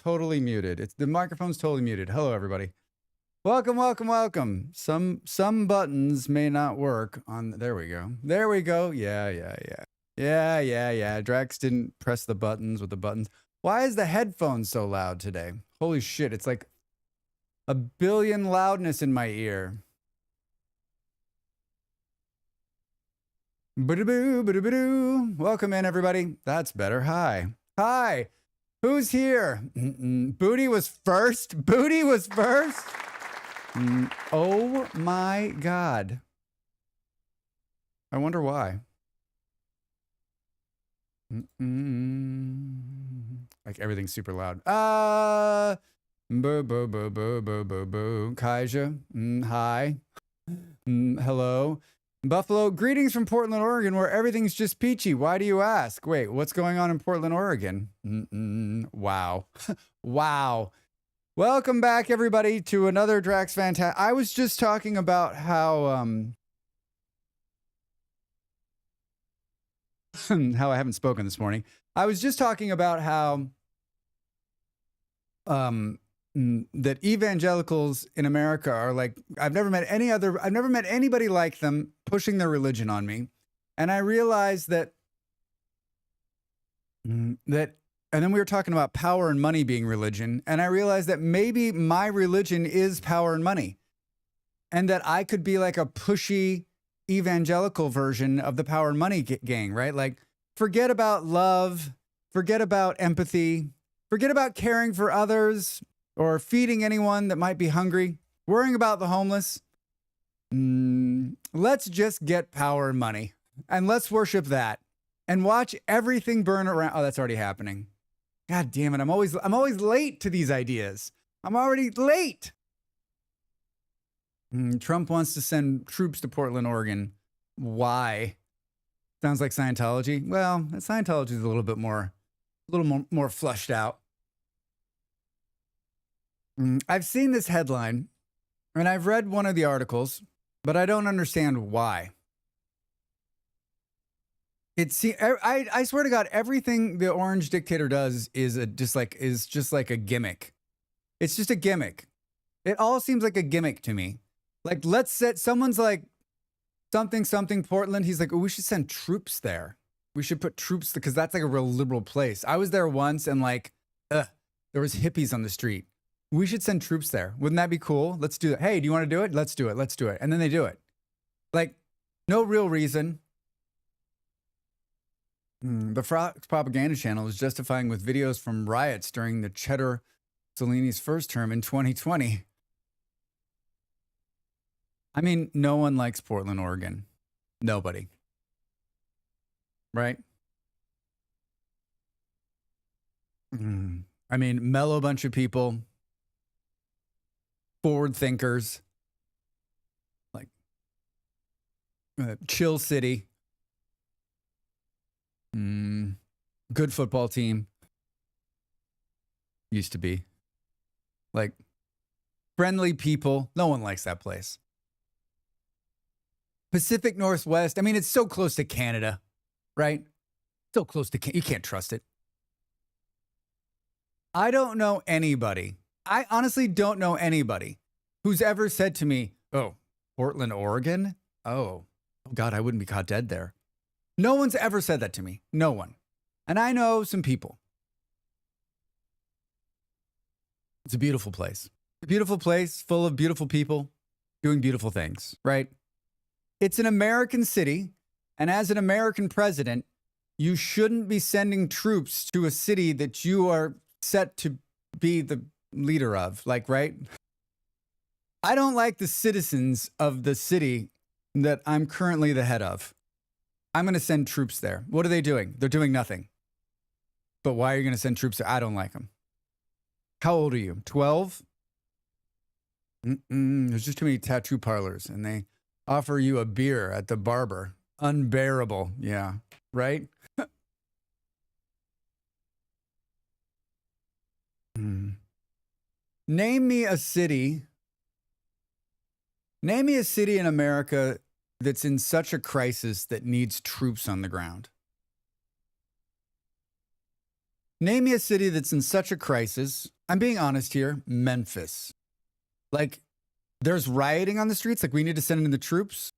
totally muted. The microphone's totally muted. Hello, everybody. Welcome, welcome, welcome. Some buttons may not work on. There we go. There we go. Yeah. Drax didn't press the buttons with the buttons. Why is the headphone so loud today? Holy shit! It's like a billion loudness in my ear. Boo-doo-boo, boo-doo-boo-doo. Welcome in, everybody. That's better. Hi. Hi. Who's here? Booty was first? Booty was first? Oh my God. I wonder why. Like everything's super loud. Boo, boo, boo, boo, boo, boo, boo. Kaija. Hi. Hello. Buffalo, greetings from Portland, Oregon, where everything's just peachy. Why do you ask? Wait, what's going on in Portland, Oregon? Wow. Wow. Welcome back, everybody, to another Drax Fantastic. I was just talking about how how I haven't spoken this morning. I was just talking about how that evangelicals in America are like, I've never met anybody like them pushing their religion on me. And I realized that, and then we were talking about power and money being religion. And I realized that maybe my religion is power and money. And that I could be like a pushy evangelical version of the power and money gang, right? Like, forget about love, forget about empathy, forget about caring for others, or feeding anyone that might be hungry, worrying about the homeless. Let's just get power and money, and let's worship that, and watch everything burn around. Oh, that's already happening. God damn it! I'm always late to these ideas. I'm already late. Trump wants to send troops to Portland, Oregon. Why? Sounds like Scientology. Well, Scientology is a little more flushed out. I've seen this headline, and I've read one of the articles, but I don't understand why. I swear to God, everything the orange dictator does is just like a gimmick. It's just a gimmick. It all seems like a gimmick to me. Like, let's set someone's like something Portland. He's like, oh, we should send troops there. We should put troops because that's like a real liberal place. I was there once, and like, there was hippies on the street. We should send troops there. Wouldn't that be cool? Let's do it. Hey, do you want to do it? Let's do it. Let's do it. And then they do it. Like, no real reason. The Fox propaganda channel is justifying with videos from riots during the Cheddar Mussolini's first term in 2020. I mean, no one likes Portland, Oregon. Nobody. Right? I mean, mellow bunch of people. Forward thinkers, like chill city, good football team, used to be, like friendly people. No one likes that place. Pacific Northwest. I mean, it's so close to Canada, right? So close to you can't trust it. I don't know anybody. I honestly don't know anybody who's ever said to me, oh, Portland, Oregon? Oh, God, I wouldn't be caught dead there. No one's ever said that to me. No one. And I know some people. It's a beautiful place. A beautiful place full of beautiful people doing beautiful things, right? It's an American city. And as an American president, you shouldn't be sending troops to a city that you are set to be the leader of, like, right? I don't like the citizens of the city that I'm currently the head of. I'm going to send troops there. What are they doing? They're doing nothing. But why are you going to send troops there? I don't like them. How old are you? 12? There's just too many tattoo parlors, and they offer you a beer at the barber. Unbearable. Yeah. Right? Name me a city in America that's in such a crisis that needs troops on the ground. Name me a city that's in such a crisis. I'm being honest here. Memphis. Like, there's rioting on the streets. Like, we need to send in the troops.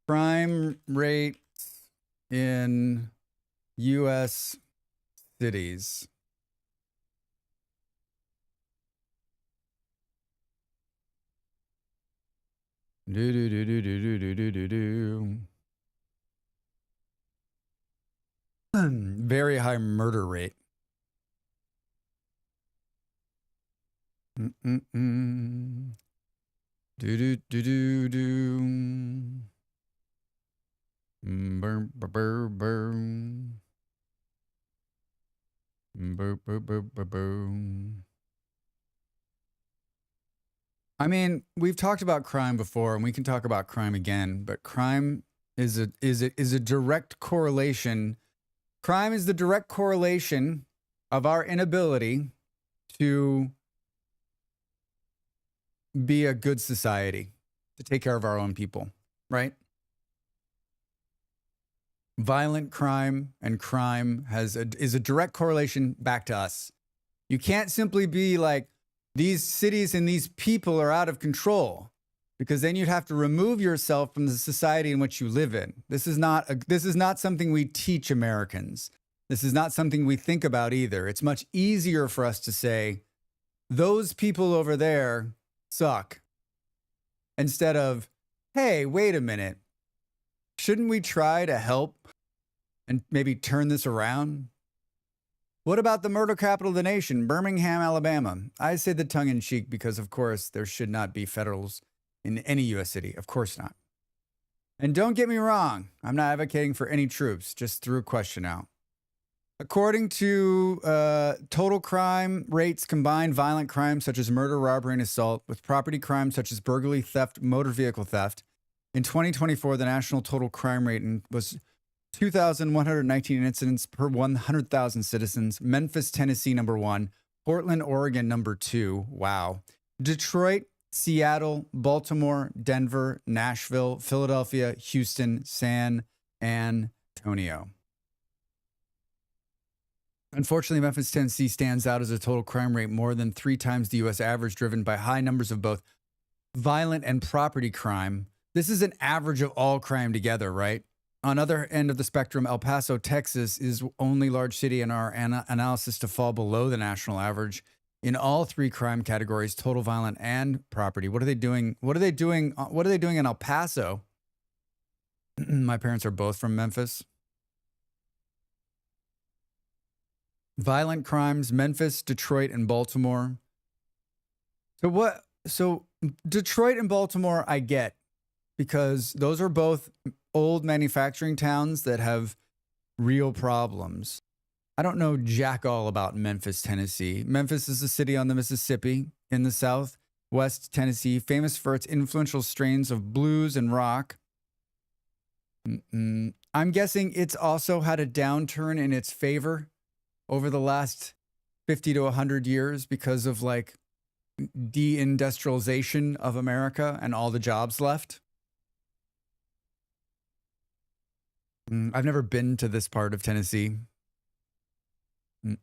Crime rate in U.S. cities. Very high murder rate. Burr, burr, burr. Burr, burr, burr, burr, burr. I mean, we've talked about crime before, and we can talk about crime again, but crime is a direct correlation. Crime is the direct correlation of our inability to be a good society, to take care of our own people, right? Violent crime and crime is a direct correlation back to us. You can't simply be like, these cities and these people are out of control, because then you'd have to remove yourself from the society in which you live in. This is not something we teach Americans. This is not something we think about either. It's much easier for us to say, those people over there suck, instead of, hey, wait a minute. Shouldn't we try to help and maybe turn this around? What about the murder capital of the nation, Birmingham, Alabama? I say the tongue-in-cheek because, of course, there should not be federals in any U.S. city. Of course not. And don't get me wrong, I'm not advocating for any troops, just threw a question out. According to total crime rates, combined violent crimes such as murder, robbery, and assault with property crimes such as burglary, theft, motor vehicle theft, in 2024, the national total crime rate was 2,119 incidents per 100,000 citizens. Memphis, Tennessee, number 1. Portland, Oregon, number 2. Wow. Detroit, Seattle, Baltimore, Denver, Nashville, Philadelphia, Houston, San Antonio. Unfortunately, Memphis, Tennessee stands out as a total crime rate more than 3 times the U.S. average, driven by high numbers of both violent and property crime. This is an average of all crime together, right? On the other end of the spectrum, El Paso, Texas is only large city in our analysis to fall below the national average in all 3 crime categories, total violent and property. What are they doing? What are they doing in El Paso? My parents are both from Memphis. Violent crimes, Memphis, Detroit, and Baltimore. So Detroit and Baltimore I get, because those are both old manufacturing towns that have real problems. I don't know jack all about Memphis, Tennessee. Memphis is a city on the Mississippi in the southwest Tennessee, famous for its influential strains of blues and rock. I'm guessing it's also had a downturn in its favor over the last 50 to 100 years because of like deindustrialization of America and all the jobs left. I've never been to this part of Tennessee. Do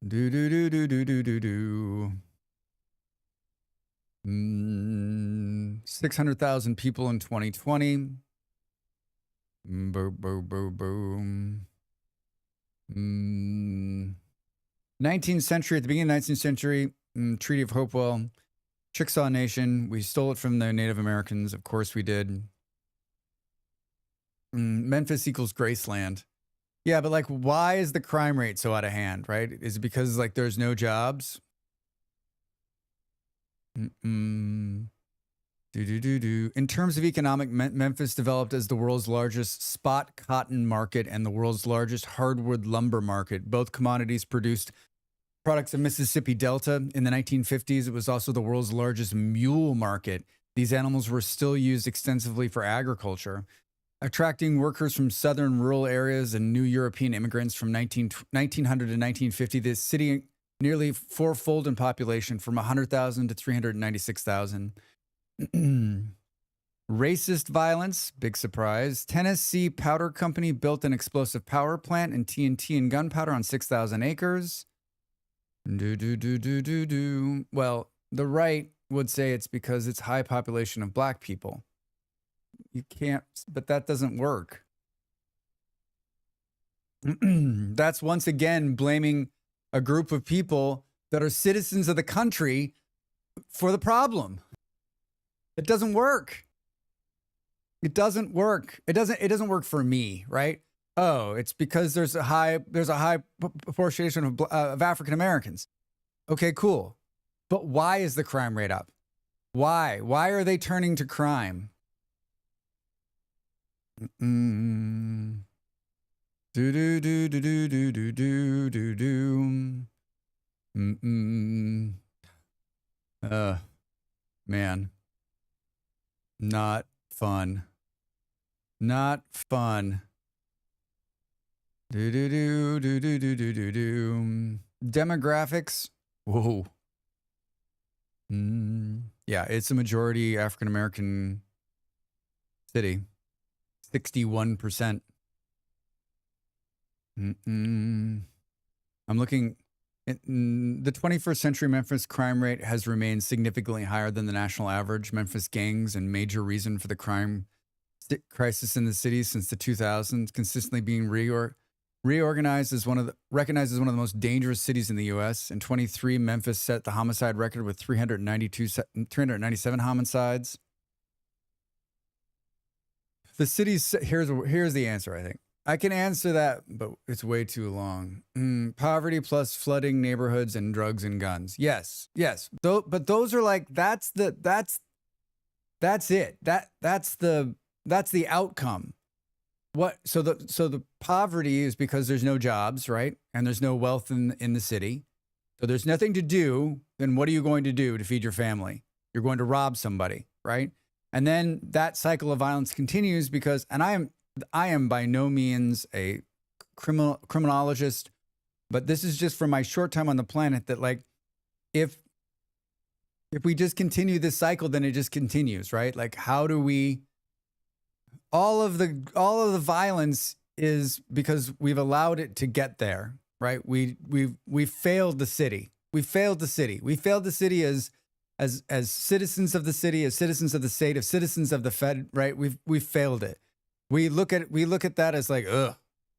do do do do do do do. 600,000 people in 2020. Boom, boom, boom, boom. 19th century, at the beginning of the 19th century, Treaty of Hopewell, Chickasaw Nation. We stole it from the Native Americans. Of course we did. Memphis equals Graceland. Yeah, but like, why is the crime rate so out of hand, right? Is it because like there's no jobs? In terms of economic, Memphis developed as the world's largest spot cotton market and the world's largest hardwood lumber market. Both commodities produced products of Mississippi Delta. In the 1950s, it was also the world's largest mule market. These animals were still used extensively for agriculture, attracting workers from southern rural areas and new European immigrants from 1900 to 1950. This city nearly fourfold in population, from 100,000 to 396,000. Racist violence, big surprise. Tennessee Powder Company built an explosive power plant and TNT and gunpowder on 6,000 acres. Well, the right would say it's because it's high population of black people. You can't, but that doesn't work. That's once again blaming a group of people that are citizens of the country for the problem. It doesn't work. It doesn't work. It doesn't work for me, right? Oh, it's because there's a high proportion of African Americans. Okay, cool. But why is the crime rate up? Why? Why are they turning to crime? Man. Not fun. Not fun. Demographics. Whoa. Yeah, it's a majority African American city. 61%. I'm looking. The 21st century Memphis crime rate has remained significantly higher than the national average. Memphis gangs and major reason for the crime crisis in the city since the 2000s, consistently being reorganized as recognized as one of the most dangerous cities in the U.S. In 23, Memphis set the homicide record with 397 homicides. The city's here's the answer. I think I can answer that, but it's way too long. Poverty plus flooding neighborhoods and drugs and guns. Yes. But those are like that's it. That's the outcome. What? So the poverty is because there's no jobs, right? And there's no wealth in the city. So there's nothing to do. Then what are you going to do to feed your family? You're going to rob somebody, right? And then that cycle of violence continues because, and I am by no means a criminologist, but this is just from my short time on the planet that like, if we just continue this cycle, then it just continues, right? Like, how do we? All of the violence is because we've allowed it to get there, right? We failed the city. We failed the city. We failed the city as citizens of the city, as citizens of the state, as citizens of the Fed, right? We've failed it. We look at that as like, ugh,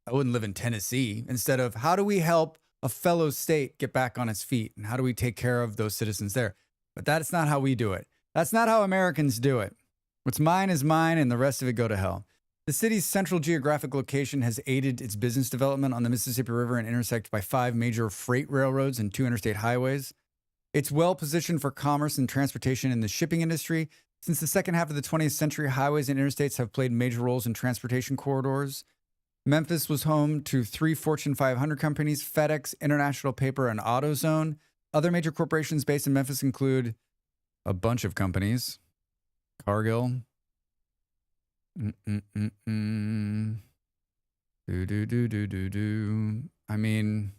I wouldn't live in Tennessee, instead of how do we help a fellow state get back on its feet, and how do we take care of those citizens there? But that's not how we do it. That's not how Americans do it. What's mine is mine, and the rest of it go to hell. The city's central geographic location has aided its business development on the Mississippi River and intersected by 5 major freight railroads and 2 interstate highways. It's well positioned for commerce and transportation in the shipping industry. Since the second half of the 20th century, highways and interstates have played major roles in transportation corridors. Memphis was home to 3 Fortune 500 companies: FedEx, International Paper, and AutoZone. Other major corporations based in Memphis include a bunch of companies. Cargill. I mean,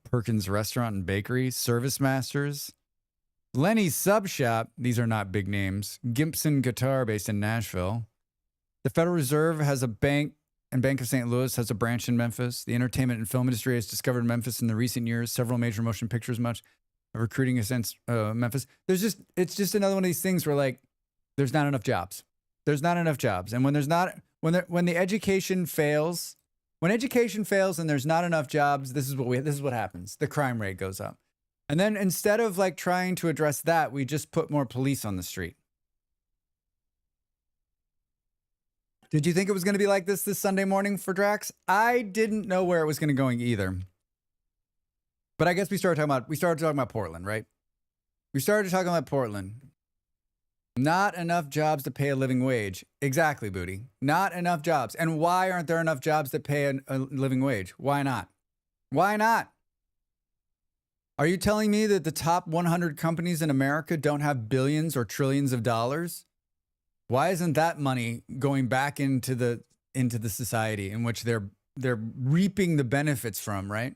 Perkins Restaurant and Bakery, Service Masters, Lenny's Sub Shop. These are not big names. Gibson Guitar, based in Nashville. The Federal Reserve has a bank, and Bank of St. Louis has a branch in Memphis. The entertainment and film industry has discovered Memphis in the recent years. Several major motion pictures, much recruiting against Memphis. It's just another one of these things where like, there's not enough jobs. There's not enough jobs. And when the education fails, when education fails and there's not enough jobs, this is what happens. The crime rate goes up. And then instead of like trying to address that, we just put more police on the street. Did you think it was going to be like this Sunday morning for Drax? I didn't know where it was going to go either. But I guess we started talking about Portland, right? We started talking about Portland. Not enough jobs to pay a living wage. Exactly, Booty. Not enough jobs. And why aren't there enough jobs to pay a living wage? Why not? Why not? Are you telling me that the top 100 companies in America don't have billions or trillions of dollars? Why isn't that money going back into the society in which they're reaping the benefits from, right?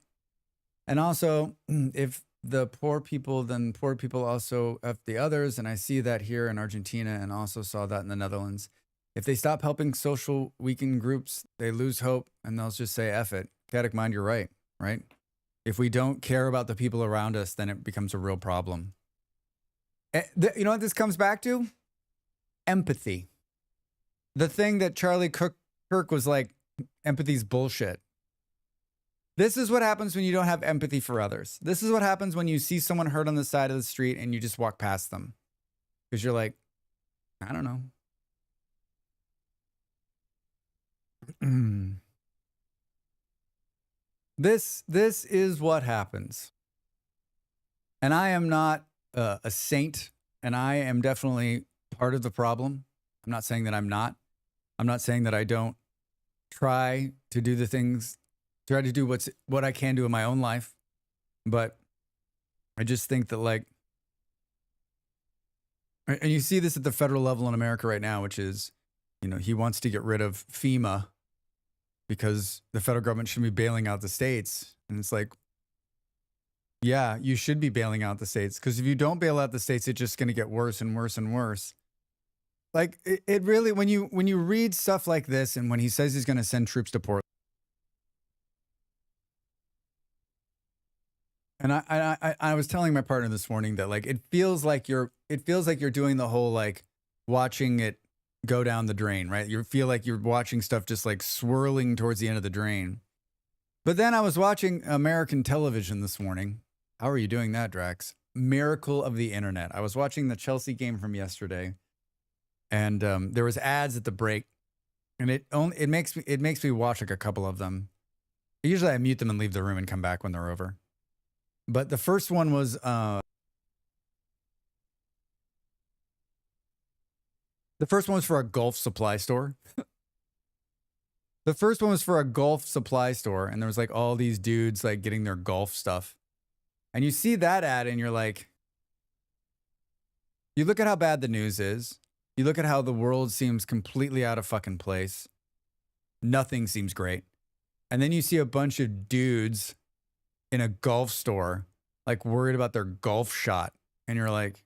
And also, if the poor people, then poor people also F the others. And I see that here in Argentina and also saw that in the Netherlands. If they stop helping social weakened groups, they lose hope and they'll just say, F it. Catholic mind, you're right, right? If we don't care about the people around us, then it becomes a real problem. You know what this comes back to? Empathy. The thing that Charlie Kirk was like, empathy's bullshit. This is what happens when you don't have empathy for others. This is what happens when you see someone hurt on the side of the street and you just walk past them. Because you're like, I don't know. This is what happens. And I am not a saint, and I am definitely part of the problem. I'm not saying that I'm not. I'm not saying that I don't try to do the things, try to do what I can do in my own life. But I just think that, like, and you see this at the federal level in America right now, which is, you know, he wants to get rid of FEMA because the federal government should be bailing out the states. And it's like, yeah, you should be bailing out the states, because if you don't bail out the states, it's just going to get worse and worse and worse. Like, it really, when you read stuff like this, and when he says he's going to send troops to Portland, and I was telling my partner this morning that, like, it feels like you're doing the whole, like, watching it go down the drain, right? You feel like you're watching stuff just like swirling towards the end of the drain. But then I was watching American television this morning. How are you doing that, Drax? Miracle of the internet. I was watching the Chelsea game from yesterday, and there was ads at the break, and it makes me watch like a couple of them. Usually I mute them and leave the room and come back when they're over. But the first one was for a golf supply store. The first one was for a golf supply store, and there was like all these dudes like getting their golf stuff. And you see that ad and you're like, you look at how bad the news is. You look at how the world seems completely out of fucking place. Nothing seems great. And then you see a bunch of dudes in a golf store, like worried about their golf shot. And you're like,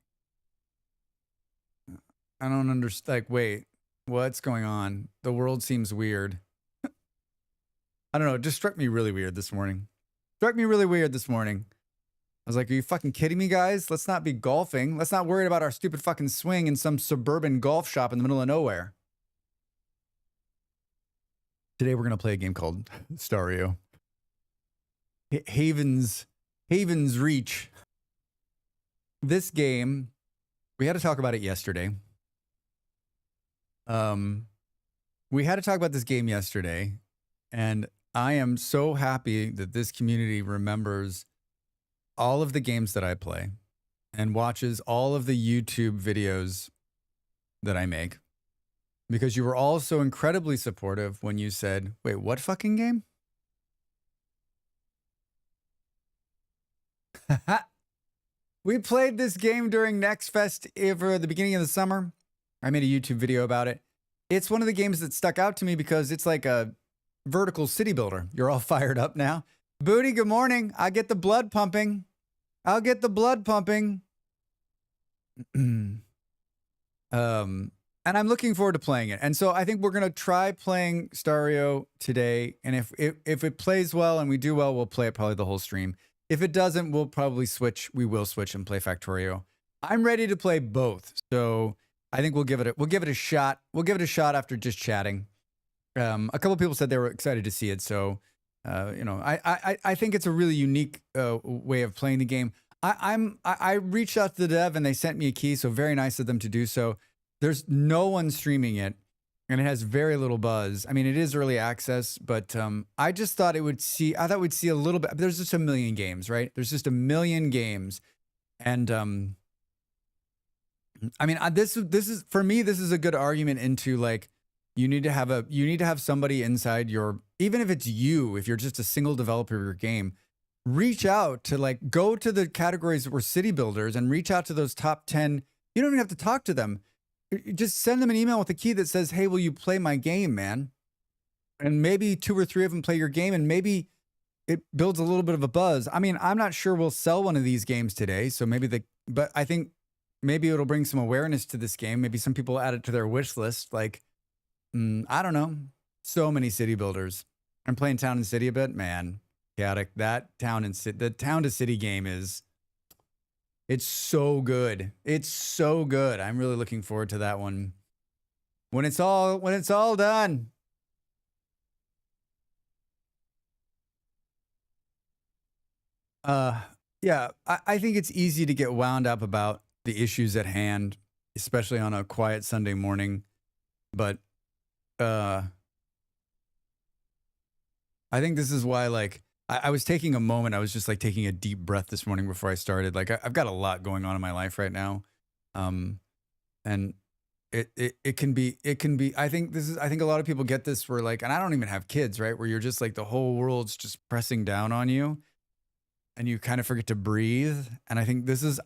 I don't understand. Like, wait, what's going on? The world seems weird. I don't know. It just struck me really weird this morning. I was like, are you fucking kidding me, guys? Let's not be golfing. Let's not worry about our stupid fucking swing in some suburban golf shop in the middle of nowhere. Today, we're going to play a game called Stario Haven's Reach. This game, we had to talk about it yesterday. We had to talk about this game yesterday, and I am so happy that this community remembers all of the games that I play and watches all of the YouTube videos that I make, because you were all so incredibly supportive when you said, wait, what fucking game? We played this game during Next Fest for the beginning of the summer. I made a YouTube video about it. It's one of the games that stuck out to me because it's like a vertical city builder. You're all fired up now. Booty, good morning. I get the blood pumping. I'll get the blood pumping. And I'm looking forward to playing it. And so I think we're going to try playing Stario today. And if it plays well and we do well, we'll play it probably the whole stream. If it doesn't, we'll probably switch. We will switch and play Factorio. I'm ready to play both. So I think we'll give it a shot. We'll give it a shot after just chatting. A couple of people said they were excited to see it. So, you know, I think it's a really unique way of playing the game. I reached out to the dev and they sent me a key. So very nice of them to do so. There's no one streaming it, and it has very little buzz. I mean, it is early access, but I just thought we'd see a little bit. There's just a million games, right? There's just a million games. And I mean, this is for me, this is a good argument into like, you need to have somebody inside your, even if it's you, if you're just a single developer of your game, reach out to like, go to the categories that were city builders and reach out to those top 10. You don't even have to talk to them. Just send them an email with a key that says, hey, will you play my game, man? And maybe 2 or 3 of them play your game. And maybe it builds a little bit of a buzz. I mean, I'm not sure we'll sell one of these games today, so but I think maybe it'll bring some awareness to this game. Maybe some people add it to their wish list. Like, I don't know. So many city builders. I'm playing Town and City a bit, man. Chaotic. The Town to City game it's so good. It's so good. I'm really looking forward to that one. When it's all done. Yeah, I think it's easy to get wound up about the issues at hand, especially on a quiet Sunday morning. But I think this is why, like, I was taking a moment. I was just like taking a deep breath this morning before I started. Like, I've got a lot going on in my life right now. And it can be, I think a lot of people get this where, like, and I don't even have kids, right? Where you're just like, the whole world's just pressing down on you and you kind of forget to breathe. And I think this is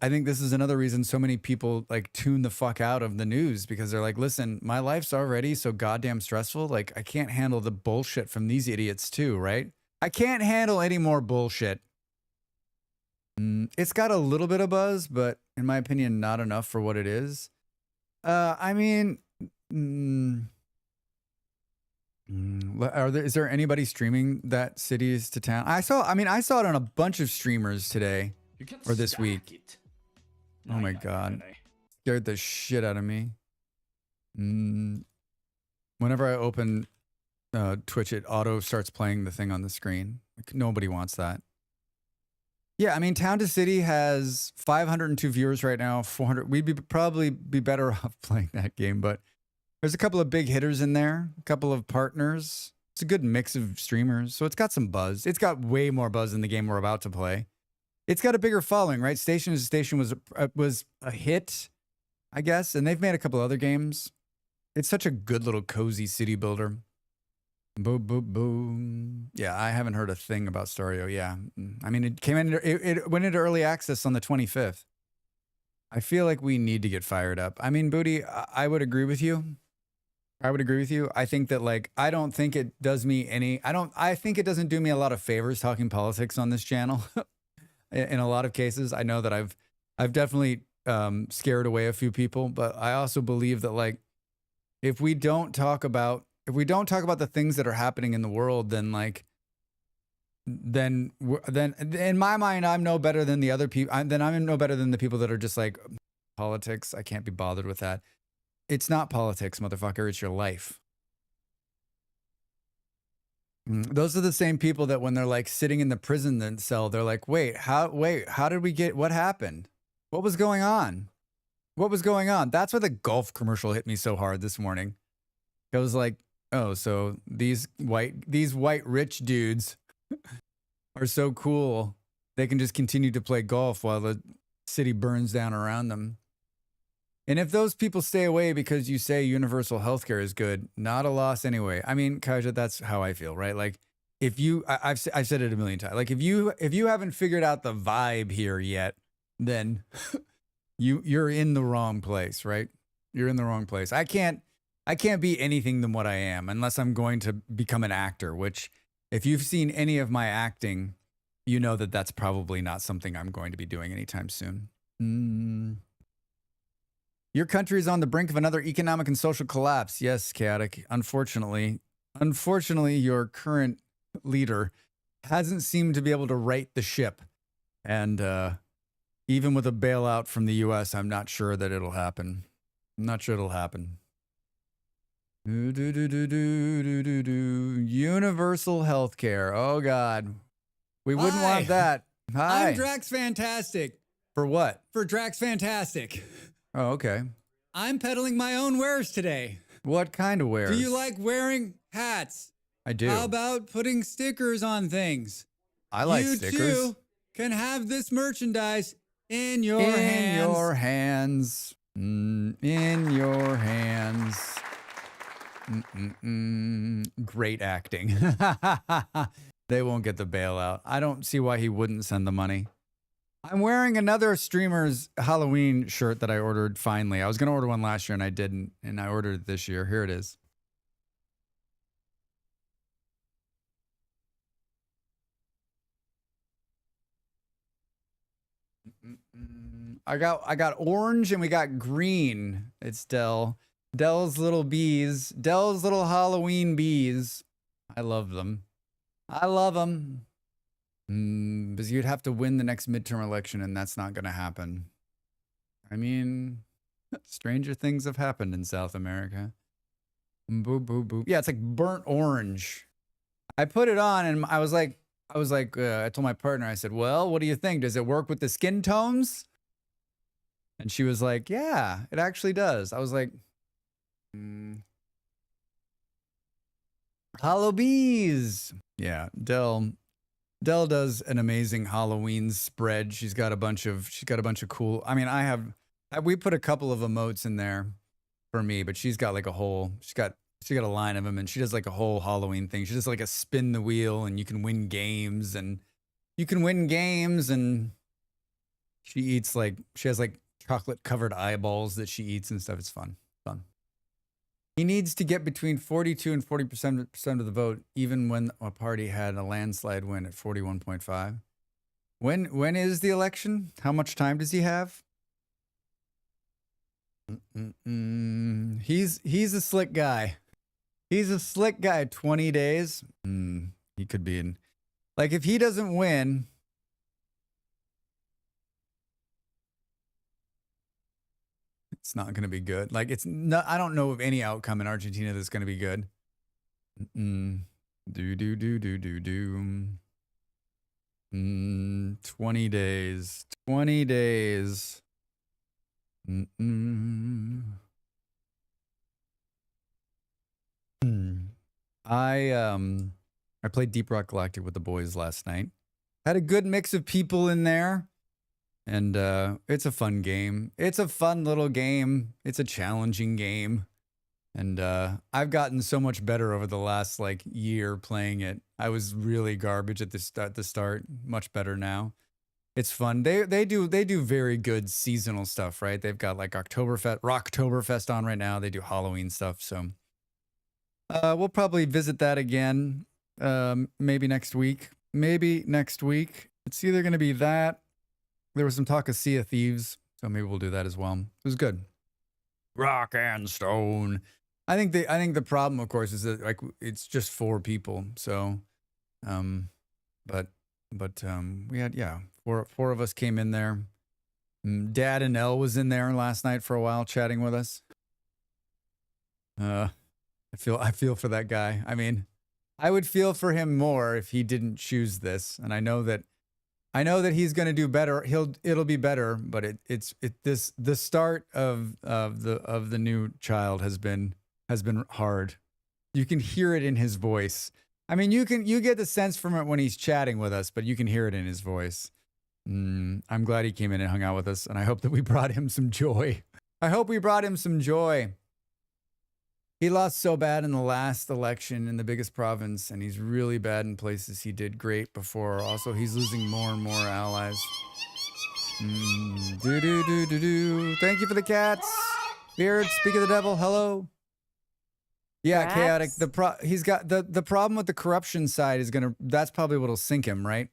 another reason so many people like tune the fuck out of the news, because they're like, listen, my life's already so goddamn stressful. Like, I can't handle the bullshit from these idiots too, right? I can't handle any more bullshit. It's got a little bit of buzz, but in my opinion, not enough for what it is. I mean, is there anybody streaming that Cities to Town? I saw it on a bunch of streamers today or this week. Oh my God. Scared the shit out of me. Whenever I open Twitch, it auto starts playing the thing on the screen. Like, nobody wants that. Yeah, I mean, Town to City has 502 viewers right now, 400. We'd probably be better off playing that game, but there's a couple of big hitters in there, a couple of partners. It's a good mix of streamers, so it's got some buzz. It's got way more buzz than the game we're about to play. It's got a bigger following, right? Station to Station was a hit, I guess, and they've made a couple other games. It's such a good little cozy city builder. Boom, boom, boom. Yeah, I haven't heard a thing about Stario. Yeah, I mean, it went into early access on the 25th. I feel like we need to get fired up. I mean, Booty, I would agree with you. I think that, like, I don't think it does me any. I think it doesn't do me a lot of favors talking politics on this channel. In a lot of cases, I know that I've definitely scared away a few people, but I also believe that, like, if we don't talk about the things that are happening in the world, then in my mind, I'm no better than the other people. I'm no better than the people that are just like, politics, I can't be bothered with that. It's not politics, motherfucker. It's your life. Those are the same people that when they're like sitting in the prison cell, they're like, how did we get, what happened? What was going on? That's why the golf commercial hit me so hard this morning. I was like, oh, so these white rich dudes are so cool. They can just continue to play golf while the city burns down around them. And if those people stay away because you say universal healthcare is good, not a loss anyway. I mean, Kaja, that's how I feel, right? Like, if I've said it a million times. Like, if you haven't figured out the vibe here yet, then you're in the wrong place, right? You're in the wrong place. I can't be anything than what I am unless I'm going to become an actor, which, if you've seen any of my acting, you know that that's probably not something I'm going to be doing anytime soon. Your country is on the brink of another economic and social collapse. Yes, Chaotic. Unfortunately, your current leader hasn't seemed to be able to right the ship. And even with a bailout from the U.S., I'm not sure that it'll happen. Universal healthcare. Oh, God. We wouldn't want that. Hi. I'm Drax Fantastic. For what? For Drax Fantastic. Oh, okay. I'm peddling my own wares today. What kind of wares? Do you like wearing hats? I do. How about putting stickers on things? I like stickers. You too can have this merchandise in your hands. In your hands. Great acting. They won't get the bailout. I don't see why he wouldn't send the money. I'm wearing another streamer's Halloween shirt that I ordered finally. I was going to order one last year and I didn't, and I ordered it this year. Here it is. I got orange and we got green. It's Dell. Dell's little bees. Dell's little Halloween bees. I love them. I love them. Because you'd have to win the next midterm election, and that's not going to happen. I mean, stranger things have happened in South America. Boo, boo, boo. Yeah, it's like burnt orange. I put it on, and I was like, I told my partner, I said, well, what do you think? Does it work with the skin tones? And she was like, yeah, it actually does. I was like, Hollow bees. Yeah, Dell does an amazing Halloween spread. She's got a bunch of cool. I mean, we put a couple of emotes in there for me, but she's got like a whole. She got a line of them, and she does like a whole Halloween thing. She does like a spin the wheel, and you can win games, and she has like chocolate covered eyeballs that she eats and stuff. It's fun. He needs to get between 42 and 40% of the vote, even when a party had a landslide win at 41.5. When is the election? How much time does he have? He's a slick guy. He's a slick guy. 20 days. He could be in. Like, if he doesn't win, it's not going to be good. Like, it's not, I don't know of any outcome in Argentina that's going to be good. 20 days. 20 days. I played Deep Rock Galactic with the boys last night. Had a good mix of people in there. And it's a fun game. It's a fun little game. It's a challenging game. And I've gotten so much better over the last like year playing it. I was really garbage at the start. Much better now. It's fun. They do very good seasonal stuff, right? They've got like Rocktoberfest on right now. They do Halloween stuff. So we'll probably visit that again. Maybe next week. It's either going to be that. There was some talk of Sea of Thieves, so maybe we'll do that as well. It was good. Rock and Stone. I think the problem, of course, is that like it's just 4 people. So, but we had four of us came in there. Dad and Elle was in there last night for a while, chatting with us. I feel for that guy. I mean, I would feel for him more if he didn't choose this, and I know that he's going to do better. It'll be better, but the start of the new child has been hard. You can hear it in his voice. I mean, you get the sense from it when he's chatting with us, but you can hear it in his voice. I'm glad he came in and hung out with us, and I hope that we brought him some joy. He lost so bad in the last election in the biggest province, and he's really bad in places he did great before. Also, he's losing more and more allies. Thank you for the cats. Beard, speak of the devil, hello. Yeah, chaotic. He's got the problem with the corruption side that's probably what'll sink him, right?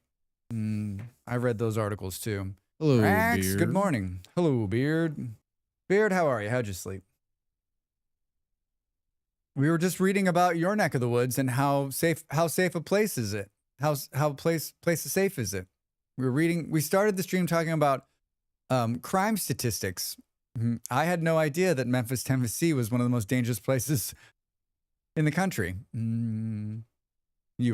I read those articles too. Hello, Max, Beard. good morning. Hello, Beard. Beard, how are you? How'd you sleep? We were just reading about your neck of the woods and how safe a place is it? How place is safe is it? We started the stream talking about crime statistics. I had no idea that Memphis, Tennessee was one of the most dangerous places in the country. You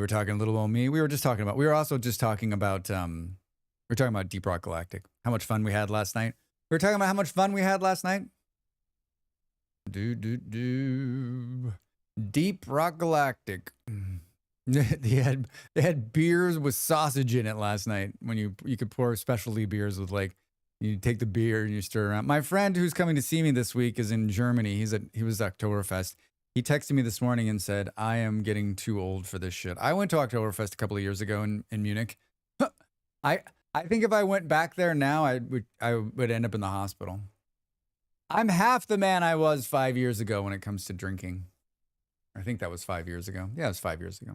were talking a little about me. We were also just talking about we're talking about Deep Rock Galactic. How much fun we had last night. Deep Rock Galactic. They had beers with sausage in it last night. When you could pour specialty beers with, like, you take the beer and you stir it around. My friend who's coming to see me this week is in Germany. He was at Oktoberfest. He texted me this morning and said, I am getting too old for this shit. I went to Oktoberfest a couple of years ago in Munich. I think if I went back there now, I would end up in the hospital. I'm half the man I was 5 years ago when it comes to drinking. I think that was 5 years ago. Yeah, it was 5 years ago.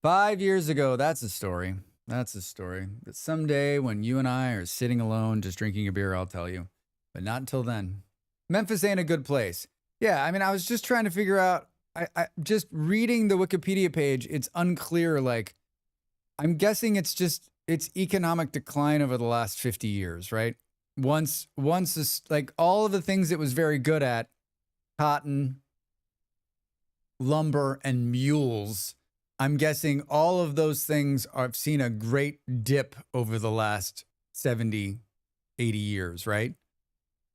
5 years ago, that's a story. That's the story. But someday when you and I are sitting alone just drinking a beer, I'll tell you. But not until then. Memphis ain't a good place. Yeah, I mean, I was just trying to figure out, I just reading the Wikipedia page, it's unclear. Like, I'm guessing it's economic decline over the last 50 years, right? Once this, like all of the things it was very good at, cotton, lumber, and mules, I'm guessing all of those things have seen a great dip over the last 70, 80 years, right?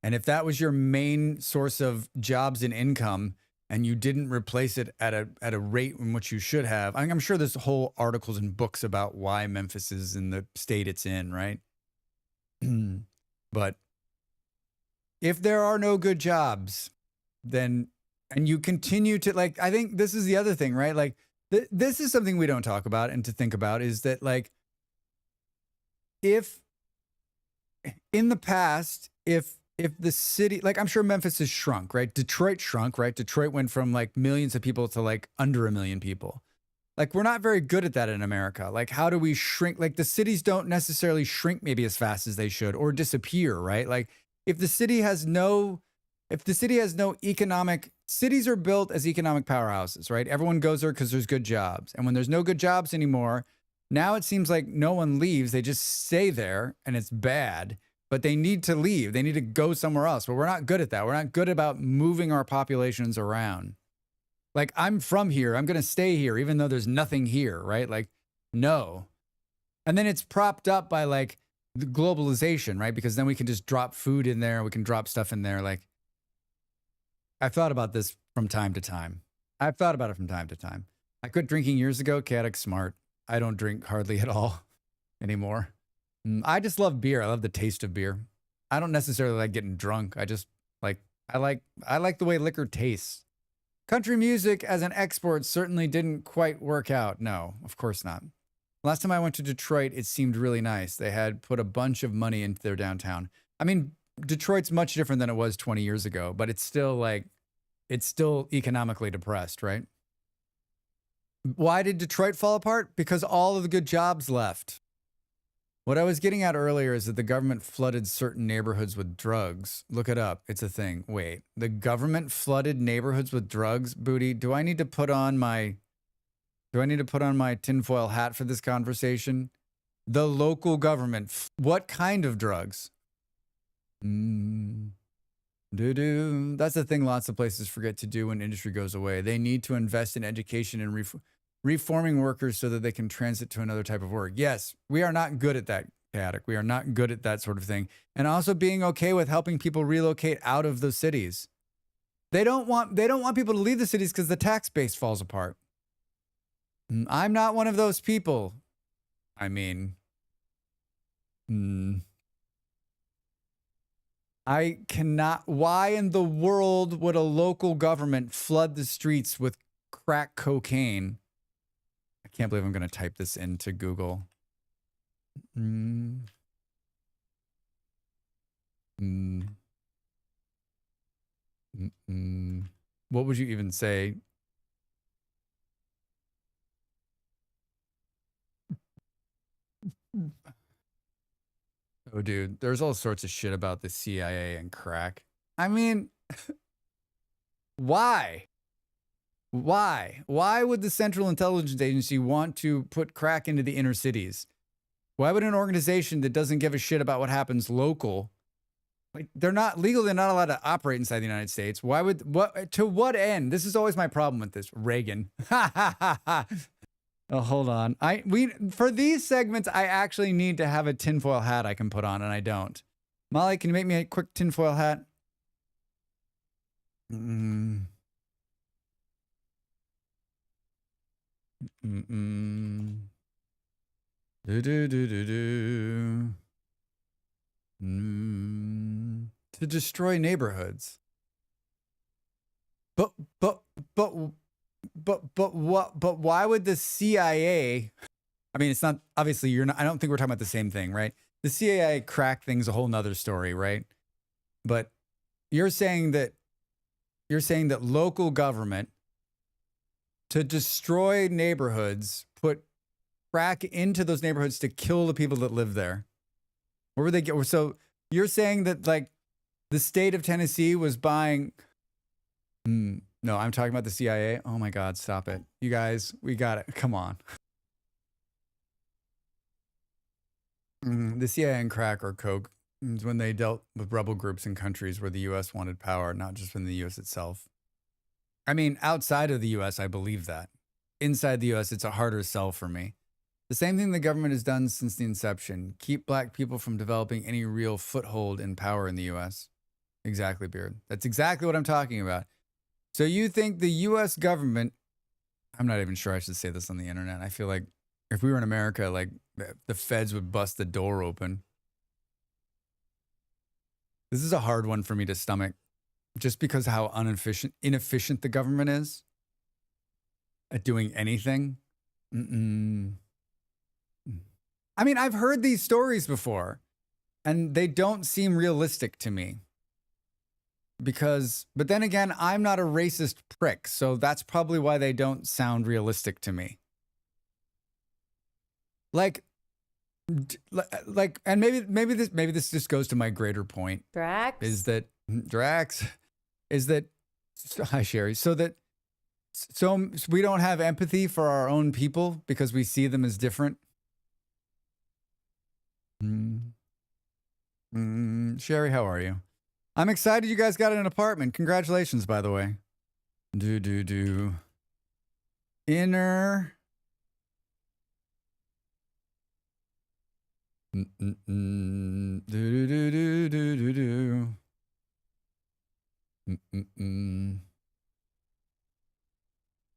And if that was your main source of jobs and income and you didn't replace it at a rate in which you should have, I'm sure there's whole articles and books about why Memphis is in the state it's in, right? But if there are no good jobs, then, and you continue to, like, I think this is the other thing, right? Like, this is something we don't talk about and to think about is that, like, if in the past, if the city, like, I'm sure Memphis has shrunk, right? Detroit shrunk, right? Detroit went from like millions of people to like under 1 million people. Like, we're not very good at that in America. Like, how do we shrink? Like, the cities don't necessarily shrink maybe as fast as they should or disappear, right? Like, if the city has no economic, cities are built as economic powerhouses, right? Everyone goes there because there's good jobs. And when there's no good jobs anymore, now it seems like no one leaves. They just stay there and it's bad, but they need to leave. They need to go somewhere else. But we're not good at that. We're not good about moving our populations around. Like, I'm from here. I'm going to stay here, even though there's nothing here, right? Like, no. And then it's propped up by like the globalization, right? Because then we can just drop food in there. We can drop stuff in there. Like, I've thought about this from time to time. I've thought about it from time to time. I quit drinking years ago. Chaotic smart. I don't drink hardly at all anymore. I just love beer. I love the taste of beer. I don't necessarily like getting drunk. I just like, I like the way liquor tastes. Country music as an export certainly didn't quite work out. No, of course not. Last time I went to Detroit, it seemed really nice. They had put a bunch of money into their downtown. I mean, Detroit's much different than it was 20 years ago, but it's still economically depressed, right? Why did Detroit fall apart? Because all of the good jobs left. What I was getting at earlier is that the government flooded certain neighborhoods with drugs. Look it up. It's a thing. Wait, the government flooded neighborhoods with drugs? Booty, do I need to put on my tinfoil hat for this conversation? The local government. What kind of drugs? That's the thing lots of places forget to do when industry goes away. They need to invest in education and reforming workers so that they can transit to another type of work. Yes, we are not good at that, Chaotic. We are not good at that sort of thing. And also being okay with helping people relocate out of the cities. They don't want people to leave the cities because the tax base falls apart. I'm not one of those people. I mean, I cannot. Why in the world would a local government flood the streets with crack cocaine? I can't believe I'm going to type this into Google. What would you even say? Oh, dude, there's all sorts of shit about the CIA and crack. I mean, why? Why? Why would the Central Intelligence Agency want to put crack into the inner cities? Why would an organization that doesn't give a shit about what happens local, like, they're not legal, they're not allowed to operate inside the United States. Why would, to what end? This is always my problem with this. Reagan. Oh, hold on. For these segments, I actually need to have a tinfoil hat I can put on, and I don't. Molly, can you make me a quick tinfoil hat? To destroy neighborhoods. But why would the CIA, I mean, it's not, obviously I don't think we're talking about the same thing, right? The CIA crack thing's a whole nother story, right? But you're saying that local government to destroy neighborhoods put crack into those neighborhoods to kill the people that live there. Where were they get? So you're saying that like the state of Tennessee was buying? No, I'm talking about the CIA. Oh my God, stop it, you guys. We got it. Come on. The CIA and crack or coke is when they dealt with rebel groups in countries where the U.S. wanted power, not just in the U.S. itself. I mean, outside of the U.S., I believe that. Inside the U.S., it's a harder sell for me. The same thing the government has done since the inception. Keep black people from developing any real foothold in power in the U.S. Exactly, Beard. That's exactly what I'm talking about. So you think the U.S. government, I'm not even sure I should say this on the internet. I feel like if we were in America, like the feds would bust the door open. This is a hard one for me to stomach just because of how inefficient the government is at doing anything. I mean, I've heard these stories before and they don't seem realistic to me. But then again, I'm not a racist prick, so that's probably why they don't sound realistic to me. Like, and maybe this just goes to my greater point. Drax is that hi Sherry. So we don't have empathy for our own people because we see them as different. Sherry, how are you? I'm excited you guys got an apartment. Congratulations, by the way. Inner.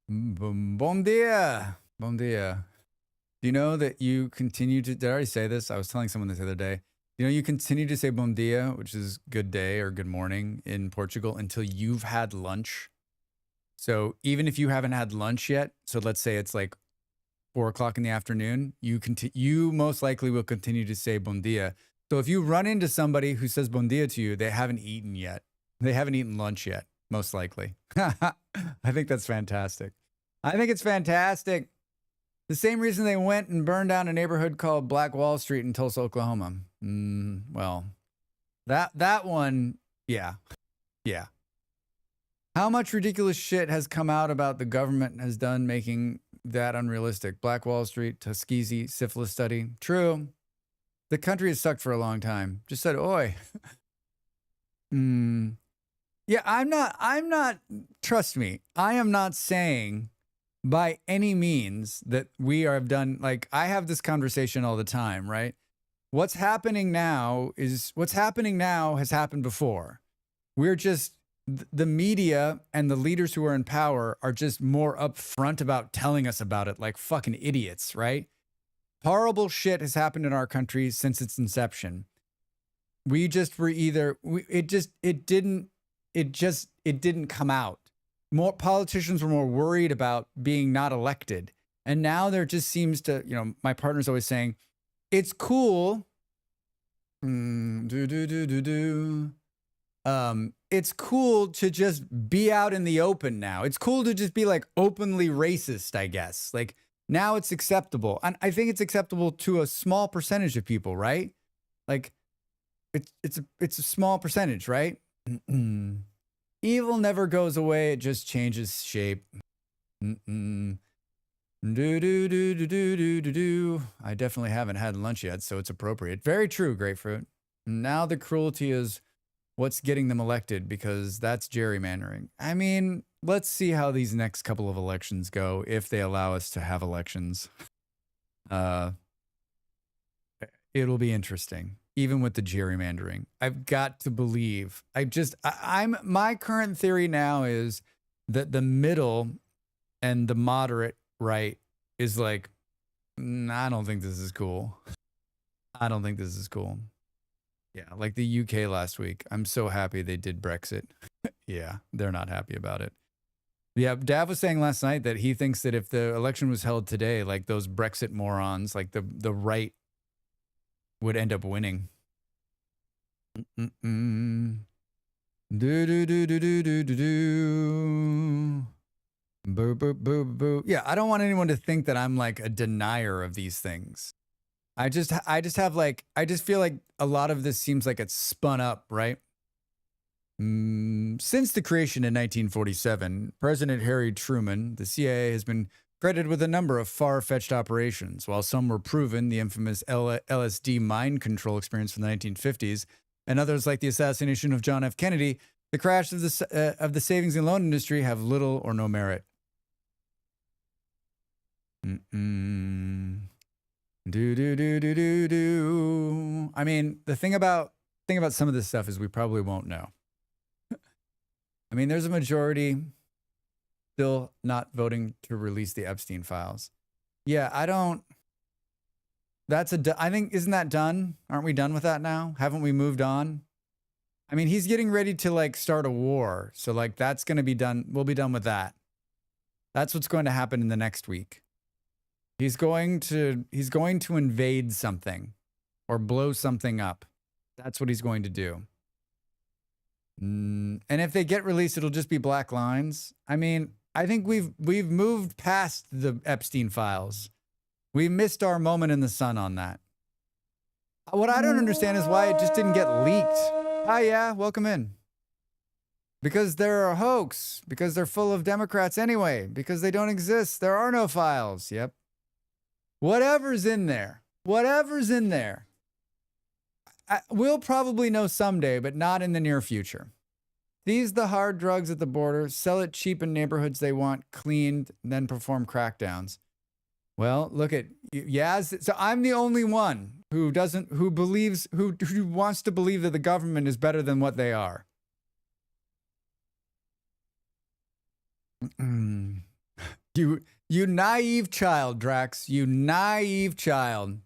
Bom dia. Bom dia. Do you know that you continue to, did I already say this? I was telling someone this the other day. You know, you continue to say bom dia, which is good day or good morning in Portugal until you've had lunch. So even if you haven't had lunch yet, so let's say it's like 4 o'clock in the afternoon, you most likely will continue to say bom dia. So if you run into somebody who says bom dia to you, they haven't eaten yet. They haven't eaten lunch yet, most likely. I think that's fantastic. I think it's fantastic. The same reason they went and burned down a neighborhood called Black Wall Street in Tulsa, Oklahoma. Well, that one, yeah. How much ridiculous shit has come out about the government has done making that unrealistic? Black Wall Street, Tuskegee, syphilis study. True. The country has sucked for a long time. Just said, oi. Yeah, I'm not, trust me, I am not saying by any means that we have done, like, I have this conversation all the time, right? What's happening now has happened before. We're just, the media and the leaders who are in power are just more upfront about telling us about it like fucking idiots, right? Horrible shit has happened in our country since its inception. We just were it didn't come out. More politicians were more worried about being not elected. And now there just seems to, you know, my partner's always saying, it's cool. It's cool to just be out in the open now. It's cool to just be like openly racist, I guess. Like now it's acceptable. And I think it's acceptable to a small percentage of people, right? Like it's a small percentage, right? Evil never goes away. It just changes shape. I definitely haven't had lunch yet, so it's appropriate. Very true, Grapefruit. Now the cruelty is what's getting them elected because that's gerrymandering. I mean, let's see how these next couple of elections go if they allow us to have elections. It'll be interesting. Even with the gerrymandering, I've got to believe. My current theory now is that the middle and the moderate right is like, I don't think this is cool. I don't think this is cool. Yeah, like the UK last week. I'm so happy they did Brexit. Yeah, they're not happy about it. Yeah, Dav was saying last night that he thinks that if the election was held today, like those Brexit morons, like the right would end up winning. Boo, boo, boo, boo. Yeah, I don't want anyone to think that I'm like a denier of these things. I just have like, I just feel like a lot of this seems like it's spun up, right? Since the creation in 1947, President Harry Truman, the CIA has been credited with a number of far-fetched operations. While some were proven, the infamous LSD mind control experience from the 1950s, and others like the assassination of John F. Kennedy, the crash of the savings and loan industry have little or no merit. Do do do do do do. I mean, the thing about some of this stuff is we probably won't know. I mean, there's a majority still not voting to release the Epstein files. Yeah, I don't. I think, isn't that done? Aren't we done with that now? Haven't we moved on? I mean, he's getting ready to like start a war. So like that's going to be done. We'll be done with that. That's what's going to happen in the next week. He's going to invade something or blow something up. That's what he's going to do. And if they get released, it'll just be black lines. I mean, I think we've moved past the Epstein files. We missed our moment in the sun on that. What I don't understand is why it just didn't get leaked. Hi, yeah, welcome in. Because they're a hoax. Because they're full of Democrats anyway. Because they don't exist. There are no files. Yep. Whatever's in there. Whatever's in there. We'll probably know someday, but not in the near future. Seize the hard drugs at the border, sell it cheap in neighborhoods they want cleaned, then perform crackdowns. Well, look at Yaz. So I'm the only one who wants to believe that the government is better than what they are. You naive child, Drax. You naive child.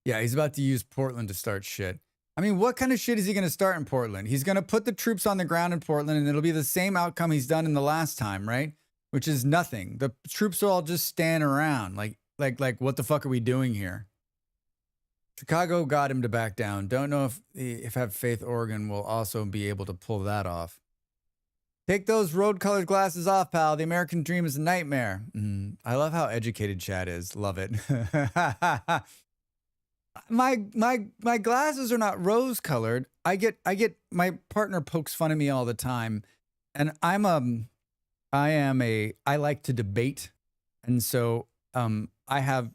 Yeah, he's about to use Portland to start shit. I mean, what kind of shit is he going to start in Portland? He's going to put the troops on the ground in Portland, and it'll be the same outcome he's done in the last time, right? Which is nothing. The troops will all just stand around. Like, what the fuck are we doing here? Chicago got him to back down. Don't know if Have Faith Oregon will also be able to pull that off. Take those road-colored glasses off, pal. The American dream is a nightmare. I love how educated Chad is. Love it. My glasses are not rose-colored. I get my partner pokes fun at me all the time, and I like to debate, and so I'm one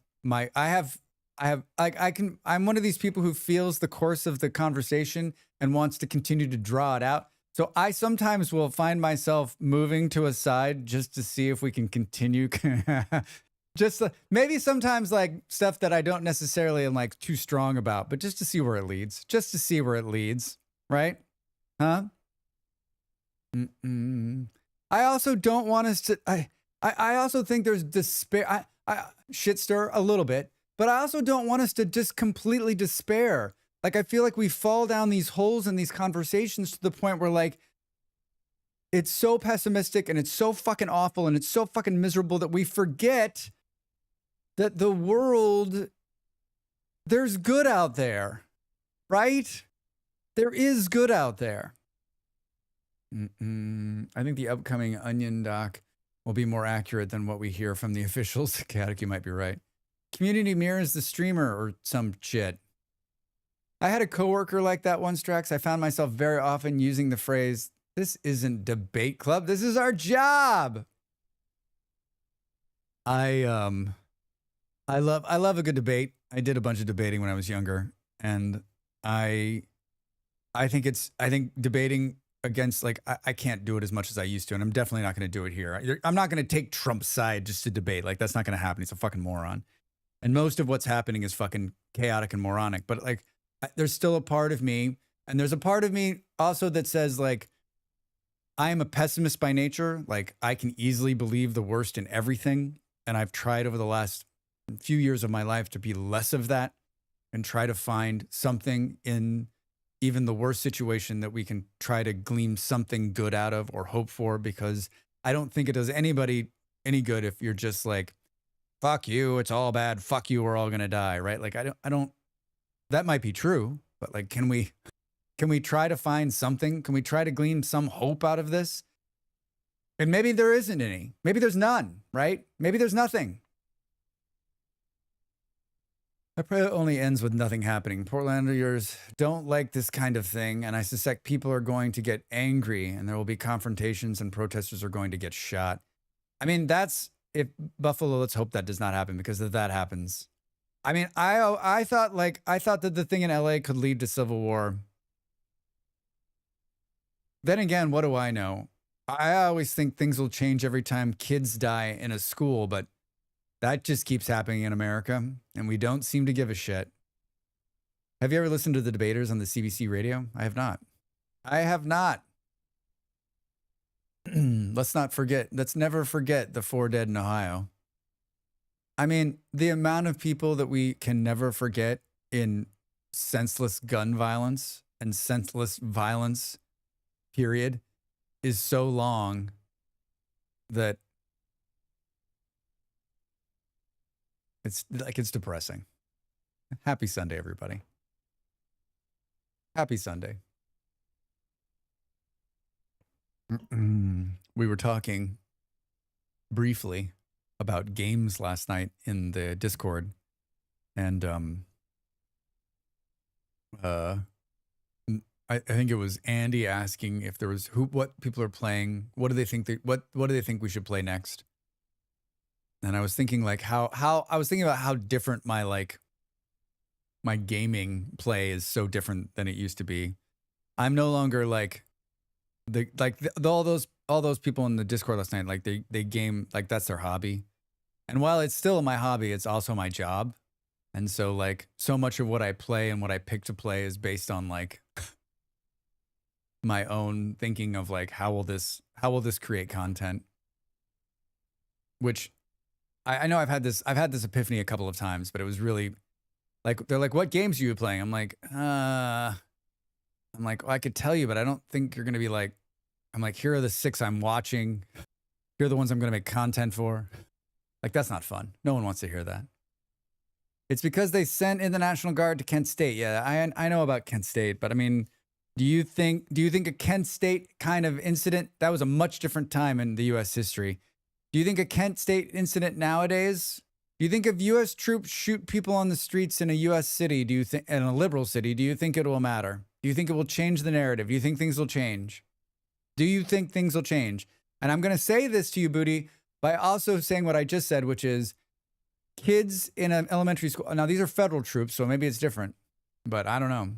of these people who feels the course of the conversation and wants to continue to draw it out. So I sometimes will find myself moving to a side just to see if we can continue. Just maybe sometimes like stuff that I don't necessarily am like too strong about, but just to see where it leads. Just to see where it leads, right? Huh? I also don't want us to. I also think there's despair. I shit stir a little bit, but I also don't want us to just completely despair. Like, I feel like we fall down these holes in these conversations to the point where, like, it's so pessimistic and it's so fucking awful and it's so fucking miserable that we forget that the world, there's good out there, right? There is good out there. I think the upcoming Onion doc will be more accurate than what we hear from the officials. Chaotic, you might be right. Community mirrors the streamer or some shit. I had a coworker like that once, Drax. I found myself very often using the phrase, "This isn't debate club. This is our job." I love a good debate. I did a bunch of debating when I was younger, and I think debating against, like, I can't do it as much as I used to, and I'm definitely not going to do it here. I'm not going to take Trump's side just to debate. Like, that's not going to happen. He's a fucking moron. And most of what's happening is fucking chaotic and moronic. But like, there's still a part of me, and there's a part of me also that says, like, I am a pessimist by nature. Like, I can easily believe the worst in everything. And I've tried over the last few years of my life to be less of that and try to find something in even the worst situation that we can try to glean something good out of or hope for, because I don't think it does anybody any good if you're just like, fuck you, it's all bad, fuck you, we're all gonna die, right? Like, I don't, that might be true, but like, can we try to find something? Can we try to glean some hope out of this? And maybe there isn't any. Maybe there's none, right? Maybe there's nothing. That probably only ends with nothing happening. Portlanders don't like this kind of thing, and I suspect people are going to get angry, and there will be confrontations, and protesters are going to get shot. I mean, that's if Buffalo. Let's hope that does not happen, because if that happens, I mean, I thought that the thing in LA could lead to civil war. Then again, what do I know? I always think things will change every time kids die in a school, but that just keeps happening in America, and we don't seem to give a shit. Have you ever listened to the debaters on the CBC radio? I have not. I have not. Let's never forget the 4 dead in Ohio. I mean, the amount of people that we can never forget in senseless gun violence and senseless violence, period, is so long that it's depressing. Happy Sunday, everybody. Happy Sunday. We were talking briefly about games last night in the Discord, and I think it was Andy asking if there was what people are playing. What do they think what do they think we should play next? And I was thinking like how I was thinking about how different my gaming play is so different than it used to be. I'm no longer like all those people in the Discord last night, like they game, like that's their hobby. And while it's still my hobby, it's also my job. And so like so much of what I play and what I pick to play is based on like my own thinking of like how will this create content? Which I know I've had this epiphany a couple of times, but it was really like they're like, what games are you playing? I'm like, well, I could tell you, but I don't think you're gonna be like, I'm like, here are the 6 I'm watching. Here are the ones I'm gonna make content for. Like, that's not fun. No one wants to hear that. It's because they sent in the National Guard to Kent State. Yeah, I know about Kent State, but I mean, do you think a Kent State kind of incident, that was a much different time in the US history. Do you think a Kent State incident nowadays? Do you think if US troops shoot people on the streets in a US city, in a liberal city, do you think it will matter? Do you think it will change the narrative? Do you think things will change? Do you think things will change? And I'm going to say this to you, Booty, by also saying what I just said, which is kids in an elementary school. Now, these are federal troops, so maybe it's different, but I don't know.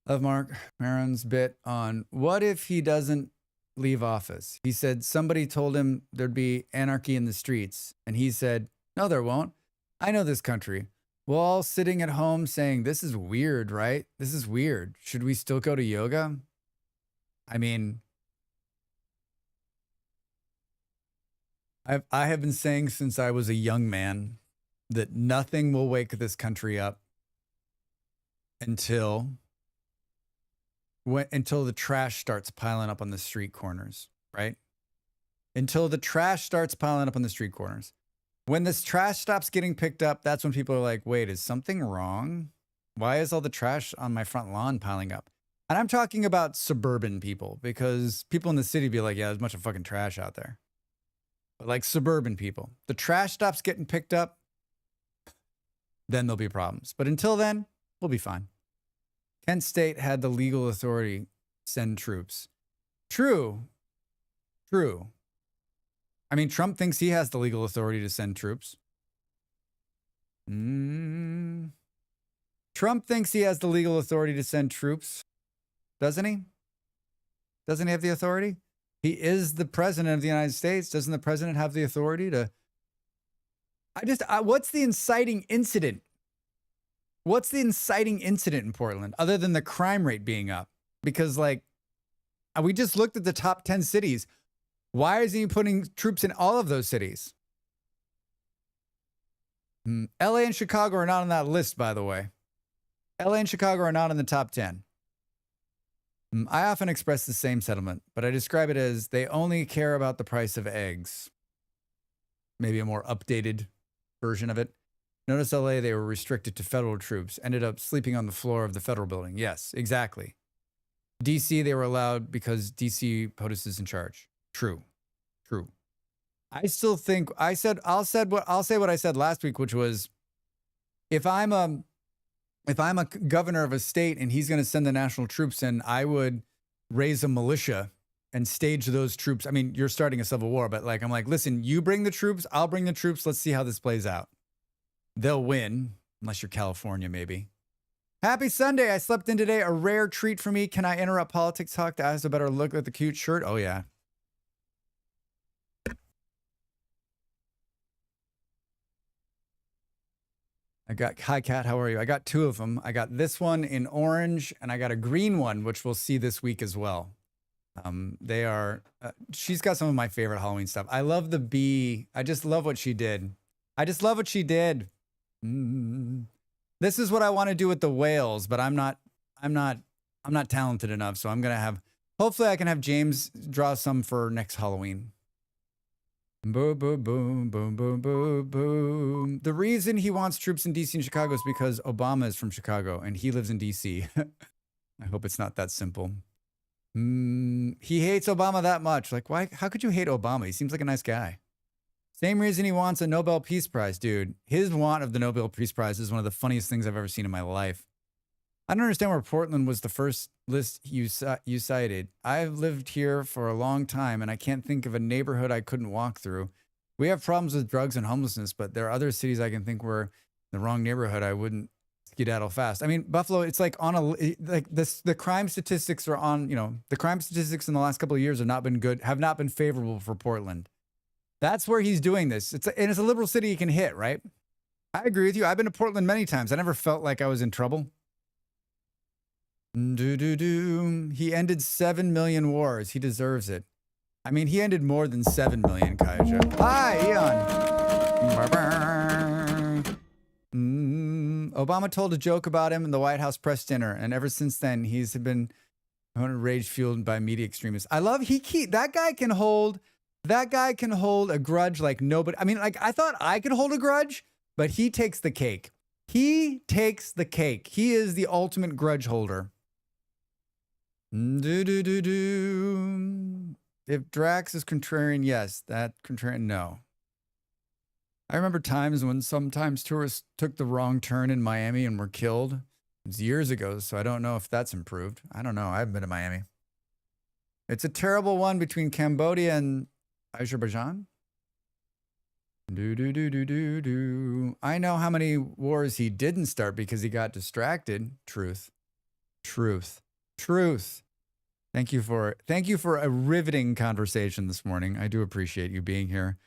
Love Mark Maron's bit on what if he doesn't leave office. He said somebody told him there'd be anarchy in the streets, and he said, no, there won't. I know this country. We're all sitting at home saying, this is weird, right? This is weird. Should we still go to yoga? I mean, I have been saying since I was a young man that nothing will wake this country up until the trash starts piling up on the street corners, right? Until the trash starts piling up on the street corners. When this trash stops getting picked up, that's when people are like, wait, is something wrong? Why is all the trash on my front lawn piling up? And I'm talking about suburban people, because people in the city be like, yeah, there's a bunch of fucking trash out there. But like suburban people, the trash stops getting picked up, then there'll be problems. But until then, we'll be fine. Kent State had the legal authority to send troops. True. I mean, Trump thinks he has the legal authority to send troops. Trump thinks he has the legal authority to send troops. Doesn't he? Doesn't he have the authority? He is the president of the United States. Doesn't the president have the authority to... what's the inciting incident? What's the inciting incident in Portland other than the crime rate being up? Because like, we just looked at the top 10 cities. Why is he putting troops in all of those cities? LA and Chicago are not on that list, by the way. LA and Chicago are not in the top 10. I often express the same sentiment, but I describe it as they only care about the price of eggs. Maybe a more updated version of it. Notice LA, they were restricted to federal troops, ended up sleeping on the floor of the federal building. Yes, exactly. DC, they were allowed because DC POTUS is in charge. True. True. I still think I'll say what I said last week, which was if I'm a governor of a state and he's going to send the national troops in, I would raise a militia and stage those troops. I mean, you're starting a civil war, but like I'm like, listen, you bring the troops, I'll bring the troops. Let's see how this plays out. They'll win, unless you're California, maybe. Happy Sunday. I slept in today. A rare treat for me. Can I interrupt politics talk to ask a better look at the cute shirt? Oh, yeah. Hi, Kat, how are you? I got two of them. I got this one in orange and I got a green one, which we'll see this week as well. They are, she's got some of my favorite Halloween stuff. I love the bee. I just love what she did. This is what I want to do with the whales, but I'm not talented enough. So I'm going to hopefully I can have James draw some for next Halloween. Boom, boom, boom, boom, boom, boom, boom. The reason he wants troops in DC and Chicago is because Obama is from Chicago and he lives in DC. I hope it's not that simple. He hates Obama that much. Like, why? How could you hate Obama? He seems like a nice guy. Same reason he wants a Nobel Peace Prize, dude. His want of the Nobel Peace Prize is one of the funniest things I've ever seen in my life. I don't understand where Portland was the first list you cited. I've lived here for a long time, and I can't think of a neighborhood I couldn't walk through. We have problems with drugs and homelessness, but there are other cities I can think where the wrong neighborhood I wouldn't skedaddle fast. I mean, Buffalo, it's like the crime statistics are on, the crime statistics in the last couple of years have not been favorable for Portland. That's where he's doing this. It's a liberal city he can hit, right? I agree with you. I've been to Portland many times. I never felt like I was in trouble. He ended 7 million wars. He deserves it. I mean, he ended more than 7 million, Kaija. Hi, Eon. Obama told a joke about him in the White House press dinner, and ever since then, he's been rage fueled by media extremists. I love that guy can hold a grudge like nobody. I mean, like I thought I could hold a grudge, but he takes the cake. He takes the cake. He is the ultimate grudge holder. If Drax is contrarian, yes. That contrarian, no. I remember times when sometimes tourists took the wrong turn in Miami and were killed. It was years ago, so I don't know if that's improved. I don't know. I haven't been to Miami. It's a terrible one between Cambodia and Azerbaijan. I know how many wars he didn't start because he got distracted. Truth. Thank you for a riveting conversation this morning. I do appreciate you being here.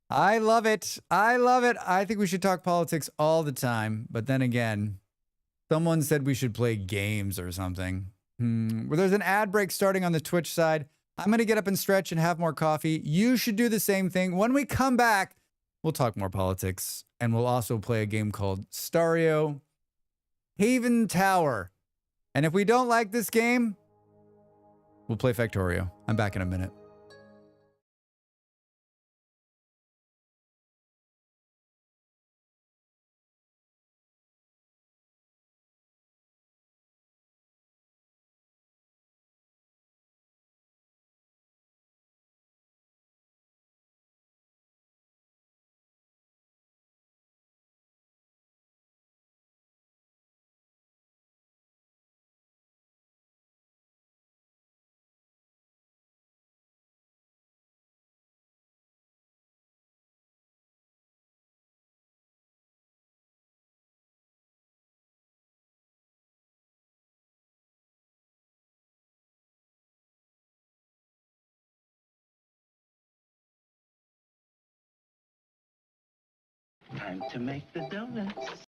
I love it. I think we should talk politics all the time. But then again, someone said we should play games or something. Well, there's an ad break starting on the Twitch side. I'm going to get up and stretch and have more coffee. You should do the same thing. When we come back, we'll talk more politics. And we'll also play a game called Stario Haven Tower. And if we don't like this game, we'll play Factorio. I'm back in a minute. Time to make the donuts.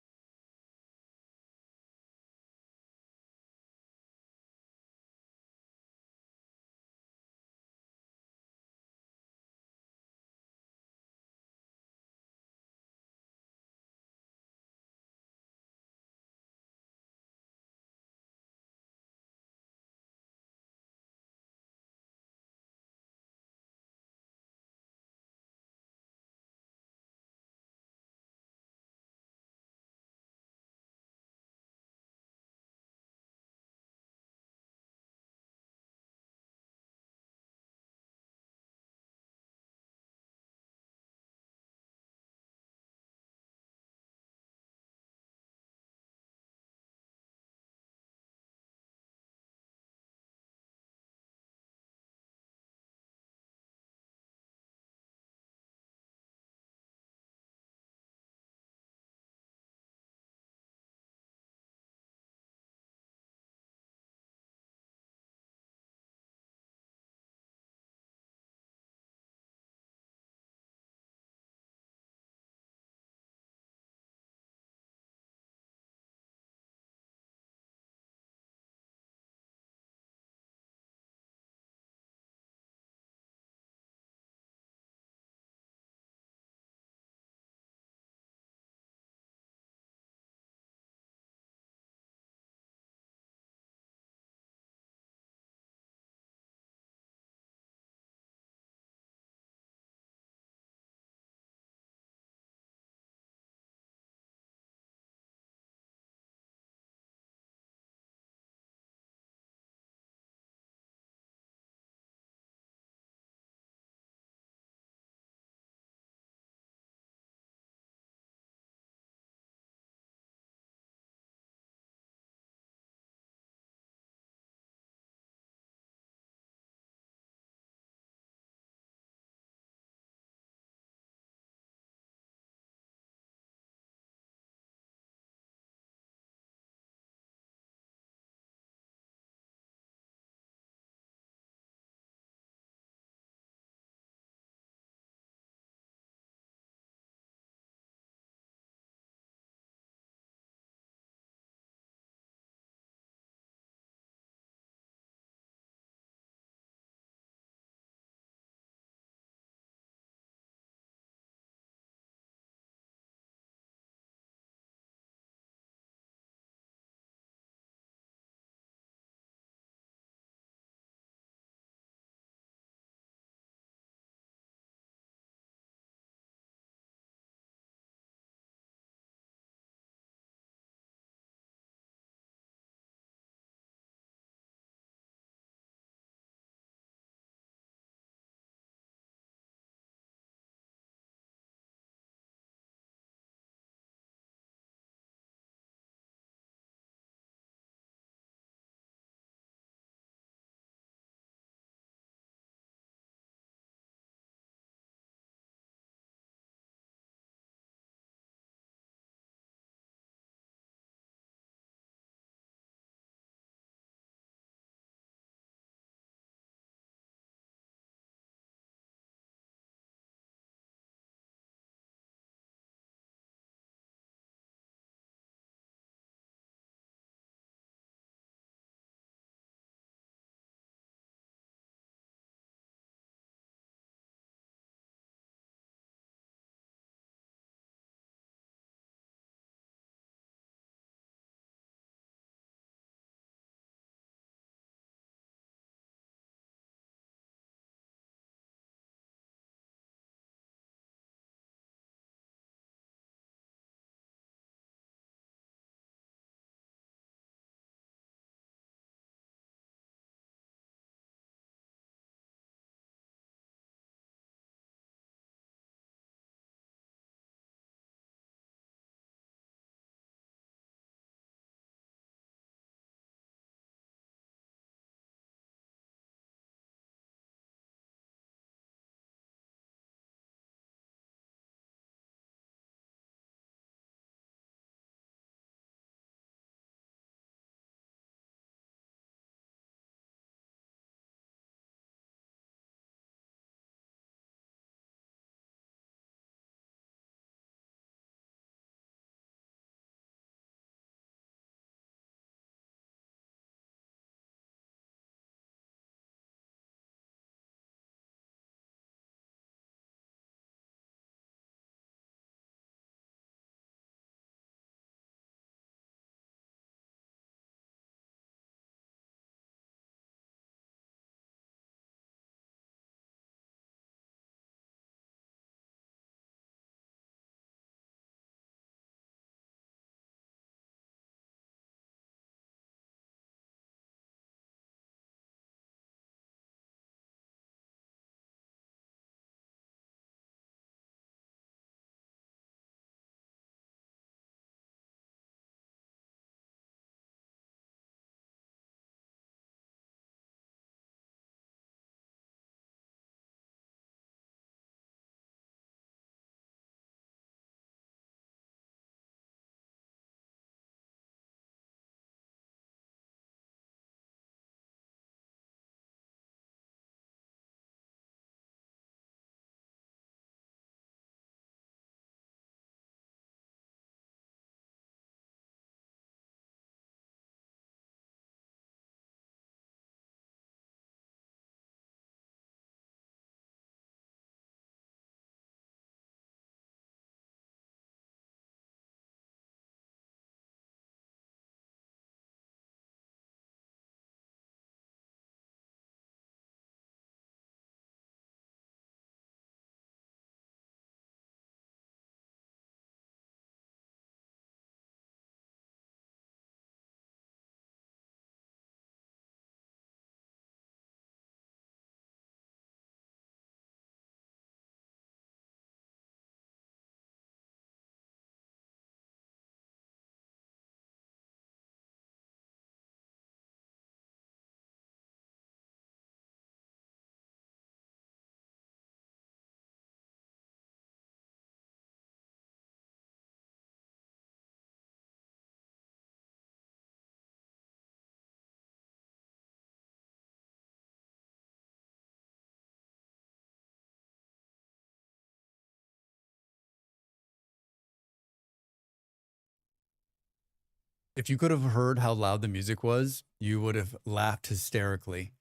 If you could have heard how loud the music was, you would have laughed hysterically.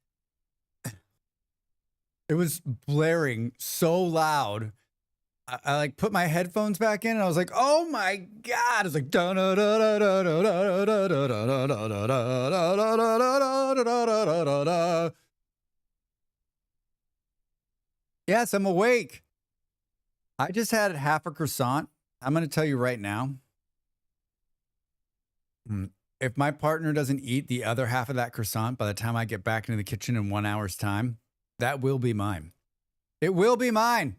It was blaring so loud. I like put my headphones back in and I was like, oh my God. It's like yes, I'm awake. I just had half a croissant. I'm going to tell you right now. If my partner doesn't eat the other half of that croissant by the time I get back into the kitchen in 1 hour's time, that will be mine. It will be mine.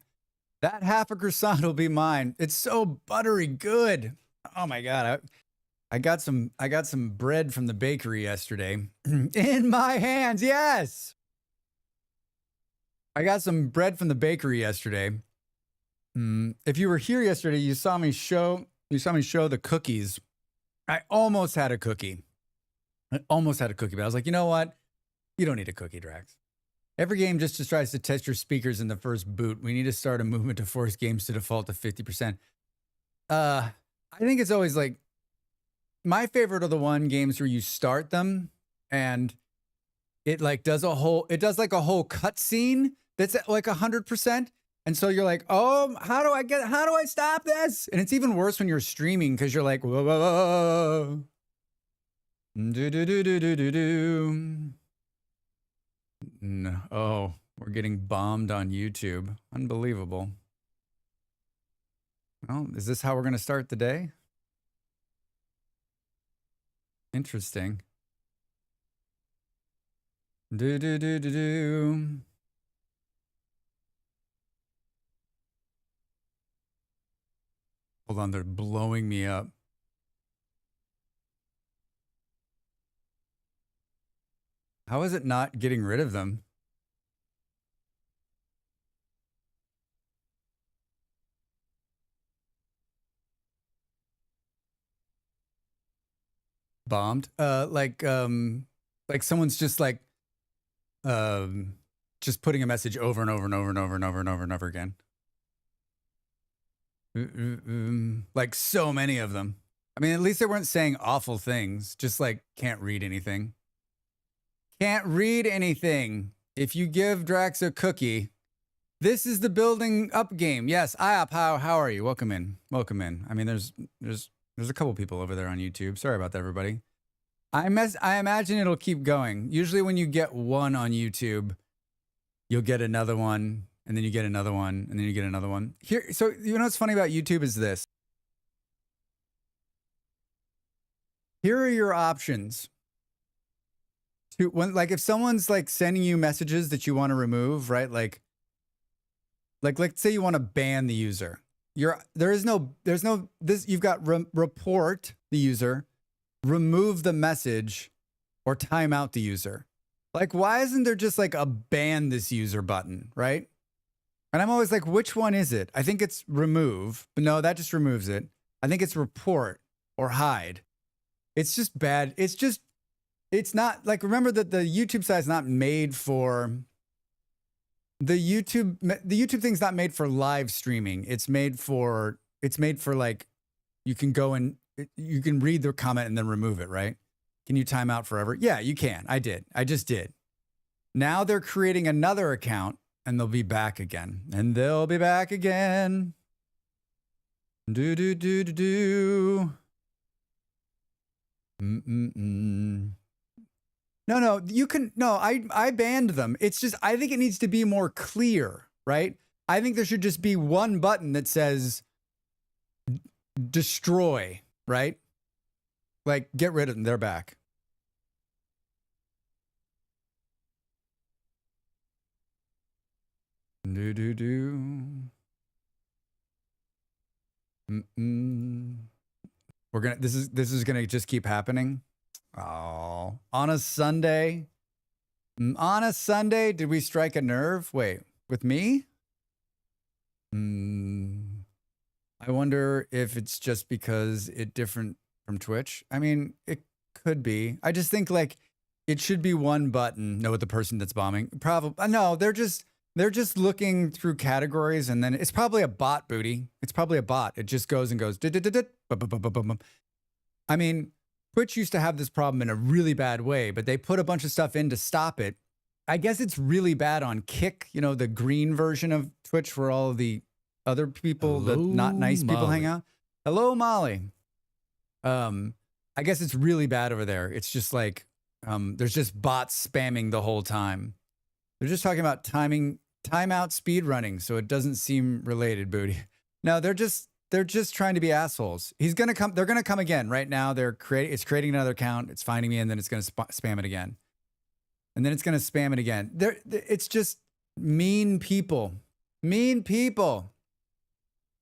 That half a croissant will be mine. It's so buttery good. Oh my God. I got some bread from the bakery yesterday in my hands. Yes. I got some bread from the bakery yesterday. If you were here yesterday, you saw me show the cookies. I almost had a cookie. But I was like, you know what? You don't need a cookie, Drax. Every game just tries to test your speakers in the first boot. We need to start a movement to force games to default to 50%. I think it's always like, my favorite are the games where you start them and it like does like a whole cutscene that's at like 100%. And so you're like, oh, how do I stop this? And it's even worse when you're streaming because you're like, whoa, whoa, whoa. No. Oh, we're getting bombed on YouTube. Unbelievable. Well, is this how we're going to start the day? Interesting. Hold on, they're blowing me up. How is it not getting rid of them? Bombed? Like someone's just like, just putting a message over and over and over and over and over and over and over again. Like so many of them. I mean, at least they weren't saying awful things. Just like, can't read anything. Can't read anything. If you give Drax a cookie, this is the building up game. Yes, IOP, how are you? Welcome in. Welcome in. I mean, there's a couple people over there on YouTube. Sorry about that, everybody. I imagine it'll keep going. Usually when you get one on YouTube, you'll get another one, and then you get another one, and then you get another one. Here, so you know what's funny about YouTube is this. Here are your options. Like if someone's like sending you messages that you want to remove, right? Like let's say you want to ban the user. You've got report the user, remove the message, or time out the user. Like, why isn't there just like a ban this user button, right? And I'm always like, which one is it? I think it's remove, but no, that just removes it. I think it's report or hide. It's just bad. It's not like, remember that the YouTube side is not made for the YouTube thing's not made for live streaming. It's made for like, you can go and you can read the comment and then remove it, right? Can you time out forever? Yeah, you can. I just did. Now they're creating another account and they'll be back again. And they'll be back again. No, you can, no, I banned them. It's just, I think it needs to be more clear, right? I think there should just be one button that says destroy, right? Like, get rid of them. They're back. We're gonna, this is gonna just keep happening. Oh, on a Sunday? On a Sunday, did we strike a nerve? Wait, with me? I wonder if it's just because it's different from Twitch. I mean, it could be. I just think like it should be one button. Know what the person that's bombing. Probably no. They're just looking through categories, and then it's probably a bot, Booty. It's probably a bot. It just goes and goes. I mean, Twitch used to have this problem in a really bad way, but they put a bunch of stuff in to stop it. I guess it's really bad on Kick, you know, the green version of Twitch where all of the other people, the not nice people hang out. Hello, Molly. I guess it's really bad over there. It's just like there's just bots spamming the whole time. They're just talking about timeout speed running, so it doesn't seem related, Booty. No, they're just trying to be assholes. He's gonna come. They're gonna come again. Right now, it's creating another account. It's finding me, and then it's gonna spam it again, and then it's gonna spam it again. It's just mean people. Mean people.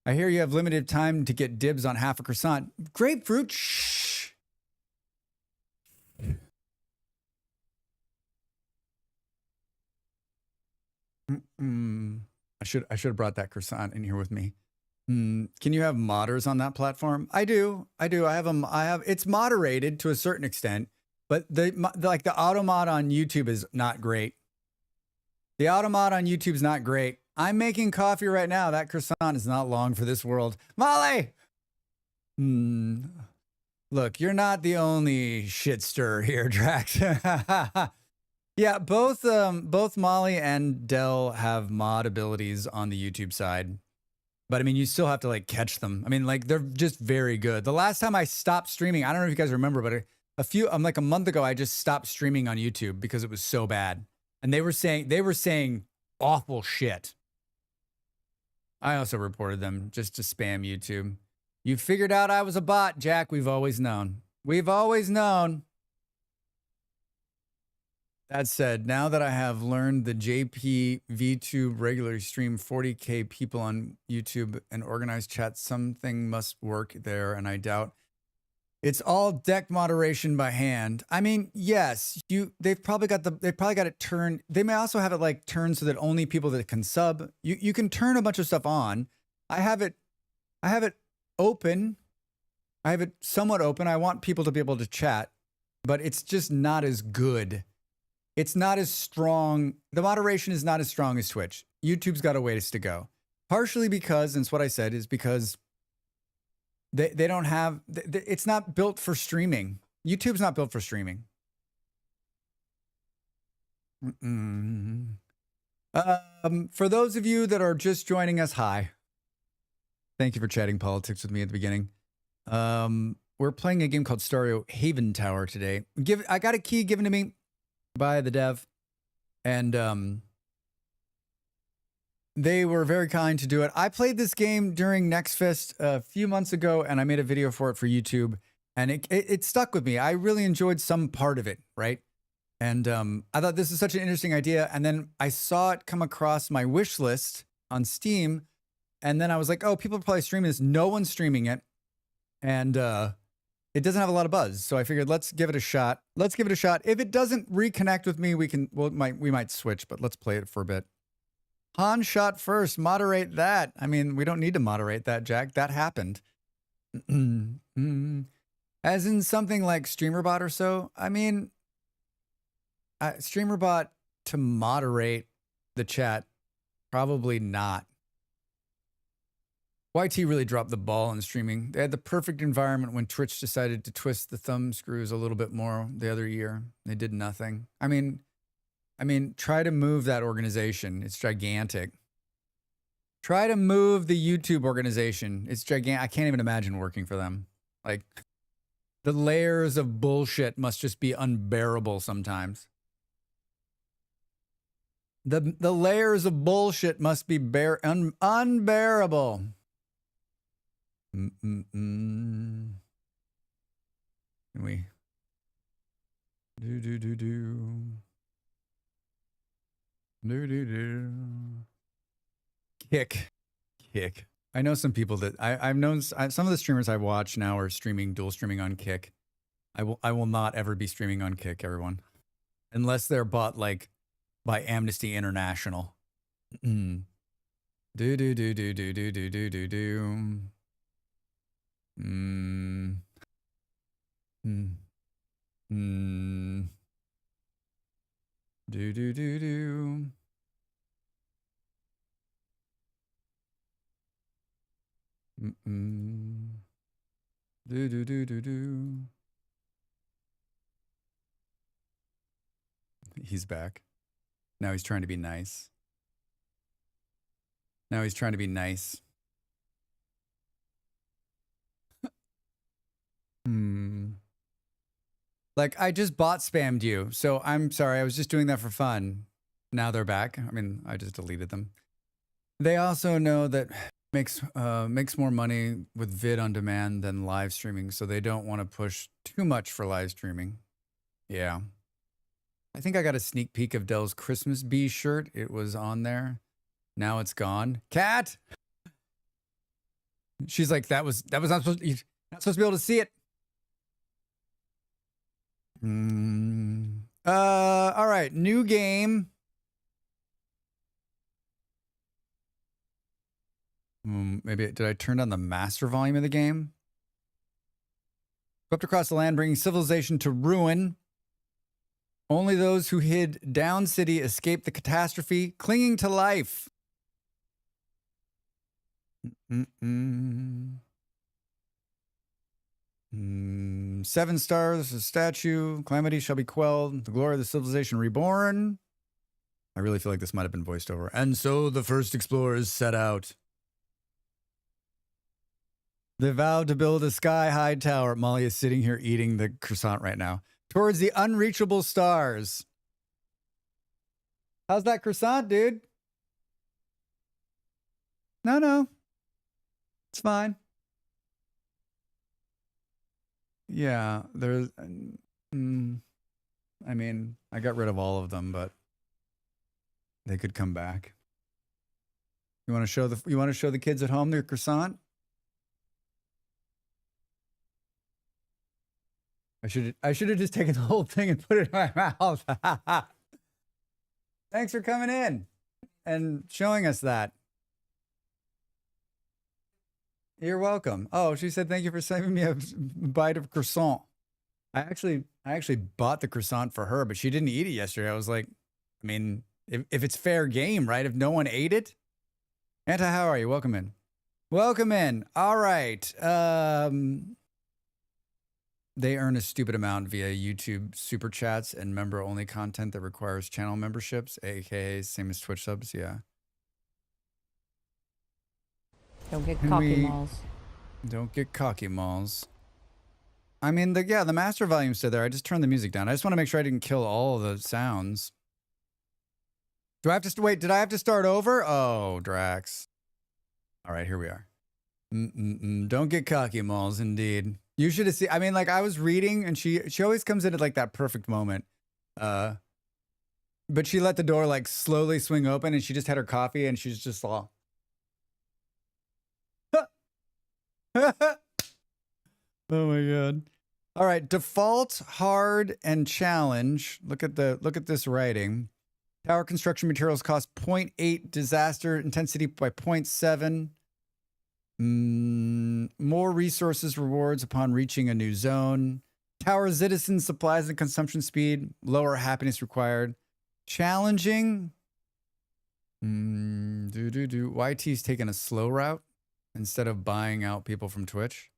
I hear you have limited time to get dibs on half a croissant. Grapefruit. Shh. I should have brought that croissant in here with me. Can you have modders on that platform? I do. I have. It's moderated to a certain extent, but the auto mod on YouTube is not great. The auto mod on YouTube is not great. I'm making coffee right now. That croissant is not long for this world. Molly! Look, you're not the only shit stirrer here, Drax. Yeah, both Molly and Dell have mod abilities on the YouTube side. But I mean, you still have to like catch them. I mean, like they're just very good. The last time I stopped streaming, I don't know if you guys remember, but like a month ago, I just stopped streaming on YouTube because it was so bad. And they were saying awful shit. I also reported them just to spam YouTube. You figured out I was a bot, Jack. We've always known. We've always known. That said, now that I have learned the JP VTube regularly stream 40K people on YouTube and organized chats, something must work there, and I doubt it's all deck moderation by hand. I mean, yes, they've probably got it turned. They may also have it like turned so that only people that can sub. You can turn a bunch of stuff on. I have it open. I have it somewhat open. I want people to be able to chat, but it's just not as good. It's not as strong. The moderation is not as strong as Twitch. YouTube's got a ways to go. Partially because, and it's what I said, is because they don't have, it's not built for streaming. YouTube's not built for streaming. For those of you that are just joining us, hi. Thank you for chatting politics with me at the beginning. We're playing a game called Stario Haven Tower today. I got a key given to me by the dev, and they were very kind to do it. I played this game during Next Fest a few months ago, and I made a video for it for YouTube, and it stuck with me. I really enjoyed some part of it, right? And I thought this is such an interesting idea, and then I saw it come across my wish list on Steam, and then I was like, oh, people are probably streaming this. No one's streaming it, and it doesn't have a lot of buzz, so I figured let's give it a shot. Let's give it a shot. If it doesn't reconnect with me, we might switch, but let's play it for a bit. Han shot first. Moderate that. I mean, we don't need to moderate that, Jack. That happened. As in something like StreamerBot or so. I mean, StreamerBot to moderate the chat, probably not. YT really dropped the ball in streaming. They had the perfect environment when Twitch decided to twist the thumb screws a little bit more the other year. They did nothing. I mean, try to move that organization. It's gigantic. Try to move the YouTube organization. It's gigantic. I can't even imagine working for them. Like, the layers of bullshit must just be unbearable sometimes. The layers of bullshit must be unbearable. Can we Kick. I know some people that I've known. Some of the streamers I watch now are dual streaming on Kick. I will not ever be streaming on Kick, everyone, unless they're bought like by Amnesty International. He's back. Now he's trying to be nice. Now he's trying to be nice. Like, I just bot spammed you, so I'm sorry. I was just doing that for fun. Now they're back. I mean, I just deleted them. They also know that makes more money with vid on demand than live streaming, so they don't want to push too much for live streaming. Yeah. I think I got a sneak peek of Dell's Christmas bee shirt. It was on there. Now it's gone. Cat! She's like, that was not supposed to, you're not supposed to be able to see it. All right, new game. Maybe did I turn down the master volume of the game? Swept across the land, bringing civilization to ruin. Only those who hid down city escaped the catastrophe, clinging to life. 7 stars, a statue, calamity shall be quelled, the glory of the civilization reborn. I really feel like this might have been voiced over. And so the first explorers set out. They vowed to build a sky-high tower. Molly is sitting here eating the croissant right now. Towards the unreachable stars. How's that croissant, dude? No. It's fine. Yeah, there's... I mean, I got rid of all of them, but they could come back. You want to show the kids at home their croissant? I should have just taken the whole thing and put it in my mouth. Thanks for coming in and showing us that. You're welcome. Oh, she said thank you for sending me a bite of croissant. I actually bought the croissant for her, but she didn't eat it yesterday. I was like, I mean, if it's fair game, right? If no one ate it. Anta, how are you? Welcome in. Welcome in. All right. They earn a stupid amount via YouTube super chats and member-only content that requires channel memberships, aka same as Twitch subs. Yeah. Don't get cocky malls. Don't get cocky malls. I mean, the master volume's still there. I just turned the music down. I just want to make sure I didn't kill all of the sounds. Do I have to wait? Did I have to start over? Oh, Drax. All right, here we are. Don't get cocky malls, indeed. You should have seen. I mean, like I was reading, and she always comes in at like that perfect moment. But she let the door like slowly swing open, and she just had her coffee, and she's just all. Oh my god. All right, default, hard, and challenge. Look at this writing. Tower construction materials cost 0.8, disaster intensity by 0.7. More resources rewards upon reaching a new zone. Tower citizens supplies and consumption speed. Lower happiness required. Challenging. YT's taking a slow route instead of buying out people from Twitch.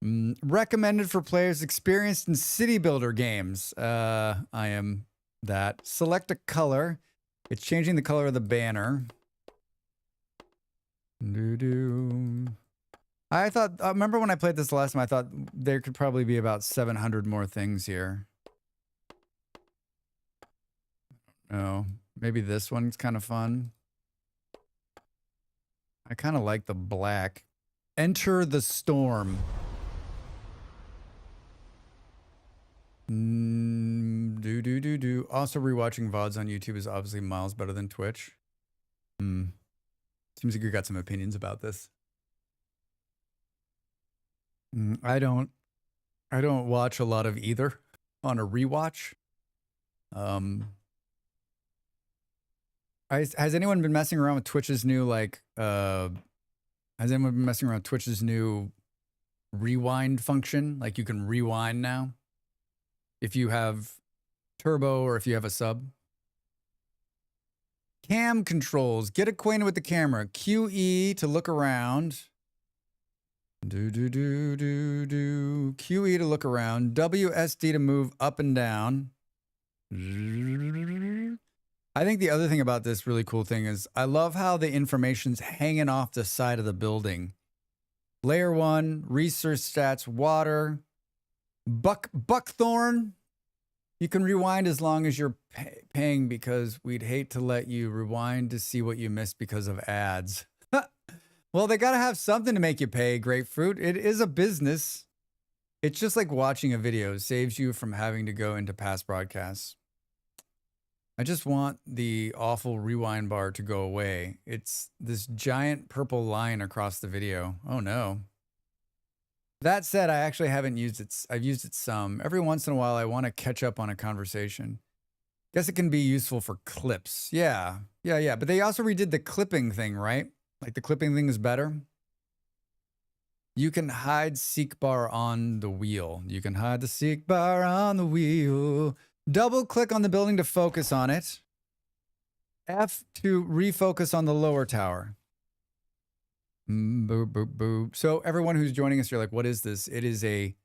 Recommended for players experienced in city builder games. I am that. Select a color. It's changing the color of the banner. I thought, remember when I played this last time, I thought there could probably be about 700 more things here. Oh, maybe this one's kind of fun. I kind of like the black. Enter the storm. Also, rewatching VODs on YouTube is obviously miles better than Twitch. Seems like you got some opinions about this. I don't watch a lot of either on a rewatch. Has anyone been messing around with Twitch's new has anyone been messing around with Twitch's new rewind function? Like you can rewind now if you have turbo or if you have a sub. Cam controls. Get acquainted with the camera. QE to look around. QE to look around. WSD to move up and down. I think the other thing about this really cool thing is I love how the information's hanging off the side of the building. Layer 1, research stats, water, buckthorn. You can rewind as long as you're paying because we'd hate to let you rewind to see what you missed because of ads. Well, they got to have something to make you pay, Grapefruit. It is a business. It's just like watching a video. It saves you from having to go into past broadcasts. I just want the awful rewind bar to go away. It's this giant purple line across the video. Oh no. That said, I actually haven't used it. I've used it some. Every once in a while, I want to catch up on a conversation. Guess it can be useful for clips. Yeah. But they also redid the clipping thing, right? Like the clipping thing is better. You can hide seek bar on the wheel. You can hide the seek bar on the wheel. Double click on the building to focus on it. F to refocus on the lower tower. Boop, boop, boop. So everyone who's joining us, you're like, what is this? It is a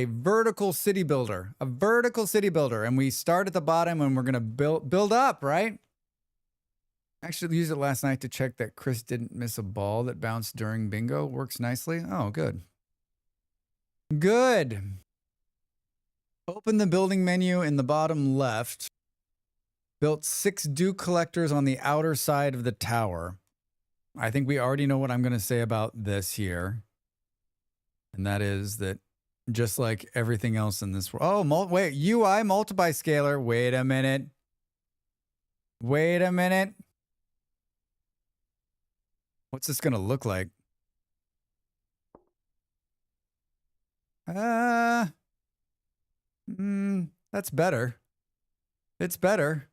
vertical city builder, a vertical city builder. And we start at the bottom and we're going to build up, right? Actually used it last night to check that Chris didn't miss a ball that bounced during bingo. Works nicely. Oh, good. Good. Open the building menu in the bottom left. Built 6 dew collectors on the outer side of the tower. I think we already know what I'm going to say about this here. And that is that just like everything else in this world. Oh, wait, UI multiply scalar. Wait a minute. Wait a minute. What's this going to look like? That's better. It's better.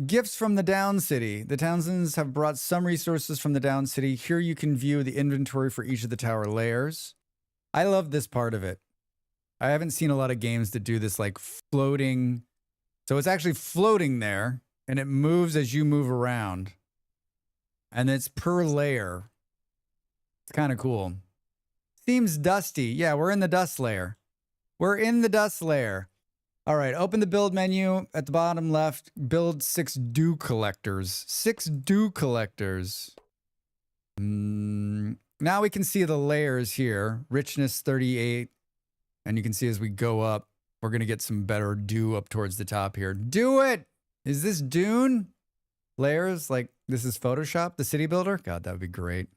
Gifts from the Down City. The Townsends have brought some resources from the Down City. Here you can view the inventory for each of the tower layers. I love this part of it. I haven't seen a lot of games that do this like floating. So it's actually floating there and it moves as you move around. And it's per layer. It's kind of cool. Seems dusty. Yeah, we're in the dust layer. We're in the dust layer. All right, open the build menu at the bottom left. Build 6 dew collectors. 6 dew collectors. Now we can see the layers here. Richness 38. And you can see as we go up, we're going to get some better dew up towards the top here. Do it! Is this Dune? Layers, like this is Photoshop, the city builder? God, that would be great.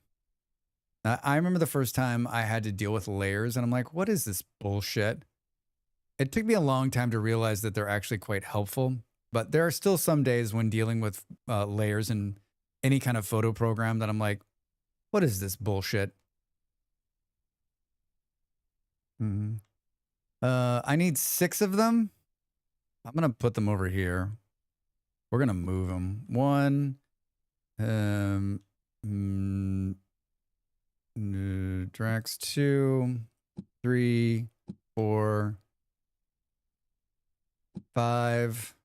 I remember the first time I had to deal with layers, and I'm like, what is this bullshit? It took me a long time to realize that they're actually quite helpful, but there are still some days when dealing with layers in any kind of photo program that I'm like, what is this bullshit? I need 6 of them. I'm going to put them over here. We're going to move them. 1, Drax 2, 3, 4, 5,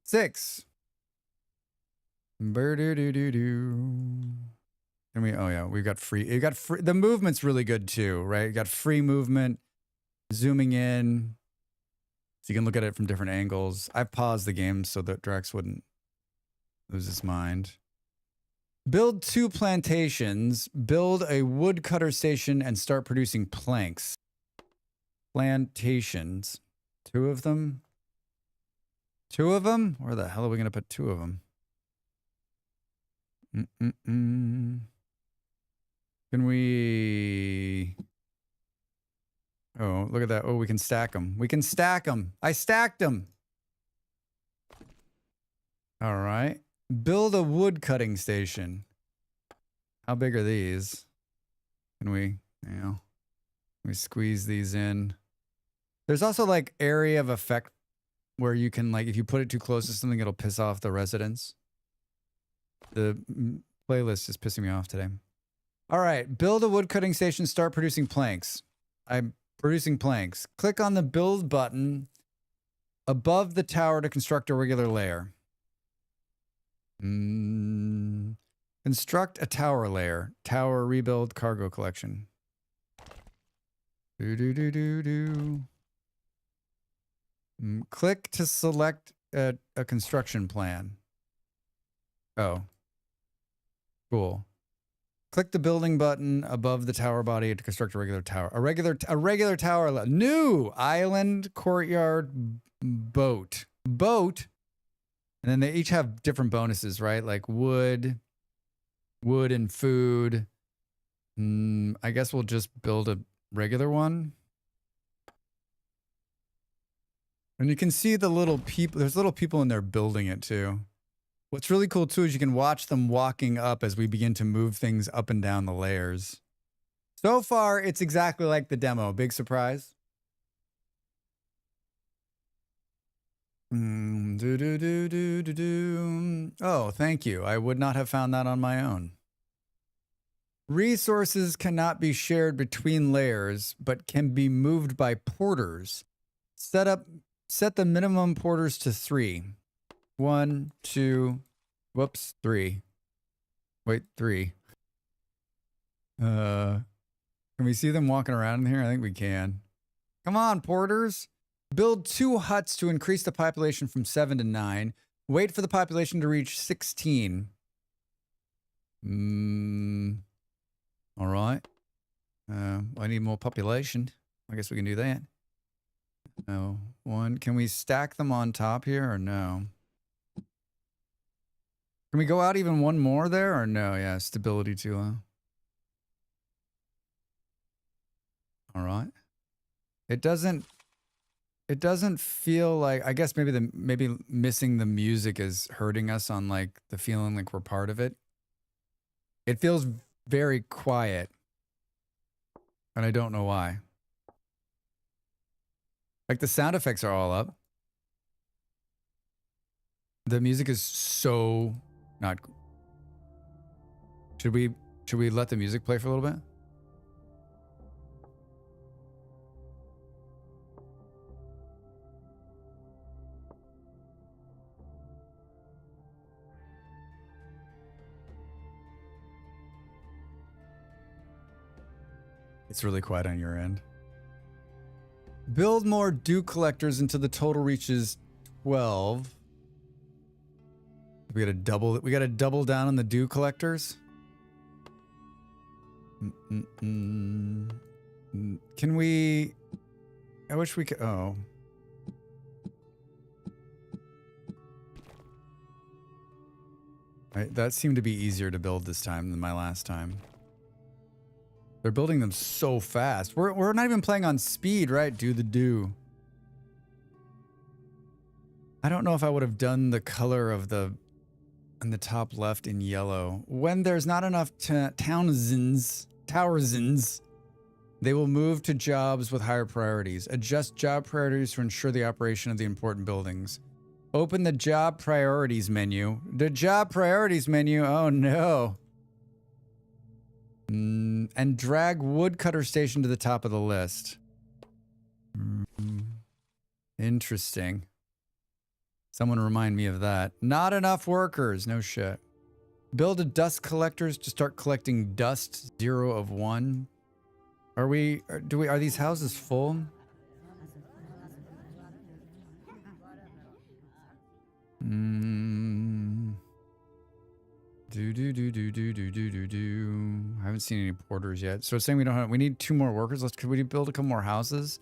6. And we, oh yeah, we've got free. You got free. The movement's really good too, right? You got free movement, zooming in, so you can look at it from different angles. I've paused the game so that Drax wouldn't lose his mind. Build 2 plantations. Build a woodcutter station and start producing planks. Plantations. 2 of them. 2 of them? Where the hell are we going to put 2 of them? Can we... Oh, look at that. Oh, we can stack them. We can stack them. I stacked them. All right. Build a wood cutting station. How big are these? Can we, we squeeze these in? There's also like area of effect where you can like, if you put it too close to something, it'll piss off the residents. The playlist is pissing me off today. All right, build a wood cutting station, start producing planks. I'm producing planks. Click on the build button above the tower to construct a regular layer. Construct a tower layer. Tower rebuild cargo collection. 2 Click to select a construction plan. Oh. Cool. Click the building button above the tower body to construct a regular tower. A regular tower. New island courtyard boat. Boat. And then they each have different bonuses, right? Like wood and food. I guess we'll just build a regular one. And you can see the little people. There's little people in there building it too. What's really cool too is you can watch them walking up as we begin to move things up and down the layers. So far, it's exactly like the demo. Big surprise. Oh, thank you. I would not have found that on my own. Resources cannot be shared between layers, but can be moved by porters. Set the minimum porters to 3. 1, 2, whoops, 3. Wait, 3. Can we see them walking around in here? I think we can. Come on, porters. Build 2 huts to increase the population from 7 to 9. Wait for the population to reach 16. All right. I need more population. I guess we can do that. No. 1. Can we stack them on top here or no? Can we go out even one more there or no? Yeah, stability too low. All right. It doesn't feel like, I guess maybe missing the music is hurting us on like the feeling like we're part of it. It feels very quiet. And I don't know why. Like the sound effects are all up. The music is so not. Should we let the music play for a little bit? It's really quiet on your end. Build more dew collectors until the total reaches 12. We gotta double down on the dew collectors. Can we? I wish we could. Oh. That seemed to be easier to build this time than my last time. They're building them so fast. We're not even playing on speed, right? Do the do. I don't know if I would have done the color of the on the top left in yellow. When there's not enough towerzins, they will move to jobs with higher priorities. Adjust job priorities to ensure the operation of the important buildings. Open the job priorities menu. The job priorities menu. Oh no. And drag woodcutter station to the top of the list. Interesting. Someone remind me of that. Not enough workers. No shit. Build a dust collectors to start collecting dust. 0 of 1. Are these houses full? I haven't seen any porters yet. So it's saying we need 2 more workers. Could we build a couple more houses?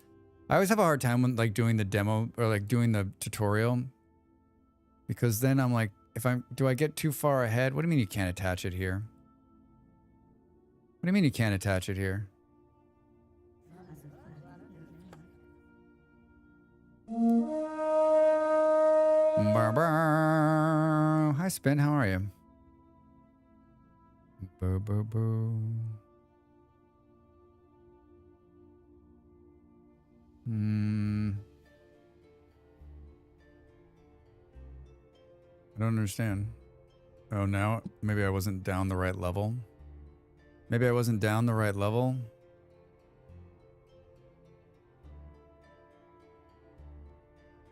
I always have a hard time when like doing the demo or like doing the tutorial. Because then I'm like, do I get too far ahead? What do you mean you can't attach it here? What do you mean you can't attach it here? Hi, Spin. How are you? Boo, boo, boo. I don't understand. Oh, now maybe I wasn't down the right level. Maybe I wasn't down the right level.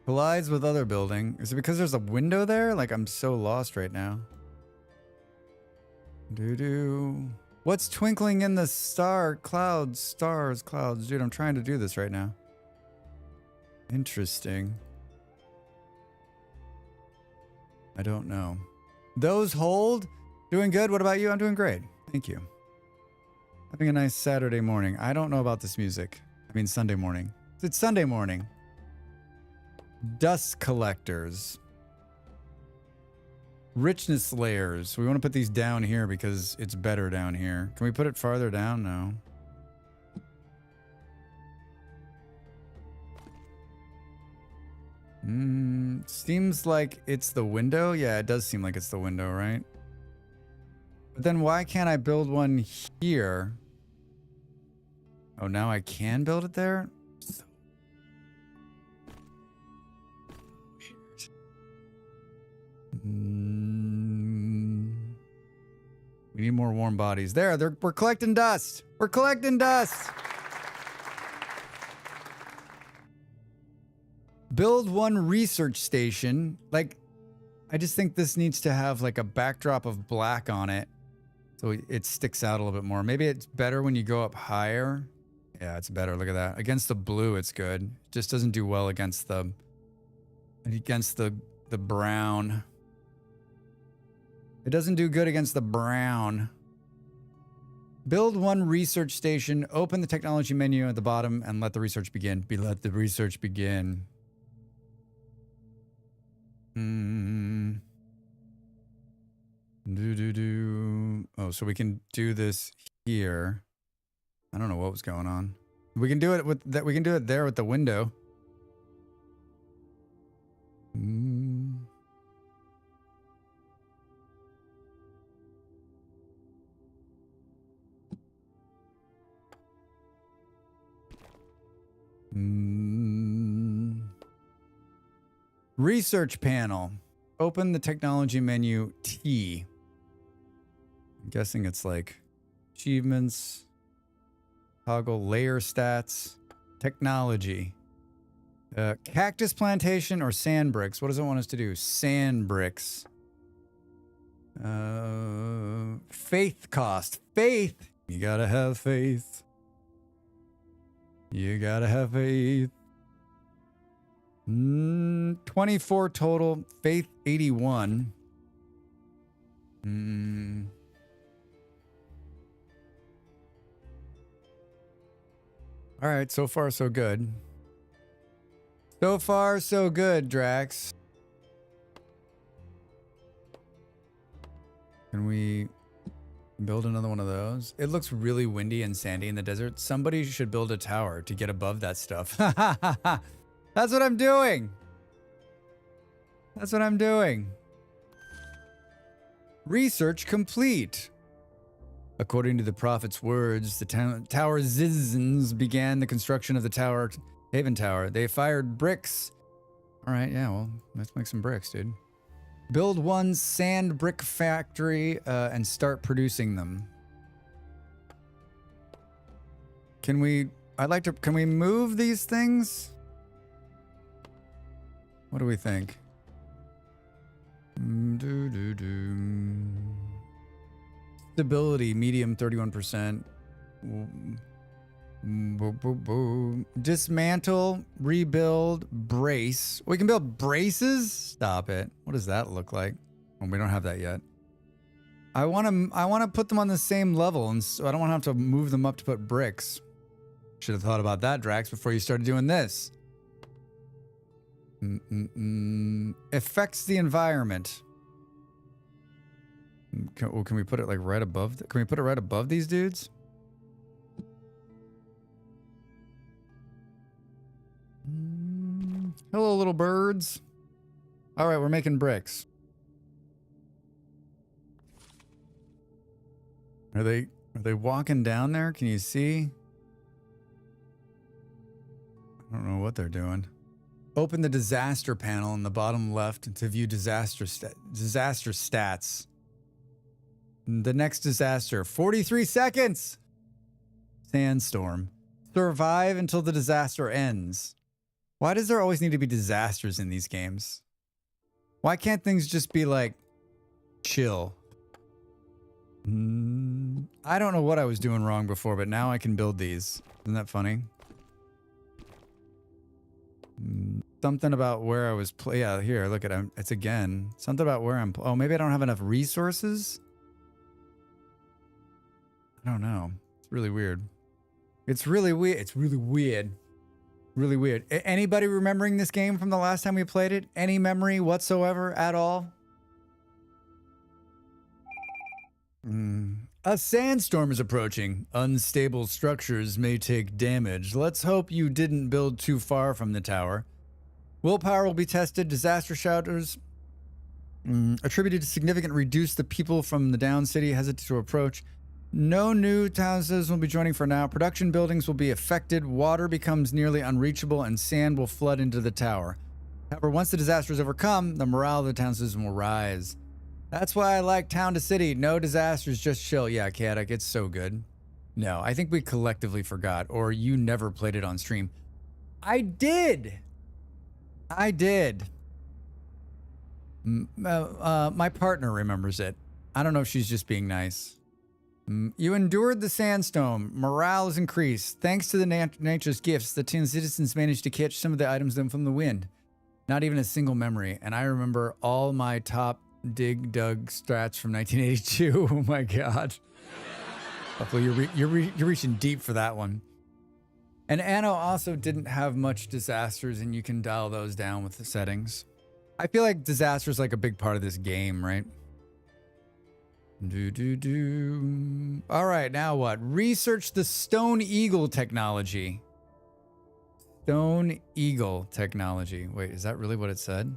Collides with other building. Is it because there's a window there? Like I'm so lost right now. Doo-doo. What's twinkling in the stars, clouds? Dude, I'm trying to do this right now. Interesting. I don't know. Those hold. Doing good. What about you? I'm doing great. Thank you. Having a nice Saturday morning. I don't know about this music. I mean Sunday morning. It's Sunday morning. Dust collectors. Richness layers. We want to put these down here because it's better down here. Can we put it farther down? No. Seems like it's the window. Yeah, it does seem like it's the window, right? But then why can't I build one here? Oh, now I can build it there? So we need more warm bodies. There, we're collecting dust. We're collecting dust. Build one research station. Like, I just think this needs to have like a backdrop of black on it so it sticks out a little bit more. Maybe it's better when you go up higher. Yeah, it's better. Look at that. Against the blue, it's good. It just doesn't do well against the brown. It doesn't do good against the brown. Build one research station. Open the technology menu at the bottom and let the research begin. Let the research begin. Oh, so we can do this here. I don't know what was going on. We can do it with that. We can do it there with the window. Research panel. Open the technology menu T. I'm guessing it's like achievements, toggle layer stats, technology, cactus plantation or sand bricks. What does it want us to do? Sand bricks. Faith cost. Faith. You gotta have faith. You gotta have faith. 24 total. Faith 81. All right, so far so good. So far so good, Drax. Can we build another one of those? It looks really windy and sandy in the desert. Somebody should build a tower to get above that stuff. That's what I'm doing. That's what I'm doing. Research complete. According to the prophet's words, the tower citizens began the construction of the Tower Haven Tower. They fired bricks. All right, yeah, well, let's make some bricks, dude. Build one sand brick factory and start producing them. Can we move these things? What do we think? Stability, medium, 31%. Dismantle, rebuild, brace. We can build braces? Stop it. What does that look like? Well, we don't have that yet. I want to put them on the same level, and so I don't want to have to move them up to put bricks. Should have thought about that, Drax, before you started doing this. Affects the environment. Can we put it like right above? Can we put it right above these dudes? Hello, little birds. All right, we're making bricks. Are they walking down there? Can you see? I don't know what they're doing. Open the disaster panel in the bottom left to view disaster stats. The next disaster, 43 seconds. Sandstorm. Survive until the disaster ends. Why does there always need to be disasters in these games? Why can't things just be like chill? I don't know what I was doing wrong before, but now I can build these. Isn't that funny? Something about where I was yeah, here, look at it. It's again. Something about where I'm oh, maybe I don't have enough resources? I don't know. It's really weird. It's really weird. It's really weird. Really weird. Anybody remembering this game from the last time we played it? Any memory whatsoever at all? A sandstorm is approaching. Unstable structures may take damage. Let's hope you didn't build too far from the tower. Willpower will be tested. Disaster shelters attributed to significant reduce the people from the down city hesitant to approach. No new houses will be joining for now. Production buildings will be affected. Water becomes nearly unreachable and sand will flood into the tower. However, once the disaster is overcome, the morale of the town system will rise. That's why I like town to city. No disasters, just chill. Yeah, Kadak, it's so good. No, I think we collectively forgot, or you never played it on stream. I did. I did. My partner remembers it. I don't know if she's just being nice. You endured the sandstorm. Morale is increased. Thanks to the nature's gifts, the town citizens managed to catch some of the items from the wind. Not even a single memory. And I remember all my top dug strats from 1982. Oh my God. Hopefully you're reaching deep for that one. And Anno also didn't have much disasters, and you can dial those down with the settings. I feel like disaster is like a big part of this game, right? All right, now what? Research the Stone Eagle technology. Stone Eagle technology. Wait, is that really what it said?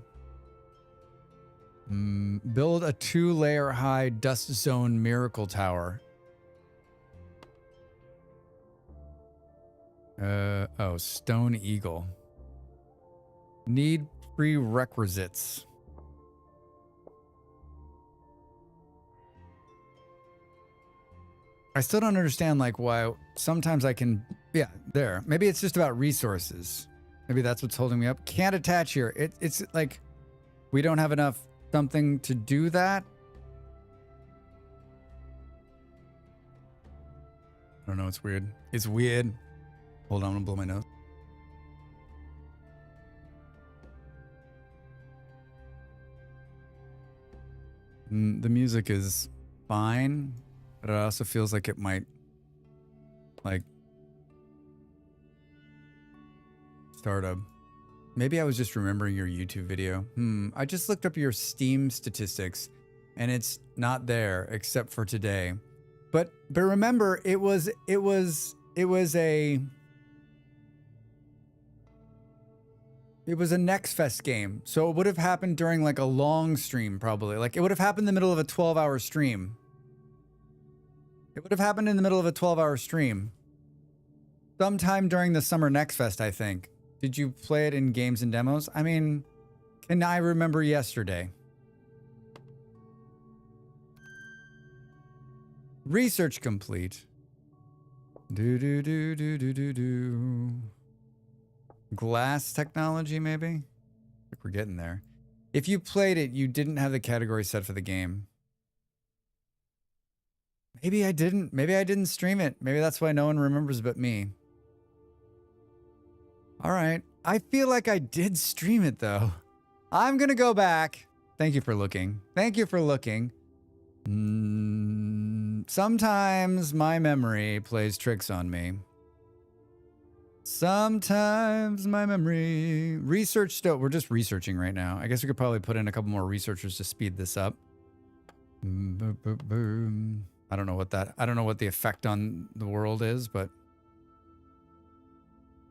Build a 2-layer high dust zone miracle tower. Oh, Stone Eagle. Need prerequisites. I still don't understand, like, why sometimes I can... Yeah, there. Maybe it's just about resources. Maybe that's what's holding me up. Can't attach here. It's like we don't have enough something to do that. I don't know. It's weird. It's weird. Hold on, I'm gonna blow my nose. The music is fine, but it also feels like it might, like, start a... Maybe I was just remembering your YouTube video. I just looked up your Steam statistics, and it's not there except for today. But remember, it was a Next Fest game, so it would have happened during like a long stream, probably. Like it would have happened in the middle of a 12-hour stream. It would have happened in the middle of a 12-hour stream. Sometime during the summer Next Fest, I think. Did you play it in games and demos? I mean, can I remember yesterday? Research complete. Glass technology, maybe? I think we're getting there. If you played it, you didn't have the category set for the game. Maybe I didn't. Maybe I didn't stream it. Maybe that's why no one remembers but me. All right. I feel like I did stream it, though. I'm going to go back. Thank you for looking. Thank you for looking. Sometimes my memory plays tricks on me. Sometimes my memory... Research still... We're just researching right now. I guess we could probably put in a couple more researchers to speed this up. I don't know what that... I don't know what the effect on the world is, but...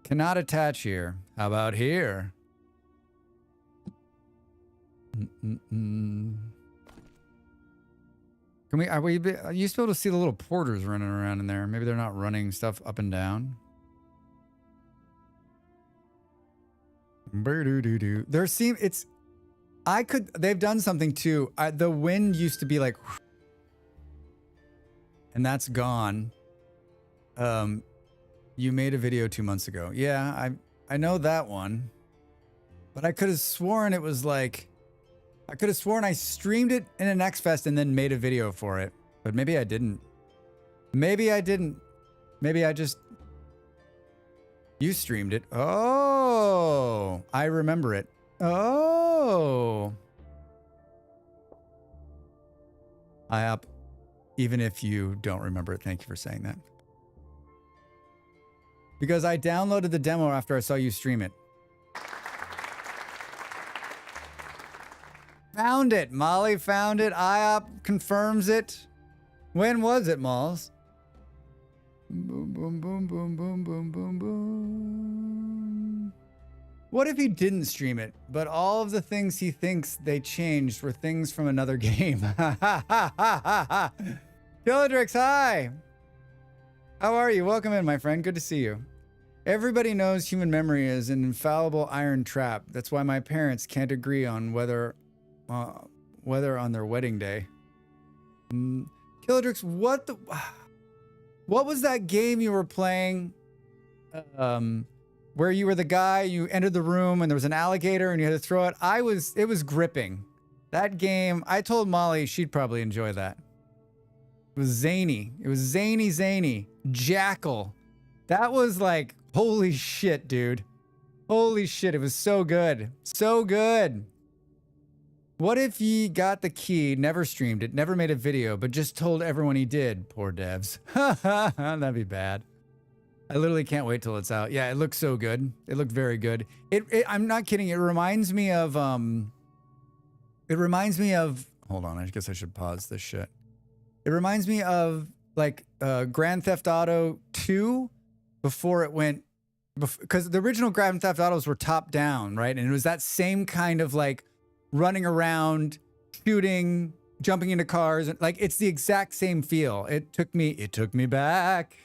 Cannot attach here. How about here? Can we... Are we... I used to be able to see the little porters running around in there. Maybe they're not running stuff up and down. There seem it's they've done something too. The wind used to be like, and that's gone. You made a video 2 months ago. Yeah, I know that one, but I could have sworn it was like, I could have sworn I streamed it in an Next Fest and then made a video for it, but maybe I didn't. Maybe I didn't. Maybe I just You streamed it. Oh, I remember it. Oh. IOP, even if you don't remember it, thank you for saying that. Because I downloaded the demo after I saw you stream it. Found it. Molly found it. IOP confirms it. When was it, Malls? Boom, boom, boom, boom, boom, boom, boom, boom. What if he didn't stream it, but all of the things he thinks they changed were things from another game? Killadrix, hi. How are you? Welcome in, my friend. Good to see you. Everybody knows human memory is an infallible iron trap. That's why my parents can't agree on whether on their wedding day. Killadrix, what was that game you were playing? Where you were the guy, you entered the room and there was an alligator and you had to throw it. It was gripping. That game, I told Molly she'd probably enjoy that. It was zany. It was zany. Jackal. That was like, holy shit, dude. Holy shit, it was so good. So good. What if he got the key, never streamed it, never made a video, but just told everyone he did? Poor devs. That'd be bad. I literally can't wait till it's out. Yeah, it looks so good. It looked very good. I'm not kidding. It reminds me of, hold on, I guess I should pause this shit. It reminds me of like Grand Theft Auto 2 before it went, because the original Grand Theft Autos were top down, right? And it was that same kind of like running around, shooting, jumping into cars. Like it's the exact same feel. It took me back.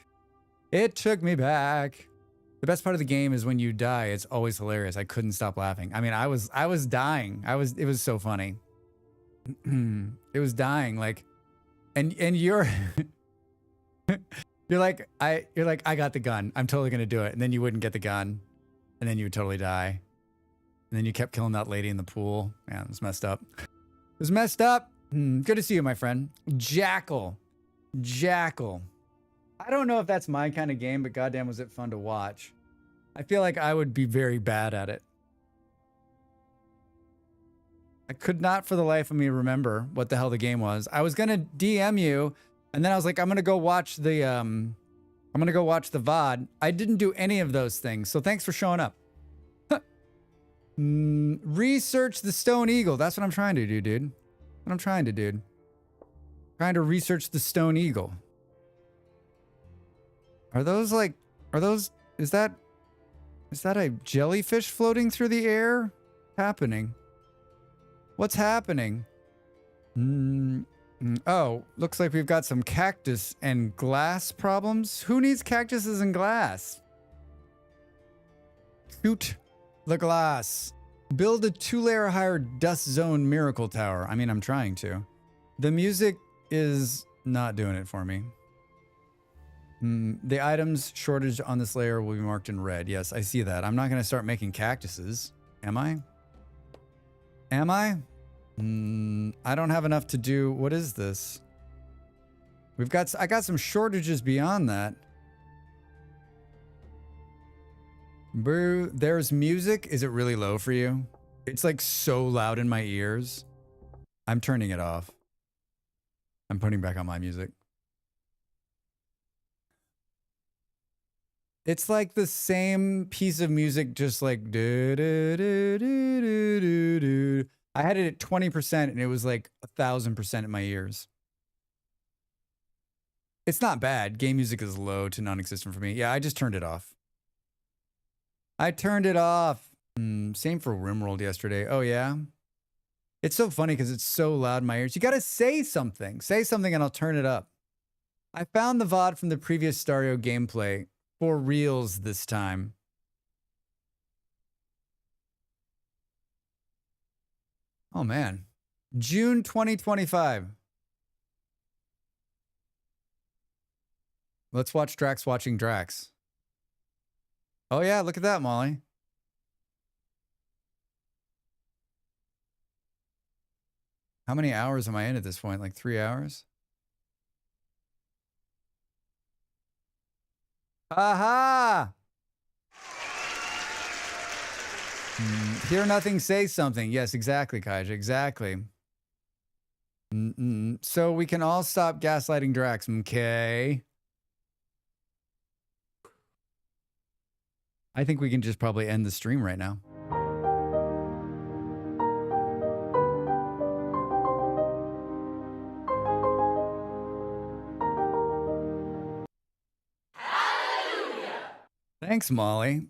It took me back. The best part of the game is when you die, it's always hilarious. I couldn't stop laughing. I mean, I was dying. It was so funny. It was dying. Like, and you're, you're like, I got the gun. I'm totally going to do it. And then you wouldn't get the gun. And then you would totally die. And then you kept killing that lady in the pool. Man, it was messed up. It was messed up. Good to see you, my friend. Jackal. I don't know if that's my kind of game, but goddamn was it fun to watch. I feel like I would be very bad at it. I could not for the life of me remember what the hell the game was. I was gonna DM you, and then I was like, I'm gonna go watch the VOD. I didn't do any of those things, so thanks for showing up. Research the Stone Eagle. That's what I'm trying to do, dude. Trying to research the Stone Eagle. Is that a jellyfish floating through the air? What's happening? Oh, looks like we've got some cactus and glass problems. Who needs cactuses and glass? Shoot the glass. Build a 2-layer higher dust zone miracle tower. I mean, I'm trying to. The music is not doing it for me. The items shortage on this layer will be marked in red. Yes, I see that. I'm not going to start making cactuses. Am I? I don't have enough to do. What is this? I got some shortages beyond that. Boo, there's music. Is it really low for you? It's like so loud in my ears. I'm turning it off. I'm putting back on my music. It's like the same piece of music, just like do do do do do do do. I had it at 20% and it was like 1,000% in my ears. It's not bad. Game music is low to non-existent for me. Yeah, I just turned it off. I turned it off. Same for RimWorld yesterday. Oh yeah? It's so funny because it's so loud in my ears. You gotta say something. Say something and I'll turn it up. I found the VOD from the previous Stario gameplay. For reals this time. Oh man. June 2025. Let's watch Drax watching Drax. Oh yeah, look at that, Molly. How many hours am I in at this point? Like 3 hours? Aha! Hear nothing, say something. Yes, exactly, Kaija. Exactly. So we can all stop gaslighting Drax. Okay. I think we can just probably end the stream right now. Thanks, Molly.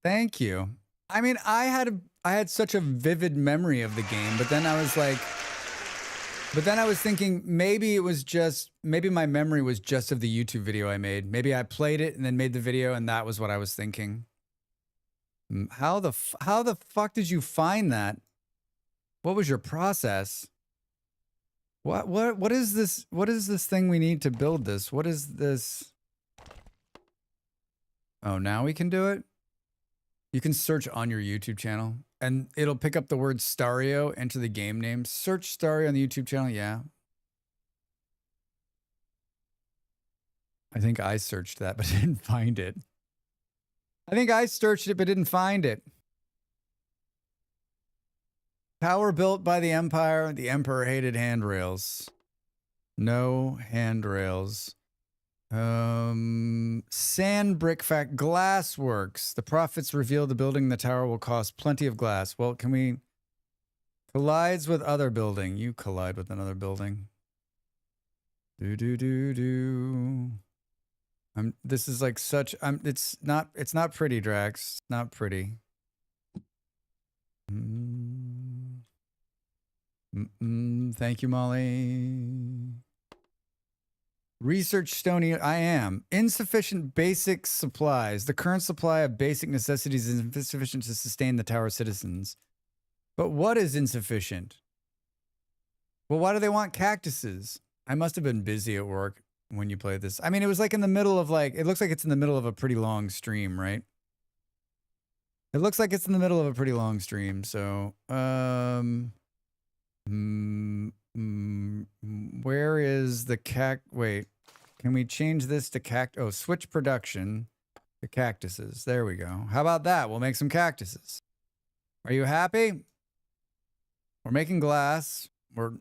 Thank you. I mean, I had such a vivid memory of the game, but then I was thinking maybe my memory was just of the YouTube video I made. Maybe I played it and then made the video, and that was what I was thinking. How the fuck did you find that? What was your process? What is this? What is this thing we need to build this? What is this? Oh, now we can do it? You can search on your YouTube channel and it'll pick up the word Stario, enter the game name. Search Stario on the YouTube channel. Yeah. I think I searched that, but didn't find it. I think I searched it, but didn't find it. Tower built by the Empire. The Emperor hated handrails. No handrails. Sand brick fact, glass works. The prophets reveal the building the tower will cost plenty of glass. Well, can we collides with other building? You collide with another building. This is like such it's not pretty, Drax. Not pretty. Thank you, Molly. Research Stony, I am. Insufficient basic supplies. The current supply of basic necessities is insufficient to sustain the tower citizens. But what is insufficient? Well, why do they want cactuses? I must have been busy at work when you played this. I mean, it was like in the middle of it looks like it's in the middle of a pretty long stream, right? It looks like it's in the middle of a pretty long stream, so, where is the wait, can we change this to oh, switch production to cactuses. There we go. How about that? We'll make some cactuses. Are you happy? We're making glass. We've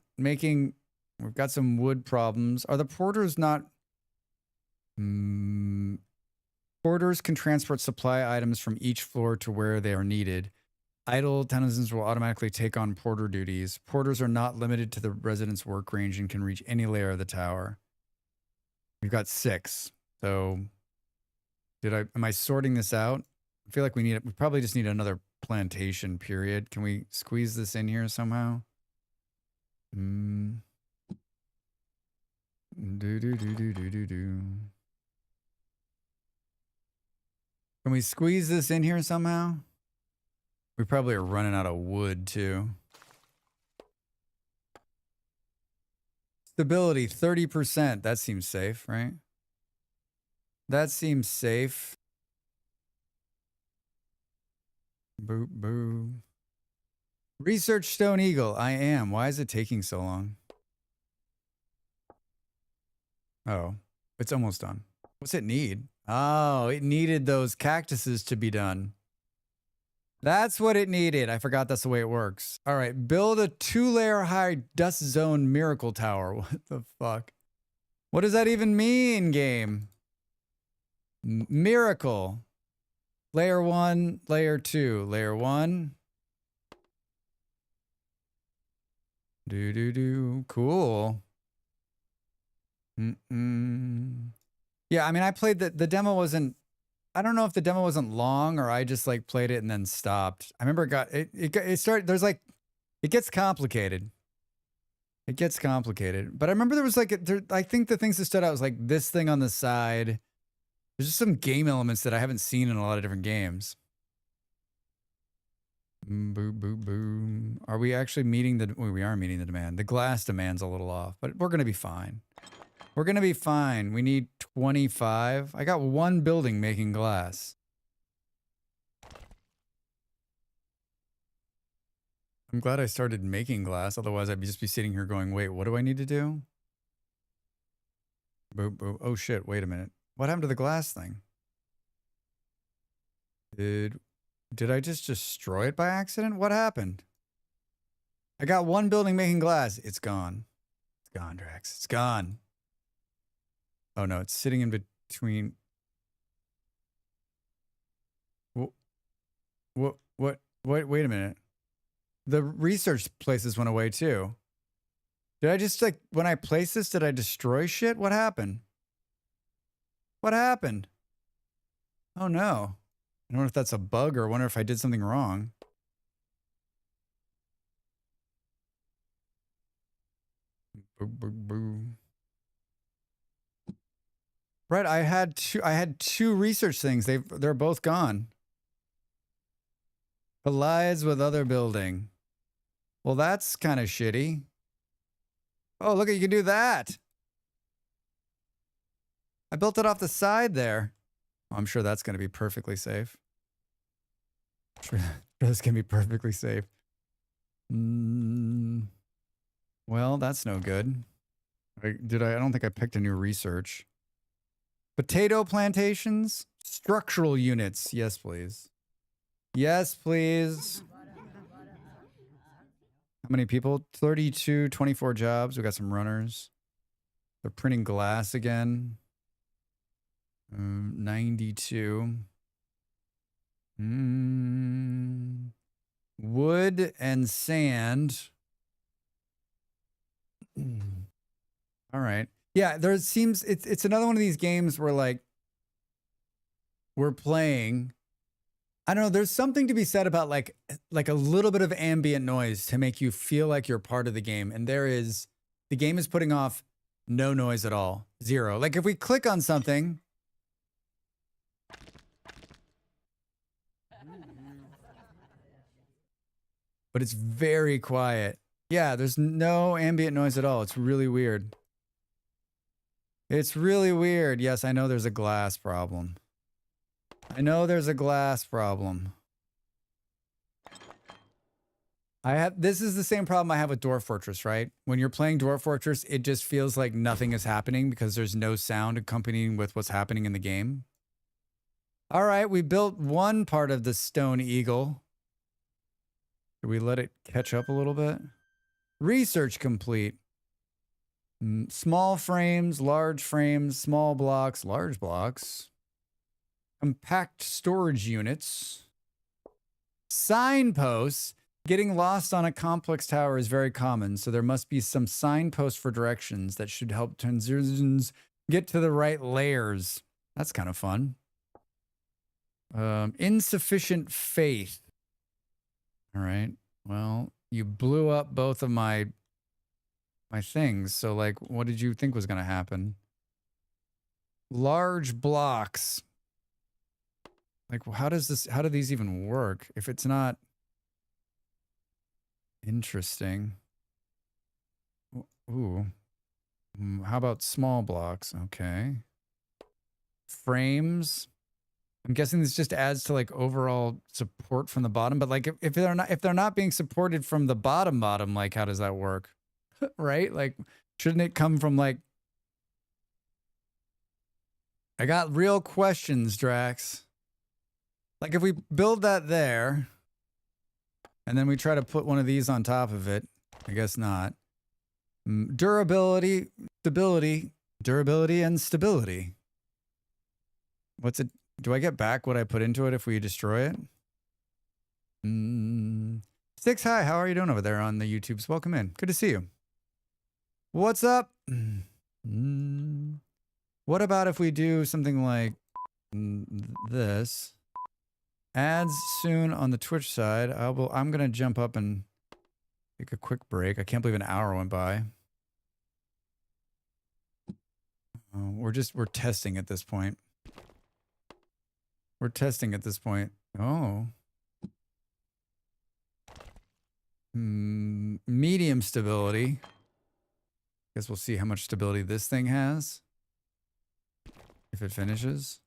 got some wood problems. Are the porters not? Porters can transport supply items from each floor to where they are needed. Idle denizens will automatically take on porter duties. Porters are not limited to the resident's work range and can reach any layer of the tower. We've got 6. So am I sorting this out? I feel like we probably just need another plantation period. Can we squeeze this in here somehow? Can we squeeze this in here somehow? We probably are running out of wood, too. Stability, 30%. That seems safe, right? That seems safe. Boop, boop. Research Stone Eagle. I am. Why is it taking so long? Oh, it's almost done. What's it need? Oh, it needed those cactuses to be done. That's what it needed. I forgot that's the way it works. All right, build a 2-layer high dust zone miracle tower. What the fuck? What does that even mean, game? Miracle. Layer 1, layer 2. Layer 1. Cool. Yeah, I mean, I played the demo wasn't, I don't know if the demo wasn't long or I just like played it and then stopped. I remember it started, it gets complicated. It gets complicated. But I remember there was I think the things that stood out was like this thing on the side. There's just some game elements that I haven't seen in a lot of different games. Boom, boom, boom. Are we actually meeting we are meeting the demand. The glass demand's a little off, but we're going to be fine. We're going to be fine. We need 25. I got 1 building making glass. I'm glad I started making glass. Otherwise, I'd just be sitting here going, wait, what do I need to do? Boop, boop. Oh, shit. Wait a minute. What happened to the glass thing? Did I just destroy it by accident? What happened? I got one building making glass. It's gone. It's gone, Drax. It's gone. Oh no, it's sitting in between. What? Wait a minute. The research places went away too. Did I just like, when I placed this, did I destroy shit? What happened? What happened? Oh no. I don't know if that's a bug or I wonder if I did something wrong. Boo, boo, boo. Right, I had two research things. They're both gone. Collides with other building. Well, that's kind of shitty. Oh, look, you can do that. I built it off the side there. I'm sure that's going to be perfectly safe. Sure, that's going to be perfectly safe. Well, that's no good. I don't think I picked a new research. Potato plantations? Structural units. Yes, please. Yes, please. How many people? 32, 24 jobs. We got some runners. They're printing glass again. 92. Wood and sand. All right. Yeah, there seems it's another one of these games where like we're playing. I don't know, there's something to be said about like a little bit of ambient noise to make you feel like you're part of the game. And the game is putting off no noise at all. Zero. Like if we click on something, but it's very quiet. Yeah, there's no ambient noise at all. It's really weird. It's really weird. Yes, I know there's a glass problem. I know there's a glass problem. This is the same problem I have with Dwarf Fortress, right? When you're playing Dwarf Fortress, it just feels like nothing is happening because there's no sound accompanying with what's happening in the game. All right, we built one part of the stone eagle. Should we let it catch up a little bit? Research complete. Small frames, small blocks, large blocks. Compact storage units. Signposts. Getting lost on a complex tower is very common, so there must be some signposts for directions that should help transitions get to the right layers. That's kind of fun. Insufficient faith. All right. Well, you blew up both of my things, so like, what did you think was going to happen? Large blocks. Like, how do these even work if it's not interesting? Ooh. How about small blocks? Okay. Frames. I'm guessing this just adds to like overall support from the bottom, but like if they're not being supported from the bottom, like how does that work? Right? Like shouldn't it come from like I got real questions, Drax. Like if we build that there and then we try to put one of these on top of it, I guess not. Durability, and stability. What's it? Do I get back what I put into it if we destroy it? Six, hi, how are you doing over there on the YouTubes? Welcome in. Good to see you. What's up? What about if we do something like this? Ads soon on the Twitch side. I'm going to jump up and take a quick break. I can't believe an hour went by. We're testing at this point. We're testing at this point. Oh. Medium stability. Guess we'll see how much stability this thing has. If it finishes.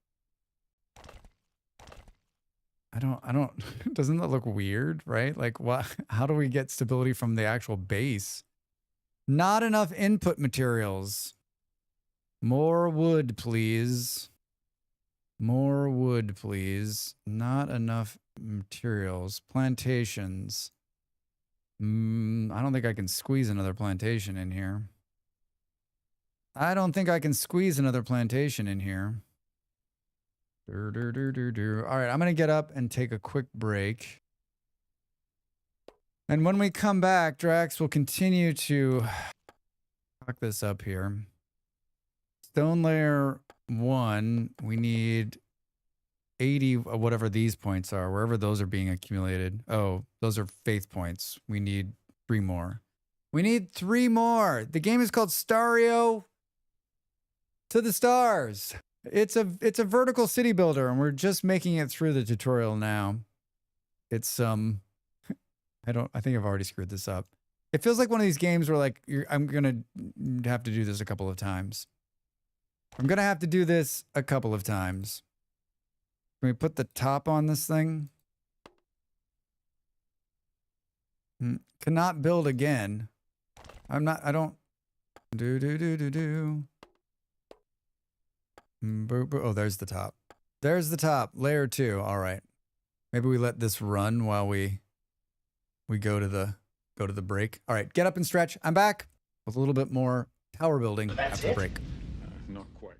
I don't, doesn't that look weird, right? Like what, how do we get stability from the actual base? Not enough input materials. More wood, please. More wood, please. Not enough materials. Plantations. I don't think I can squeeze another plantation in here. I don't think I can squeeze another plantation in here. All right, I'm going to get up and take a quick break. And when we come back, Drax will continue to fuck this up here. Stone layer 1, we need 80, whatever these points are, wherever those are being accumulated. Oh, those are faith points. We need 3 more. We need 3 more. The game is called Stario to the Stars. It's a vertical city builder, and we're just making it through the tutorial now. It's I think I've already screwed this up. It feels like one of these games where like I'm gonna have to do this a couple of times. I'm gonna have to do this a couple of times. Can we put the top on this thing? Cannot build again. I don't. Oh, there's the top. There's the top. Layer 2. All right. Maybe we let this run while we go to the break. All right, get up and stretch. I'm back with a little bit more tower building after the break. Not quite.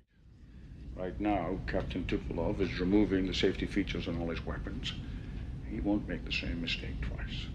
Right now, Captain Tupolev is removing the safety features on all his weapons. He won't make the same mistake twice.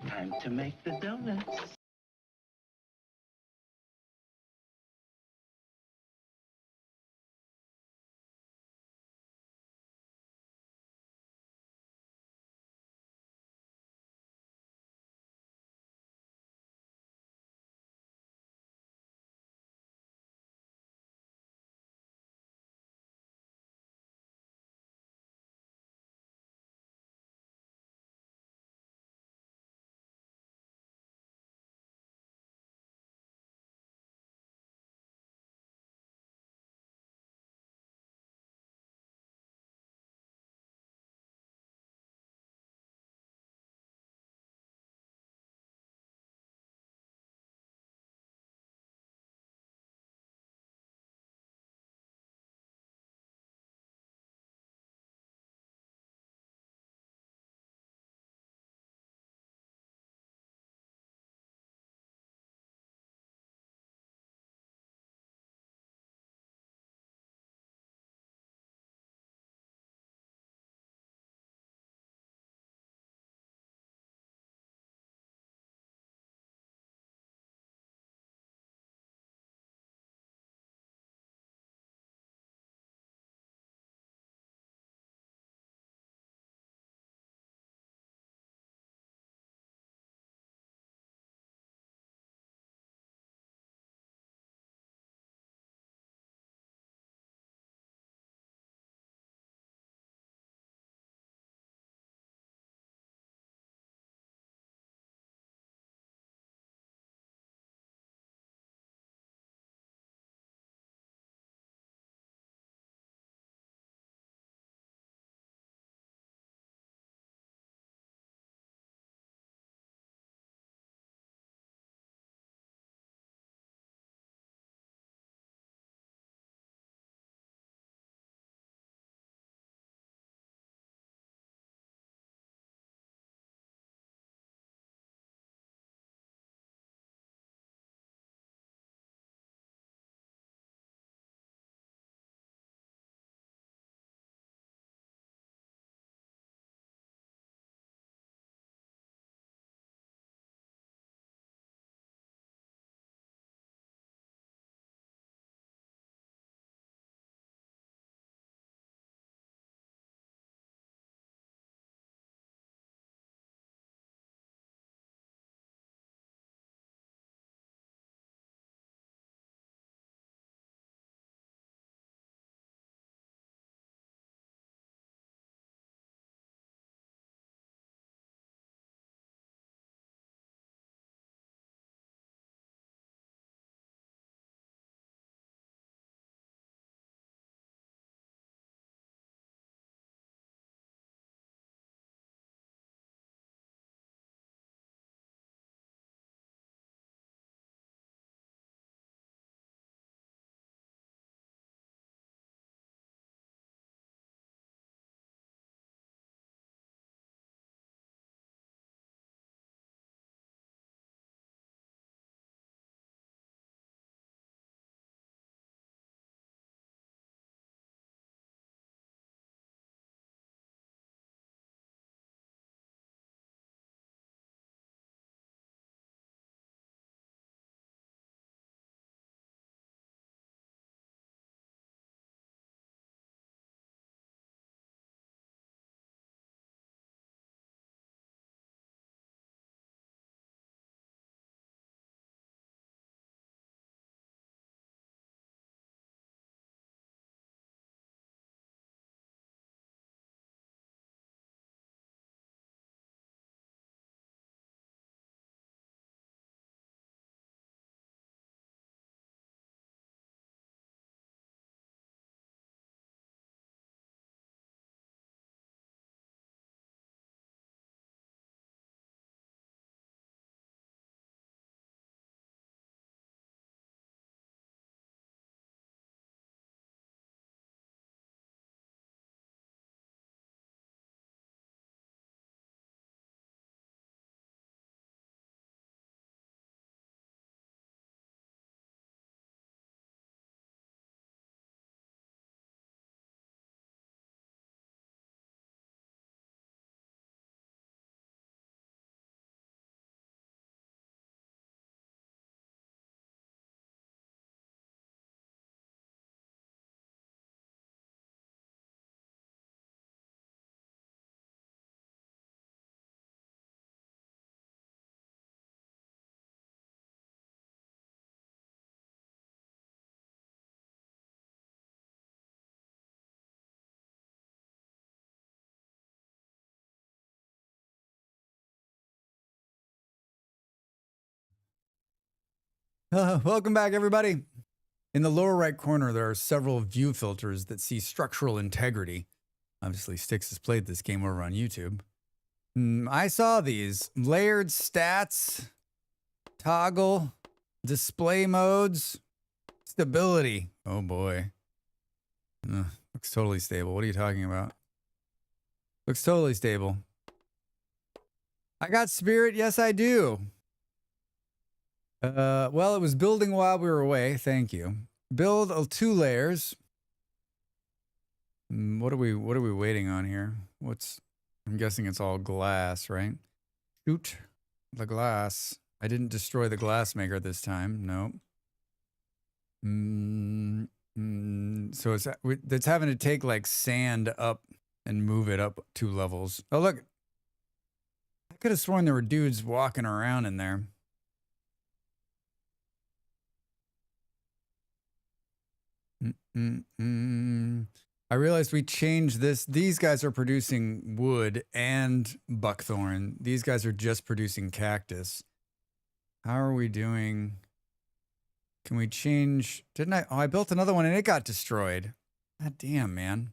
Time to make the donuts. Welcome back, everybody. In the lower right corner, there are several view filters that see structural integrity. Obviously, Styx has played this game over on YouTube. I saw these. Layered stats, toggle, display modes, stability. Oh boy. Looks totally stable. What are you talking about? Looks totally stable. I got spirit. Yes, I do. Well, it was building while we were away. Thank you. Build 2 layers. What are we waiting on here? I'm guessing it's all glass, right? Shoot the glass. I didn't destroy the glass maker this time. Nope. So it's having to take like sand up and move it up 2 levels. Oh, look. I could have sworn there were dudes walking around in there. I realized we changed this. These guys are producing wood and buckthorn. These guys are just producing cactus. How are we doing? Can we change? Didn't I? Oh, I built another one and it got destroyed. God damn, man.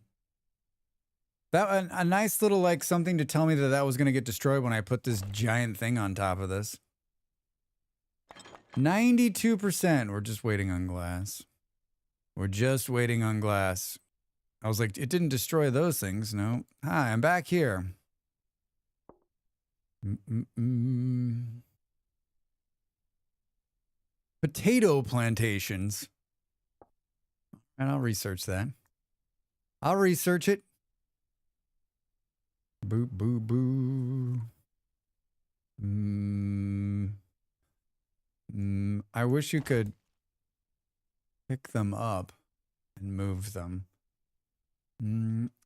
That a nice little like something to tell me that was going to get destroyed when I put this giant thing on top of this. 92%. We're just waiting on glass. We're just waiting on glass. I was like, it didn't destroy those things. No. Hi, I'm back here. Potato plantations. And I'll research that. I'll research it. Boo, boo, boo. I wish you could pick them up and move them.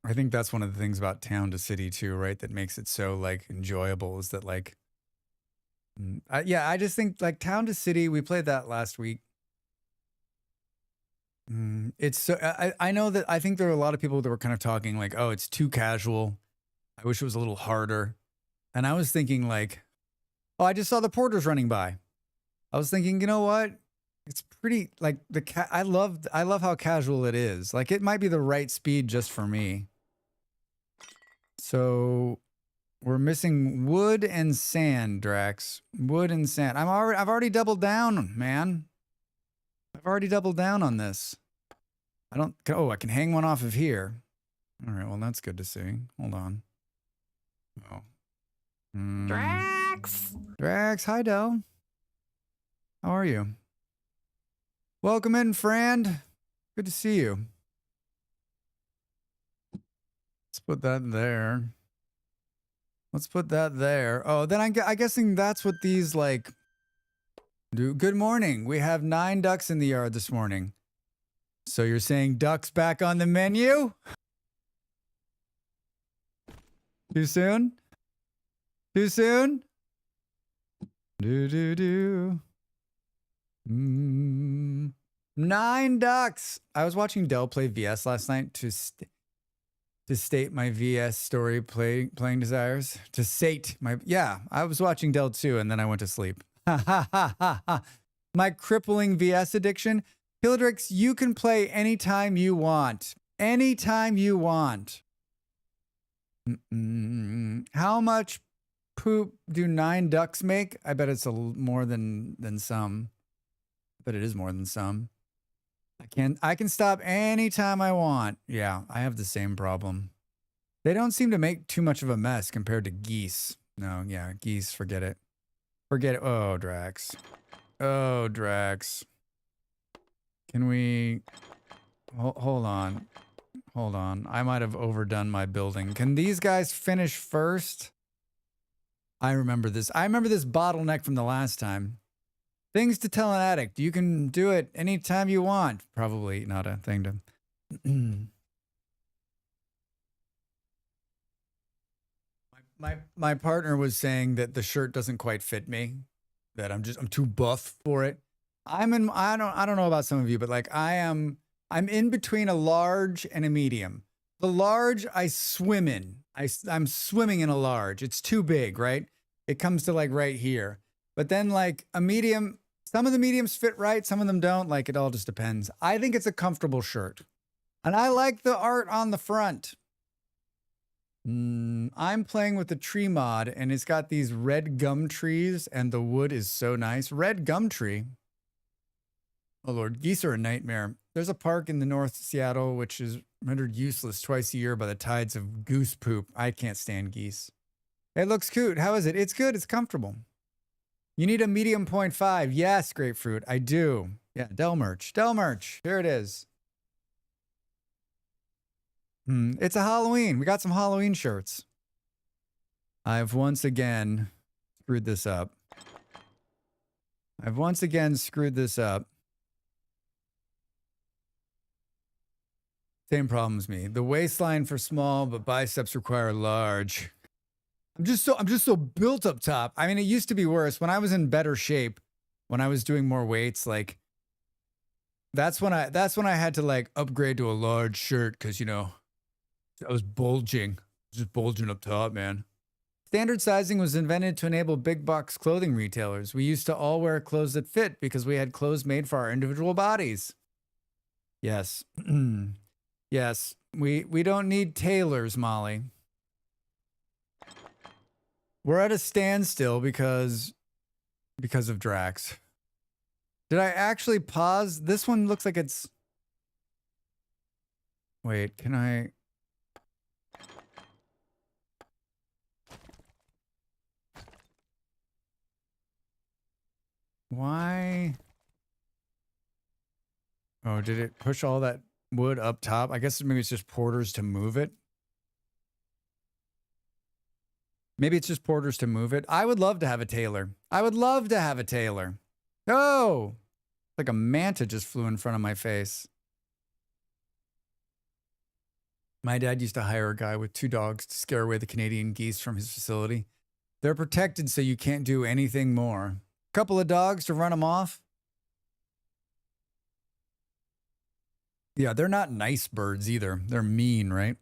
I think that's one of the things about Town to City too, right? That makes it so like enjoyable is that like, yeah, I just think like Town to City, we played that last week. It's so, I know that I think there are a lot of people that were kind of talking like, oh, it's too casual. I wish it was a little harder. And I was thinking like, oh, I just saw the porters running by. I was thinking, you know what? It's pretty like I love how casual it is. Like it might be the right speed just for me. So we're missing wood and sand, Drax. Wood and sand. I've already doubled down, man. I've already doubled down on this. I can hang one off of here. All right, well that's good to see. Hold on. Oh. Drax, hi Del. How are you? Welcome in, friend. Good to see you. Let's put that there. Let's put that there. Oh, then I'm guessing that's what these like do. Good morning. We have 9 ducks in the yard this morning. So you're saying ducks back on the menu? Too soon? Too soon? Do. 9 ducks. I was watching Del play VS last night to state my VS story playing desires. To sate my I was watching Del too, and then I went to sleep. My crippling VS addiction. Hildrix, you can play anytime you want. Anytime you want. How much poop do 9 ducks make? I bet it's more than some. But it is more than some. I can stop anytime I want. Yeah, I have the same problem. They don't seem to make too much of a mess compared to geese. No, yeah, geese, forget it. Forget it. Oh, Drax. Oh, Drax. Can we... Hold on. Hold on. I might have overdone my building. Can these guys finish first? I remember this. I remember this bottleneck from the last time. Things to tell an addict. You can do it anytime you want. Probably not a thing to... My partner was saying that the shirt doesn't quite fit me. That I'm too buff for it. I don't know about some of you, but like I'm in between a large and a medium. The large I swim in. I'm swimming in a large. It's too big, right? It comes to like right here. But then like a medium, Some of the mediums fit right, some of them don't. Like, it all just depends. I think it's a comfortable shirt. And I like the art on the front. I'm playing with the tree mod, and it's got these red gum trees, and the wood is so nice. Red gum tree. Oh, Lord. Geese are a nightmare. There's a park in the North Seattle, which is rendered useless twice a year by the tides of goose poop. I can't stand geese. It looks cute. How is it? It's good. It's comfortable. You need a medium 0.5. Yes, grapefruit. I do. Yeah, Dell merch. Dell merch. Here it is. It's a Halloween. We got some Halloween shirts. I've once again screwed this up. Same problem as me. The waistline for small, but biceps require large. I'm just so built up top. I mean, it used to be worse. When I was in better shape, when I was doing more weights, like that's when I had to like upgrade to a large shirt because, you know, I was bulging. Just bulging up top, man. Standard sizing was invented to enable big box clothing retailers. We used to all wear clothes that fit because we had clothes made for our individual bodies. Yes. Yes. We don't need tailors, Molly. We're at a standstill because of Drax. Did I actually pause? This one looks like it's... Wait, can I... Why? Oh, did it push all that wood up top? I guess maybe it's just porters to move it. Maybe it's just porters to move it. I would love to have a tailor. I would love to have a tailor. Oh, like a manta just flew in front of my face. My dad used to hire a guy with 2 dogs to scare away the Canadian geese from his facility. They're protected, so you can't do anything more. Couple of dogs to run them off. Yeah, they're not nice birds either. They're mean, right?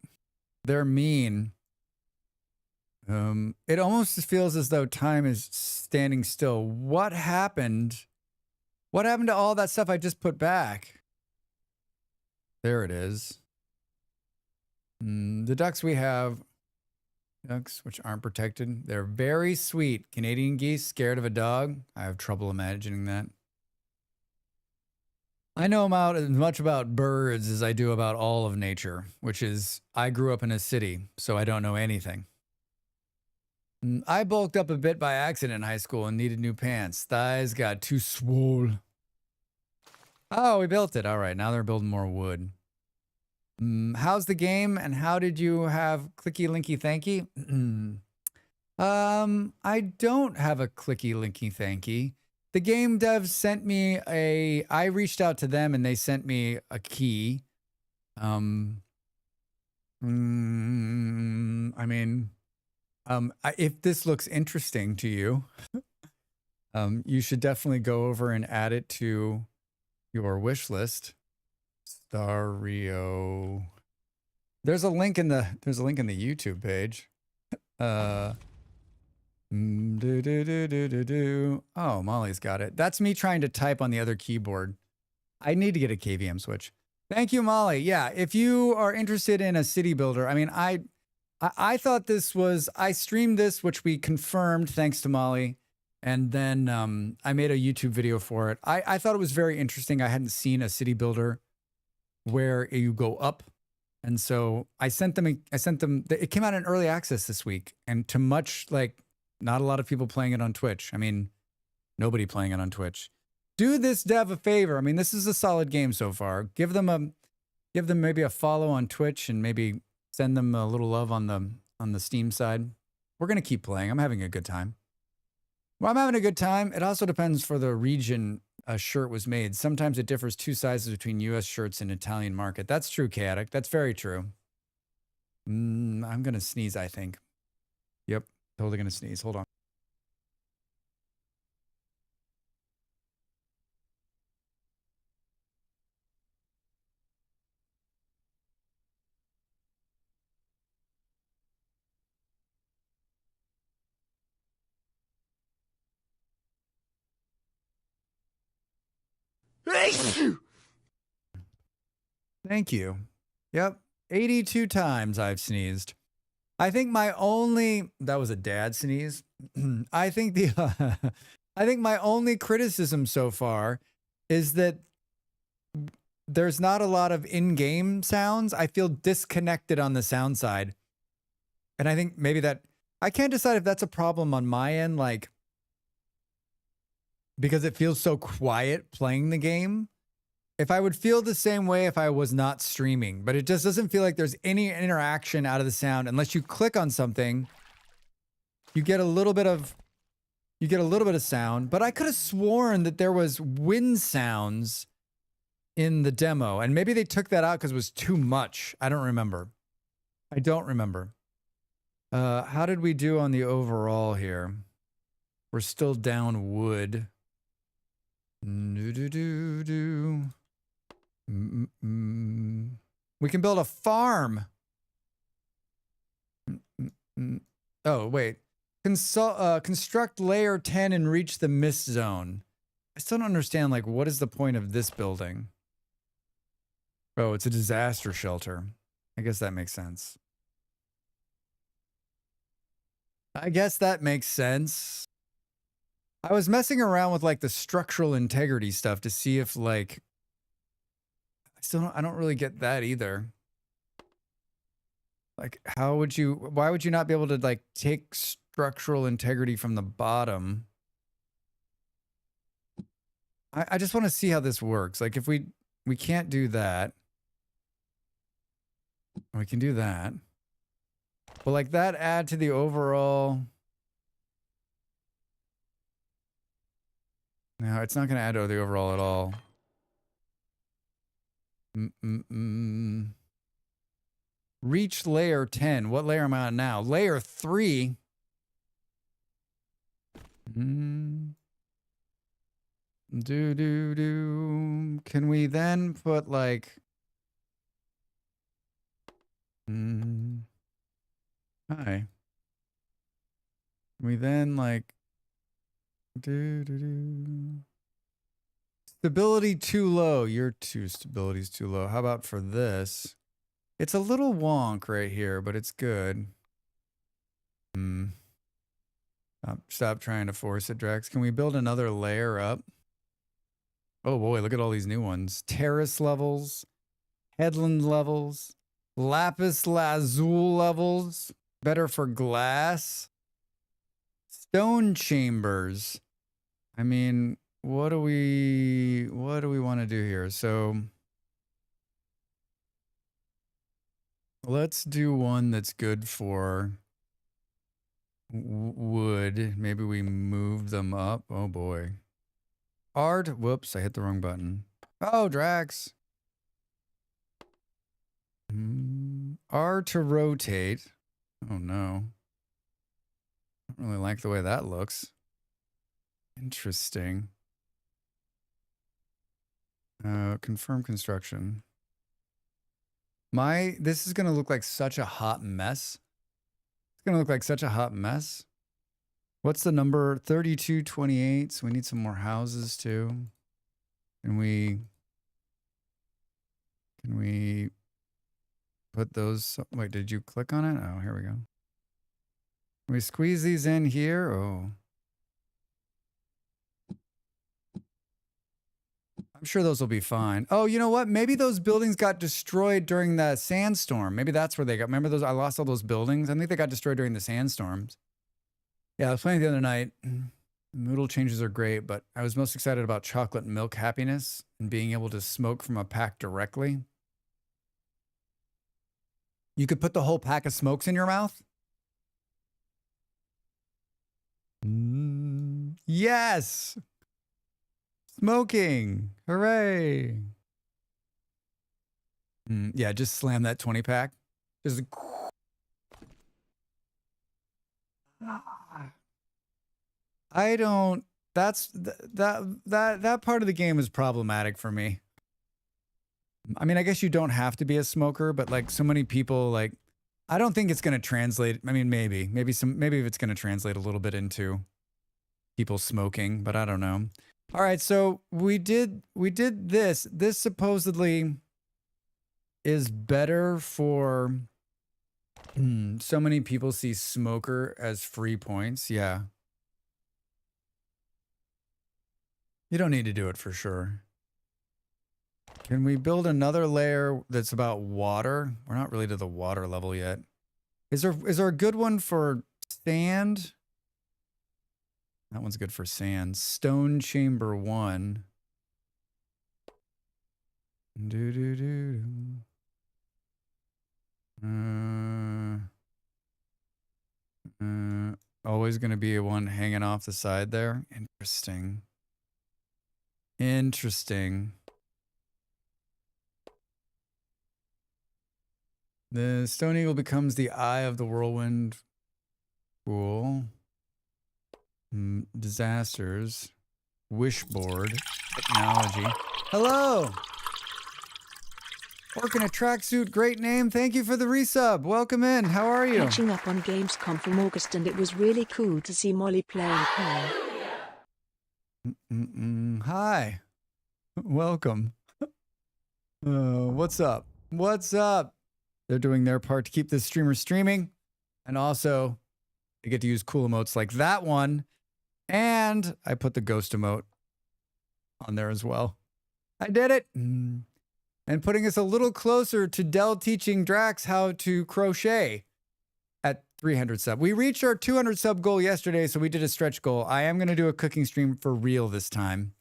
They're mean. It almost feels as though time is standing still. What happened? What happened to all that stuff I just put back? There it is. The ducks we have, ducks which aren't protected, they're very sweet. Canadian geese scared of a dog? I have trouble imagining that. I know about as much about birds as I do about all of nature, which is I grew up in a city, so I don't know anything. I bulked up a bit by accident in high school and needed new pants. Thighs got too swole. Oh, we built it. All right, now they're building more wood. How's the game and how did you have clicky linky thanky? I don't have a clicky linky thanky. The game devs sent me I reached out to them and they sent me a key. I mean, if this looks interesting to you, you should definitely go over and add it to your wish list. Stario. There's a link in the YouTube page. Oh, Molly's got it. That's me trying to type on the other keyboard. I need to get a KVM switch. Thank you, Molly. Yeah, if you are interested in a city builder, I mean, I thought this was, I streamed this, which we confirmed thanks to Molly. And then I made a YouTube video for it. I thought it was very interesting. I hadn't seen a city builder where you go up. And so I sent them, it came out in early access this week. And to much, like, not a lot of people playing it on Twitch. I mean, nobody playing it on Twitch. Do this dev a favor. I mean, this is a solid game so far. Give them maybe a follow on Twitch and maybe send them a little love on the Steam side. We're going to keep playing. I'm having a good time. Well, I'm having a good time. It also depends for the region a shirt was made. Sometimes it differs 2 sizes between US shirts and Italian market. That's true, Chaotic. That's very true. I'm going to sneeze, I think. Yep, totally going to sneeze. Hold on. Thank you. Yep. 82 times I've sneezed. I think my only, that was a dad sneeze. I think I think my only criticism so far is that there's not a lot of in-game sounds. I feel disconnected on the sound side. And I think maybe that, I can't decide if that's a problem on my end, like, because it feels so quiet playing the game. If I would feel the same way if I was not streaming, but it just doesn't feel like there's any interaction out of the sound. Unless you click on something, you get a little bit of sound, but I could have sworn that there was wind sounds in the demo, and maybe they took that out because it was too much. I don't remember. How did we do on the overall here? We're still down wood. We can build a farm. Oh, wait. Construct layer 10 and reach the mist zone. I still don't understand, like, what is the point of this building? Oh, it's a disaster shelter. I guess that makes sense. I was messing around with, like, the structural integrity stuff to see if, like, I don't really get that either. Like, why would you not be able to, like, take structural integrity from the bottom? I just want to see how this works. Like, if we can't do that. We can do that. Will, like, that add to the overall? No, it's not going to add to the overall at all. Reach layer 10. What layer am I on now? Layer 3. Can we then put, like... Hi. We then, like... Stability too low. Stability's too low. How about for this? It's a little wonk right here, but it's good. Stop trying to force it, Drax. Can we build another layer up? Oh boy, look at all these new ones. Terrace levels, headland levels, lapis lazuli levels, better for glass, stone chambers. I mean, what do we want to do here? So let's do one that's good for wood. Maybe we move them up. Oh boy. Art. Whoops, I hit the wrong button. Oh, Drax. R to rotate. Oh no. I don't really like the way that looks. Interesting. Confirm construction. This is going to look like such a hot mess. It's going to look like such a hot mess. What's the number? 3228. So we need some more houses too. Can we put those? Wait, did you click on it? Oh, here we go. Can we squeeze these in here? Oh. I'm sure those will be fine. Oh, you know what? Maybe those buildings got destroyed during the sandstorm. Maybe that's where they got. Remember those? I lost all those buildings. I think they got destroyed during the sandstorms. Yeah, I was playing the other night. Noodle changes are great, but I was most excited about chocolate milk happiness and being able to smoke from a pack directly. You could put the whole pack of smokes in your mouth? Yes! Smoking! Hooray! Yeah, just slam that 20 pack. Just... I don't... That part of the game is problematic for me. I mean, I guess you don't have to be a smoker, but like so many people, like, I don't think it's going to translate. I mean, maybe if it's going to translate a little bit into people smoking, but I don't know. All right, so we did this. This supposedly is better for so many people see smoker as free points. Yeah. You don't need to do it for sure. Can we build another layer that's about water? We're not really to the water level yet. Is there a good one for sand? That one's good for sand. Stone chamber 1. Always going to be one hanging off the side there. Interesting. Interesting. The stone eagle becomes the eye of the whirlwind. Cool. Disasters. Wishboard. Technology. Hello! Working a tracksuit, great name. Thank you for the resub. Welcome in. How are you? Catching up on Gamescom from August, and it was really cool to see Molly playing Pearl. Hi. Welcome. What's up? What's up? They're doing their part to keep this streamer streaming. And also, they get to use cool emotes like that one. And I put the ghost emote on there as well. I did it. And putting us a little closer to Dell teaching Drax how to crochet at 300 sub. We reached our 200 sub goal yesterday, so we did a stretch goal. I am going to do a cooking stream for real this time.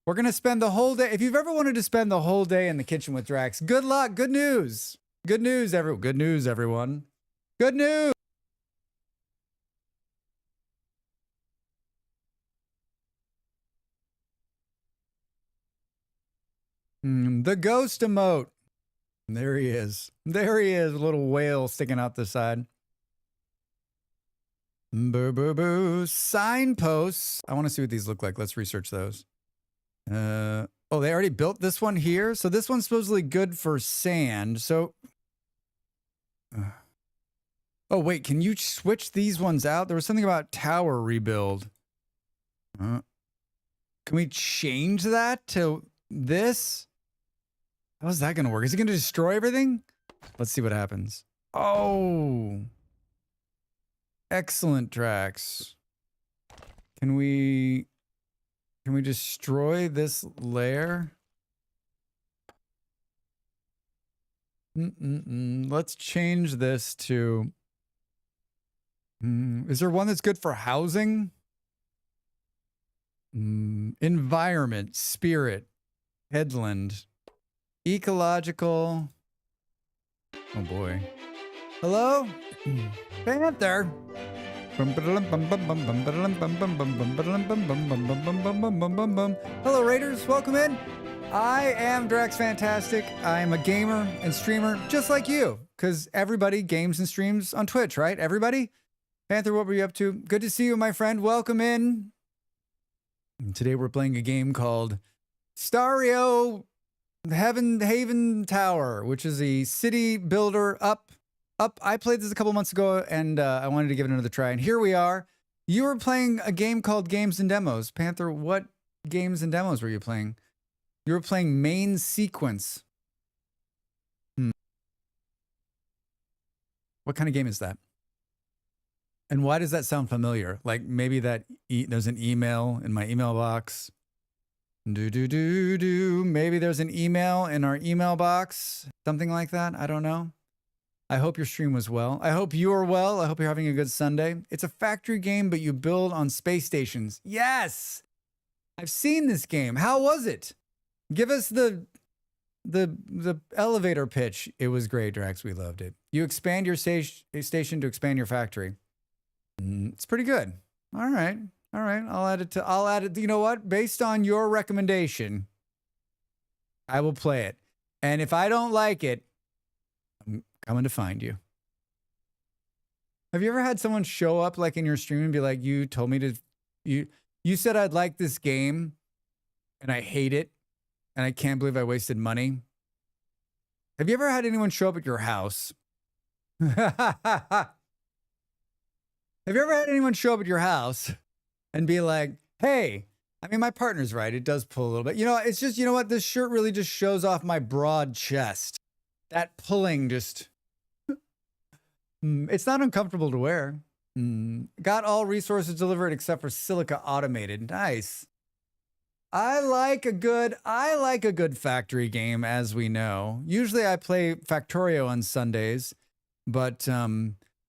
We're going to spend the whole day. If you've ever wanted to spend the whole day in the kitchen with Drax, good luck. Good news. Good news, everyone. Good news, everyone. Good news. The ghost emote. There he is. There he is. A little whale sticking out the side. Boo, boo, boo. Signposts. I want to see what these look like. Let's research those. Oh, they already built this one here. So this one's supposedly good for sand. So, oh, wait. Can you switch these ones out? There was something about tower rebuild. Can we change that to this? How's that going to work? Is it going to destroy everything? Let's see what happens. Oh. Excellent, Drax. Can we destroy this layer? Let's change this to... is there one that's good for housing? Environment, spirit, headland. Ecological. Oh boy. Hello? Panther. Hello, Raiders. Welcome in. I am Drax Fantastic. I'm a gamer and streamer just like you, because everybody games and streams on Twitch, right? Everybody? Panther, what were you up to? Good to see you, my friend. Welcome in. And today we're playing a game called Stario Haven Tower, which is a city builder up. I played this a couple months ago, and I wanted to give it another try. And here we are. You were playing a game called Games and Demos. Panther, what games and demos were you playing? You were playing Main Sequence. What kind of game is that? And why does that sound familiar? Like maybe that there's an email in my email box. Maybe there's an email in our email box. Something like that. I don't know. I hope your stream was well. I hope you are well. I hope you're having a good Sunday. It's a factory game, but you build on space stations. Yes! I've seen this game. How was it? Give us the elevator pitch. It was great, Drax. We loved it. You expand your station to expand your factory. It's pretty good. All right. All right. I'll add it. You know what? Based on your recommendation, I will play it. And if I don't like it, I'm coming to find you. Have you ever had someone show up like in your stream and be like, you told me to, you said I'd like this game and I hate it and I can't believe I wasted money? Have you ever had anyone show up at your house? Have you ever had anyone show up at your house and be like, hey, I mean, my partner's right. It does pull a little bit. You know, it's just, you know what? This shirt really just shows off my broad chest. That pulling just, it's not uncomfortable to wear. Got all resources delivered except for silica automated. Nice. I like a good factory game, as we know. Usually I play Factorio on Sundays, but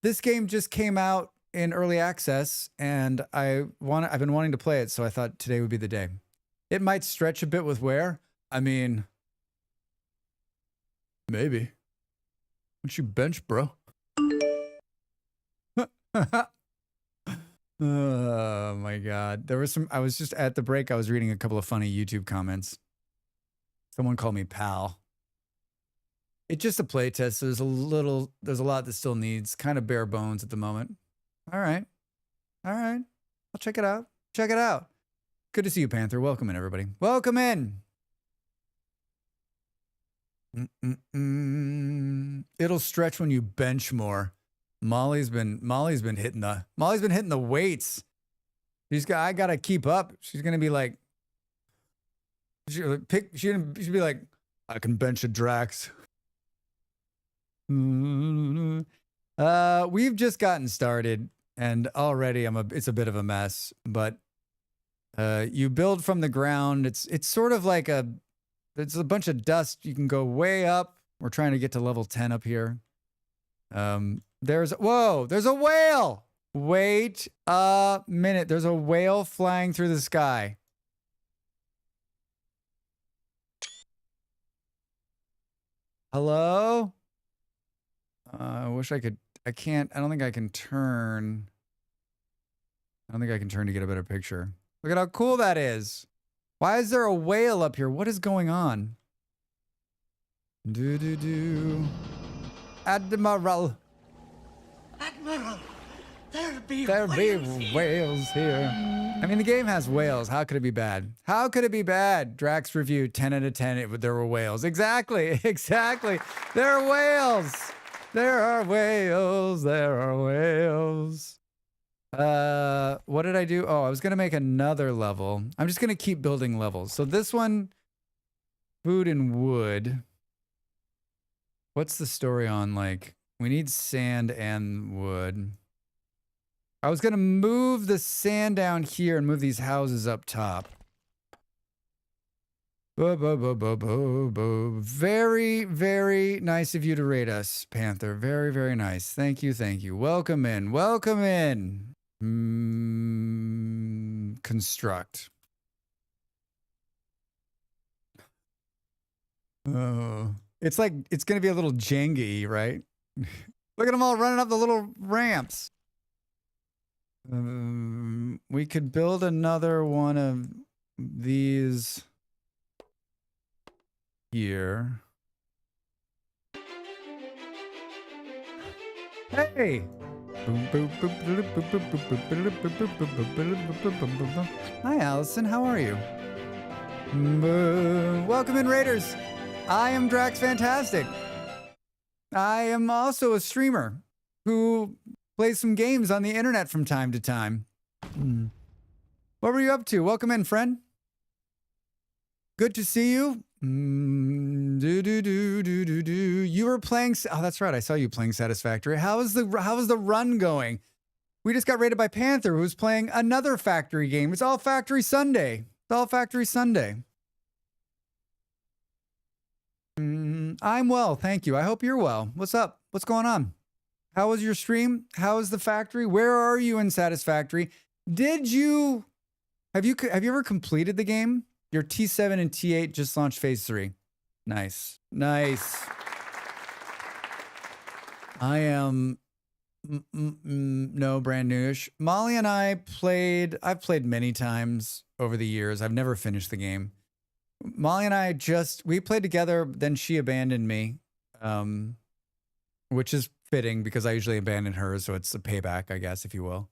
this game just came out in early access, and I've been wanting to play it, so I thought today would be the day. It might stretch a bit with wear. I mean, maybe. What you bench, bro? Oh my God. I was just at the break, I was reading a couple of funny YouTube comments. Someone called me pal. It's just a play test. So there's a lot that still needs, kind of bare bones at the moment. All right. I'll check it out. Good to see you, Panther. Welcome in, everybody. Welcome in. It'll stretch when you bench more. Molly's been hitting the weights. I gotta keep up. She's gonna be like, she'll be like, I can bench a Drax. We've just gotten started, and already it's a bit of a mess. But you build from the ground. It's sort of like it's a bunch of dust. You can go way up. We're trying to get to level 10 up here. There's a whale. Wait a minute. There's a whale flying through the sky. Hello? I wish I could. I can't. I don't think I can turn. I don't think I can turn to get a better picture. Look at how cool that is. Why is there a whale up here? What is going on? Admiral. There be whales here. I mean, the game has whales. How could it be bad? How could it be bad? Drax review, 10 out of 10. There were whales. Exactly. There are whales. There are whales. What did I do? Oh, I was going to make another level. I'm just going to keep building levels. So this one, food and wood. What's the story on, like, we need sand and wood. I was going to move the sand down here and move these houses up top. Very, very nice of you to rate us, Panther. Very, very nice. Thank you. Welcome in. Construct. Oh. It's like, it's going to be a little Jenga-y, right? Look at them all running up the little ramps. We could build another one of these here. Hey! Hi, Allison. How are you? Welcome in, Raiders. I am Drax Fantastic. I am also a streamer who plays some games on the internet from time to time. What were you up to? Welcome in, friend. Good to see you. You were playing. Oh, that's right. I saw you playing Satisfactory. How is the run going? We just got raided by Panther, who's playing another factory game. It's all Factory Sunday. I'm well, thank you. I hope you're well. What's up? What's going on? How was your stream? How is the factory? Where are you in Satisfactory? Have you ever completed the game? Your T7 and T8 just launched phase 3. Nice. I am no, brand newish. Molly and I've played many times over the years. I've never finished the game. Molly and I we played together, then she abandoned me, which is fitting because I usually abandon her, so it's a payback, I guess, if you will.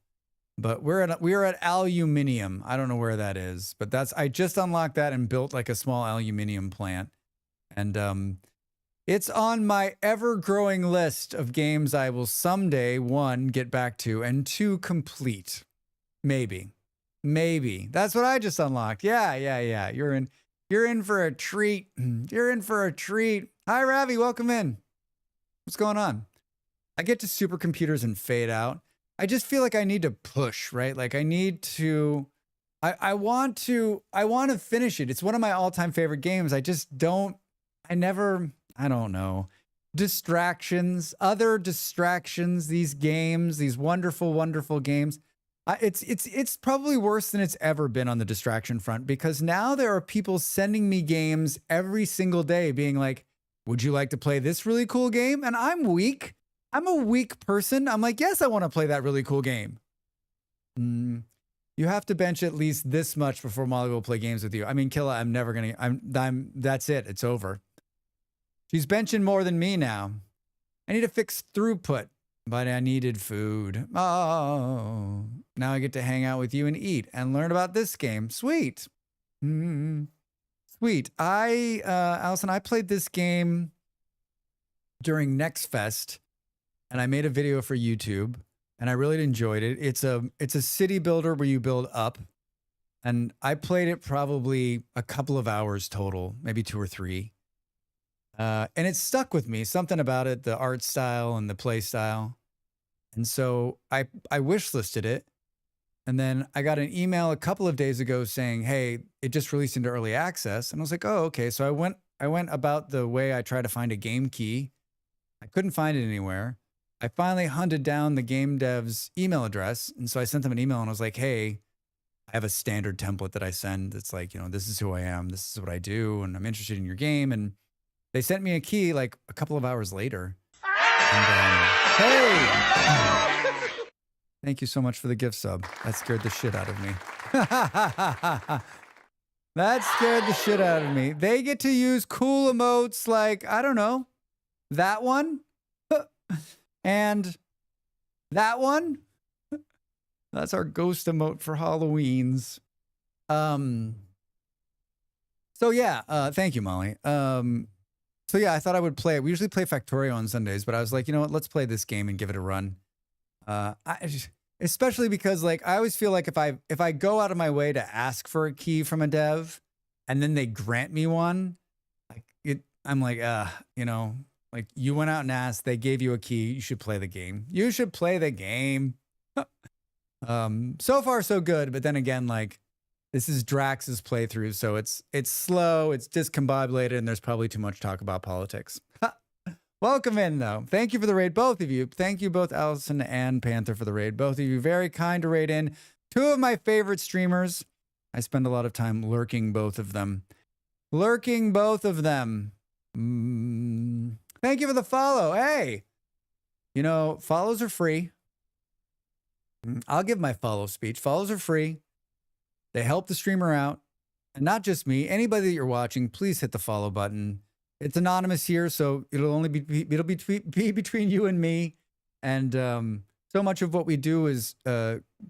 But we are at aluminium. I don't know where that is, but I just unlocked that and built like a small aluminium plant. And it's on my ever-growing list of games I will someday, 1, get back to, and 2, complete. Maybe. Maybe. That's what I just unlocked. Yeah. You're in for a treat. You're in for a treat. Hi, Ravi. Welcome in. What's going on? I get to supercomputers and fade out. I just feel like I need to push, right? Like I need to, I want to finish it. It's one of my all-time favorite games. I don't know. Distractions, other distractions, these games, these wonderful, wonderful games. It's probably worse than it's ever been on the distraction front, because now there are people sending me games every single day being like, would you like to play this really cool game? And I'm weak. I'm a weak person. I'm like, yes, I want to play that really cool game. You have to bench at least this much before Molly will play games with you. I mean, Killa, I'm never going to, that's it. It's over. She's benching more than me now. I need to fix throughput, but I needed food. Oh, now I get to hang out with you and eat and learn about this game. Sweet. Sweet. Allison, I played this game during Next Fest, and I made a video for YouTube, and I really enjoyed it. It's a city builder where you build up, and I played it probably a couple of hours total, maybe 2 or 3. And it stuck with me, something about it, the art style and the play style. And so I wishlisted it. And then I got an email a couple of days ago saying, hey, it just released into early access. And I was like, oh, okay. So I went about the way I try to find a game key. I couldn't find it anywhere. I finally hunted down the game dev's email address. And so I sent them an email and I was like, hey, I have a standard template that I send. It's like, this is who I am. This is what I do. And I'm interested in your game. And they sent me a key like a couple of hours later. And, hey! Thank you so much for the gift sub. That scared the shit out of me. That scared the shit out of me. They get to use cool emotes like, I don't know, that one and that one. That's our ghost emote for Halloweens. So yeah, thank you, Molly. So yeah, I thought I would play it. We usually play Factorio on Sundays, but I was like, you know what? Let's play this game and give it a run. Especially because like I always feel like if I go out of my way to ask for a key from a dev, and then they grant me one, I'm like, like you went out and asked, they gave you a key. You should play the game. You should play the game. So far so good, but then again, like this is Drax's playthrough, so it's slow, it's discombobulated, and there's probably too much talk about politics. Welcome in, though. Thank you for the raid, both of you. Thank you, both Allison and Panther, for the raid. Both of you very kind to raid in. 2 of my favorite streamers. I spend a lot of time lurking both of them. Lurking both of them. Thank you for the follow. Hey, follows are free. I'll give my follow speech. Follows are free. They help the streamer out. And not just me. Anybody that you're watching, please hit the follow button. It's anonymous here, so it'll only be between you and me. And so much of what we do is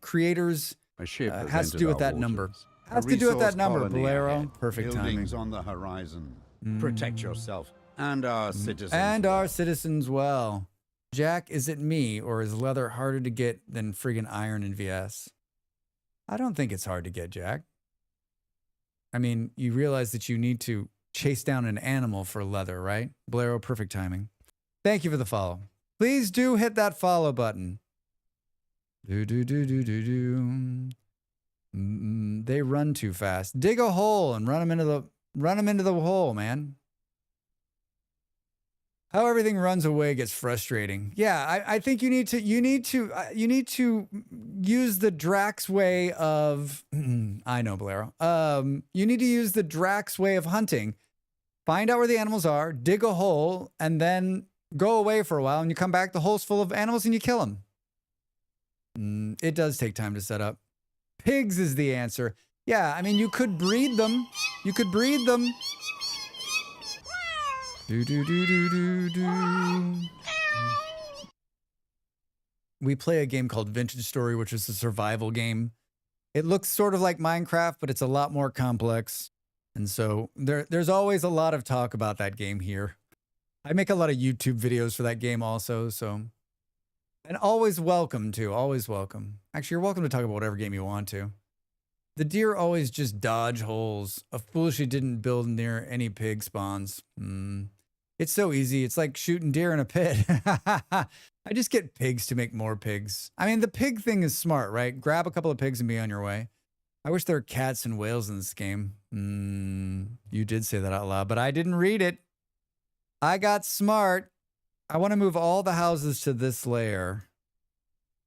creators has to do with that number. Has to do with that number, Bolero. Perfect timing. On the horizon. Protect yourself and our citizens. And our citizens well. Jack, is it me, or is leather harder to get than friggin' iron in VS? I don't think it's hard to get, Jack. I mean, you realize that you need to chase down an animal for leather, right? Bolero, perfect timing. Thank you for the follow. Please do hit that follow button. They run too fast. Dig a hole and run them into the hole, man. How everything runs away gets frustrating. Yeah, I think you need to use the Drax way of I know, Bolero. You need to use the Drax way of hunting. Find out where the animals are, dig a hole, and then go away for a while, and you come back, the hole's full of animals, and you kill them. It does take time to set up. Pigs is the answer. Yeah, I mean, you could breed them. You could breed them. We play a game called Vintage Story, which is a survival game. It looks sort of like Minecraft, but it's a lot more complex. And so there's always a lot of talk about that game here. I make a lot of YouTube videos for that game also, so. And always welcome to, always welcome. Actually, you're welcome to talk about whatever game you want to. The deer always just dodge holes. I foolishly didn't build near any pig spawns. It's so easy. It's like shooting deer in a pit. I just get pigs to make more pigs. I mean, the pig thing is smart, right? Grab a couple of pigs and be on your way. I wish there were cats and whales in this game. You did say that out loud, but I didn't read it. I got smart. I want to move all the houses to this layer.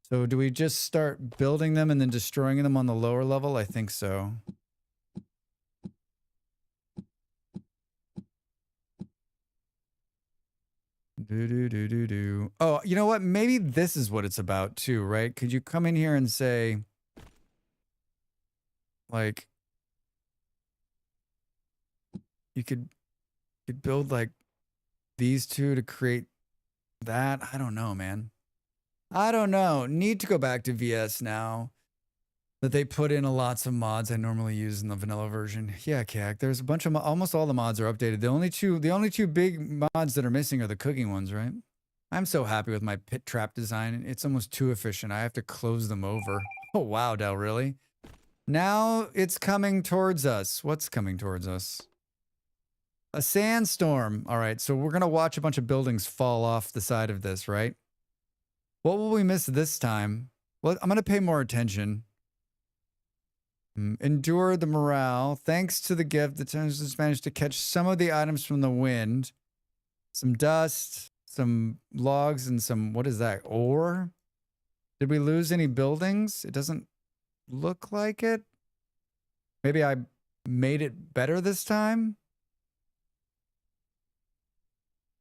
So do we just start building them and then destroying them on the lower level? I think so. Oh, you know what? Maybe this is what it's about too, right? Could you come in here and say, like, you could build like these two to create that? I don't know, man. I don't know. Need to go back to VS now that they put in lots of mods I normally use in the vanilla version. Yeah, Kak, there's a bunch of almost all the mods are updated. The only two big mods that are missing are the cooking ones, right? I'm so happy with my pit trap design. It's almost too efficient. I have to close them over. Oh wow, Del, really? Now it's coming towards us. What's coming towards us? A sandstorm. All right, so we're gonna watch a bunch of buildings fall off the side of this, right? What will we miss this time? Well, I'm gonna pay more attention. Endure the morale. Thanks to the gift, the Tennessee managed to catch some of the items from the wind. Some dust, some logs, and some, what is that, ore? Did we lose any buildings? It doesn't look like it. Maybe I made it better this time?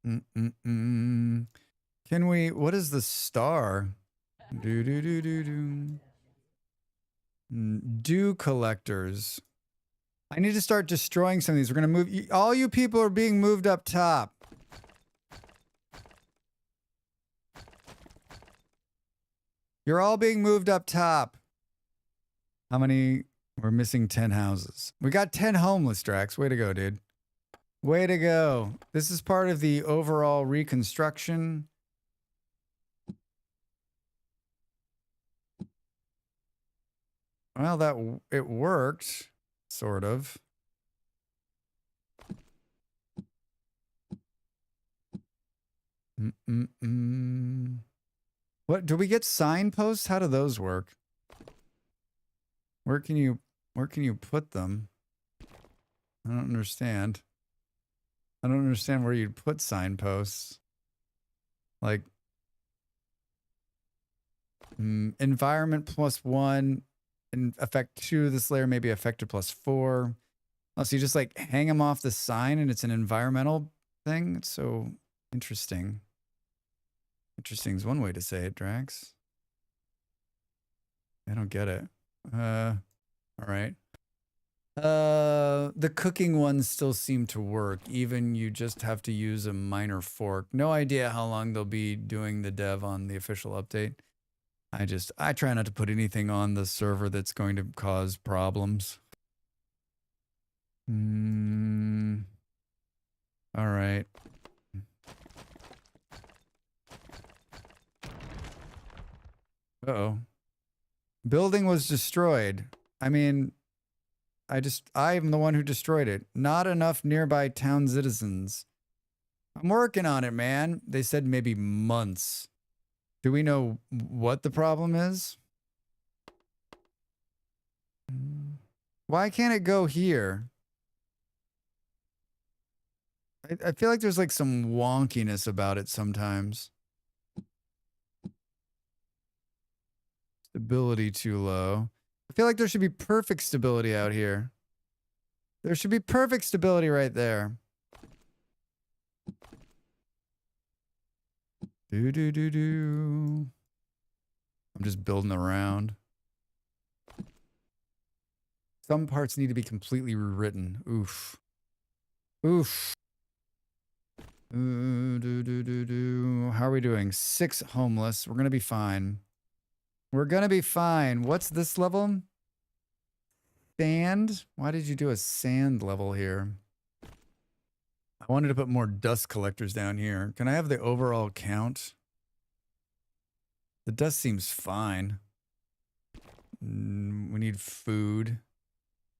Can we, what is the star? Dew collectors. I need to start destroying some of these. We're going to move. All you people are being moved up top. You're all being moved up top. How many? We're missing 10 houses. We got 10 homeless, Drax. Way to go, dude. Way to go. This is part of the overall reconstruction. Well, it worked, sort of. What, do we get signposts? How do those work? Where can you put them? I don't understand. I don't understand where you'd put signposts. Like, environment +1. In effect 2, this layer may be affected +4. Oh, so you just like hang them off the sign and it's an environmental thing? It's so interesting. Interesting is one way to say it, Drax. I don't get it. All right. The cooking ones still seem to work. Even you just have to use a minor fork. No idea how long they'll be doing the dev on the official update. I try not to put anything on the server that's going to cause problems. All right. Uh-oh. Building was destroyed. I mean, I'm the one who destroyed it. Not enough nearby town citizens. I'm working on it, man. They said maybe months. Do we know what the problem is? Why can't it go here? I feel like there's like some wonkiness about it sometimes. Stability too low. I feel like there should be perfect stability out here. There should be perfect stability right there. I'm just building around. Some parts need to be completely rewritten. Oof. Oof. How are we doing? 6 homeless. We're going to be fine. We're going to be fine. What's this level? Sand? Why did you do a sand level here? I wanted to put more dust collectors down here. Can I have the overall count? The dust seems fine. We need food.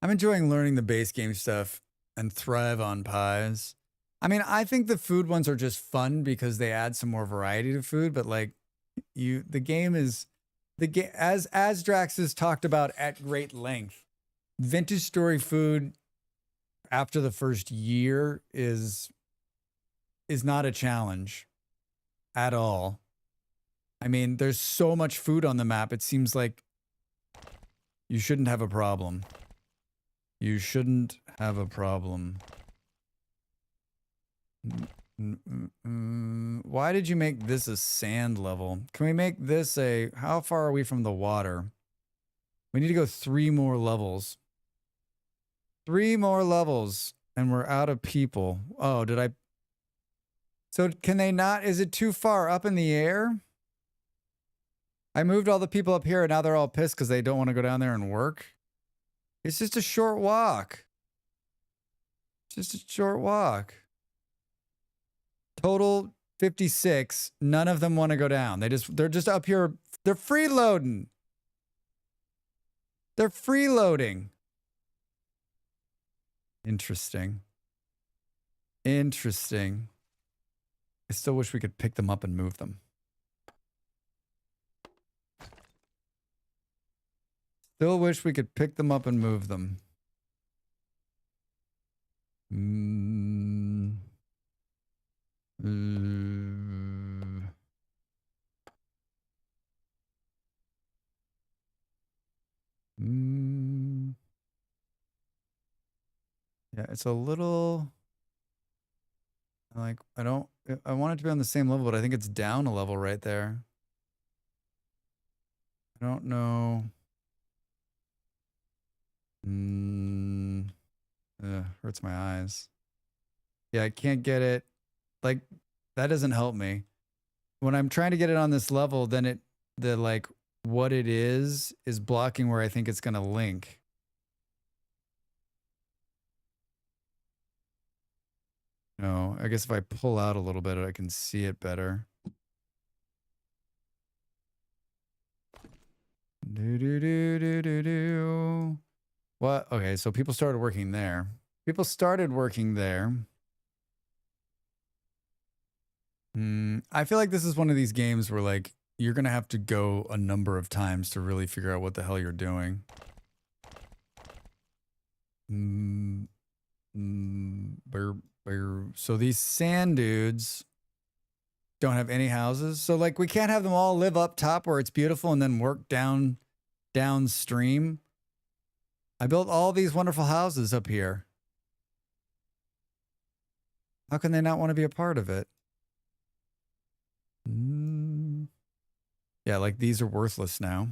I'm enjoying learning the base game stuff and thrive on pies. I mean, I think the food ones are just fun because they add some more variety to food, but like the game is as Drax has talked about at great length, vintage story food after the first year is not a challenge at all. I mean, there's so much food on the map. It seems like you shouldn't have a problem. You shouldn't have a problem. Why did you make this a sand level? Can we make this a... How far are we from the water? We need to go 3 more levels. 3 more levels, and we're out of people. Oh, did I... So can they not... Is it too far up in the air? I moved all the people up here, and now they're all pissed because they don't want to go down there and work. It's just a short walk. Just a short walk. Total 56. None of them want to go down. They're just up here. They're freeloading. They're freeloading. Interesting. Interesting. I still wish we could pick them up and move them. Still wish we could pick them up and move them. Yeah, it's a little... Like, I want it to be on the same level, but I think it's down a level right there. I don't know. Hurts my eyes. Yeah, I can't get it. Like, that doesn't help me. When I'm trying to get it on this level, then like, what it is blocking where I think it's going to link. No, I guess if I pull out a little bit, I can see it better. What? Okay, so people started working there. People started working there. I feel like this is one of these games where, like, you're going to have to go a number of times to really figure out what the hell you're doing. So these sand dudes don't have any houses. So, like, we can't have them all live up top where it's beautiful and then work downstream. I built all these wonderful houses up here. How can they not want to be a part of it? Yeah, like these are worthless now.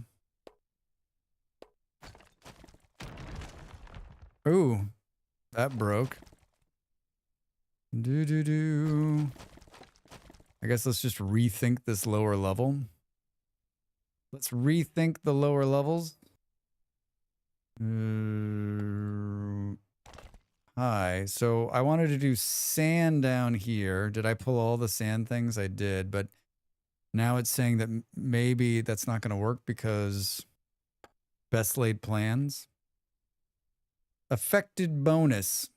Ooh, that broke. I guess let's just rethink this lower level. Let's rethink the lower levels. Hi. So I wanted to do sand down here. Did I pull all the sand things? I did, but now it's saying that maybe that's not going to work because best laid plans. Affected bonus.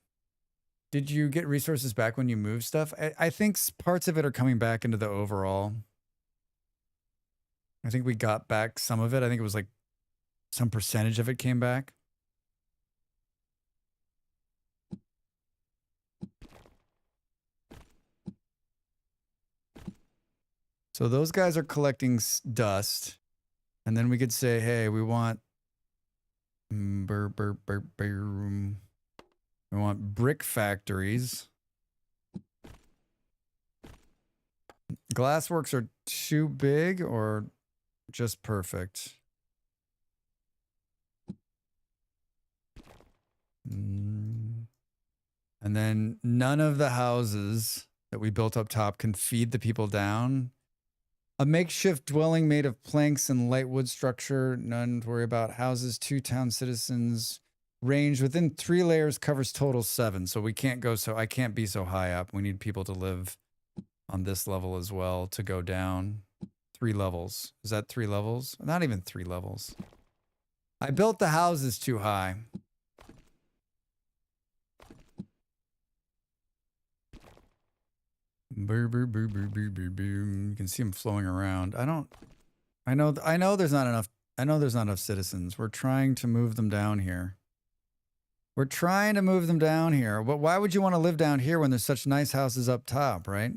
Did you get resources back when you move stuff? I think parts of it are coming back into the overall. I think we got back some of it. I think it was like some percentage of it came back. So those guys are collecting dust. And then we could say, hey, we want... We want brick factories. Glassworks are too big or just perfect? And then none of the houses that we built up top can feed the people down. A makeshift dwelling made of planks and light wood structure. None to worry about. Houses, 2 town citizens. Range within 3 layers covers total 7. So we can't go I can't be so high up. We need people to live on this level as well to go down. 3 levels. Is that 3 levels? Not even 3 levels. I built the houses too high. Boo, boo, boo, boo, boo, boo, boo. You can see them flowing around. I know there's not enough. I know there's not enough citizens. We're trying to move them down here. We're trying to move them down here. But why would you want to live down here when there's such nice houses up top, right?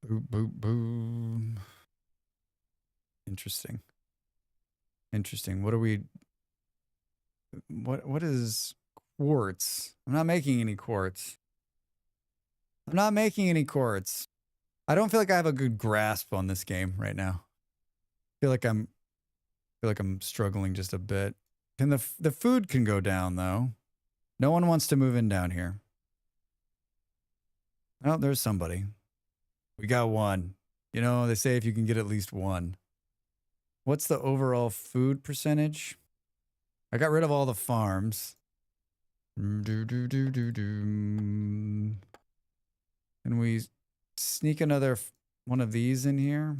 Boop, boop, boom. Interesting. Interesting. What is quartz? I'm not making any quartz. I'm not making any quartz. I don't feel like I have a good grasp on this game right now. I feel like I'm struggling just a bit. And the food can go down though. No one wants to move in down here. Oh, there's somebody. We got one. You know, they say if you can get at least one. What's the overall food percentage? I got rid of all the farms. Can we sneak another one of these in here?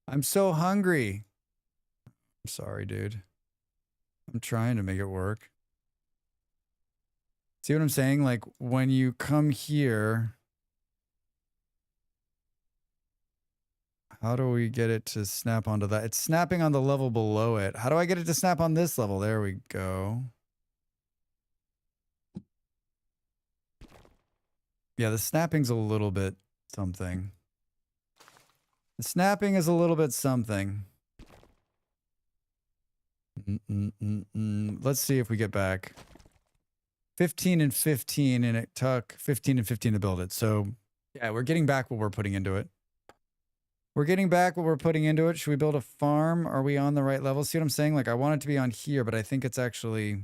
I'm so hungry. I'm sorry, dude. I'm trying to make it work. See what I'm saying? Like when you come here, how do we get it to snap onto that? It's snapping on the level below it. How do I get it to snap on this level? There we go. Yeah, the snapping's a little bit something. The snapping is a little bit something. Let's see if we get back 15 and 15, and it took 15 and 15 to build it. So yeah, we're getting back what we're putting into it. We're getting back what we're putting into it. Should we build a farm? Are we on the right level? See what I'm saying? Like I want it to be on here, but I think it's actually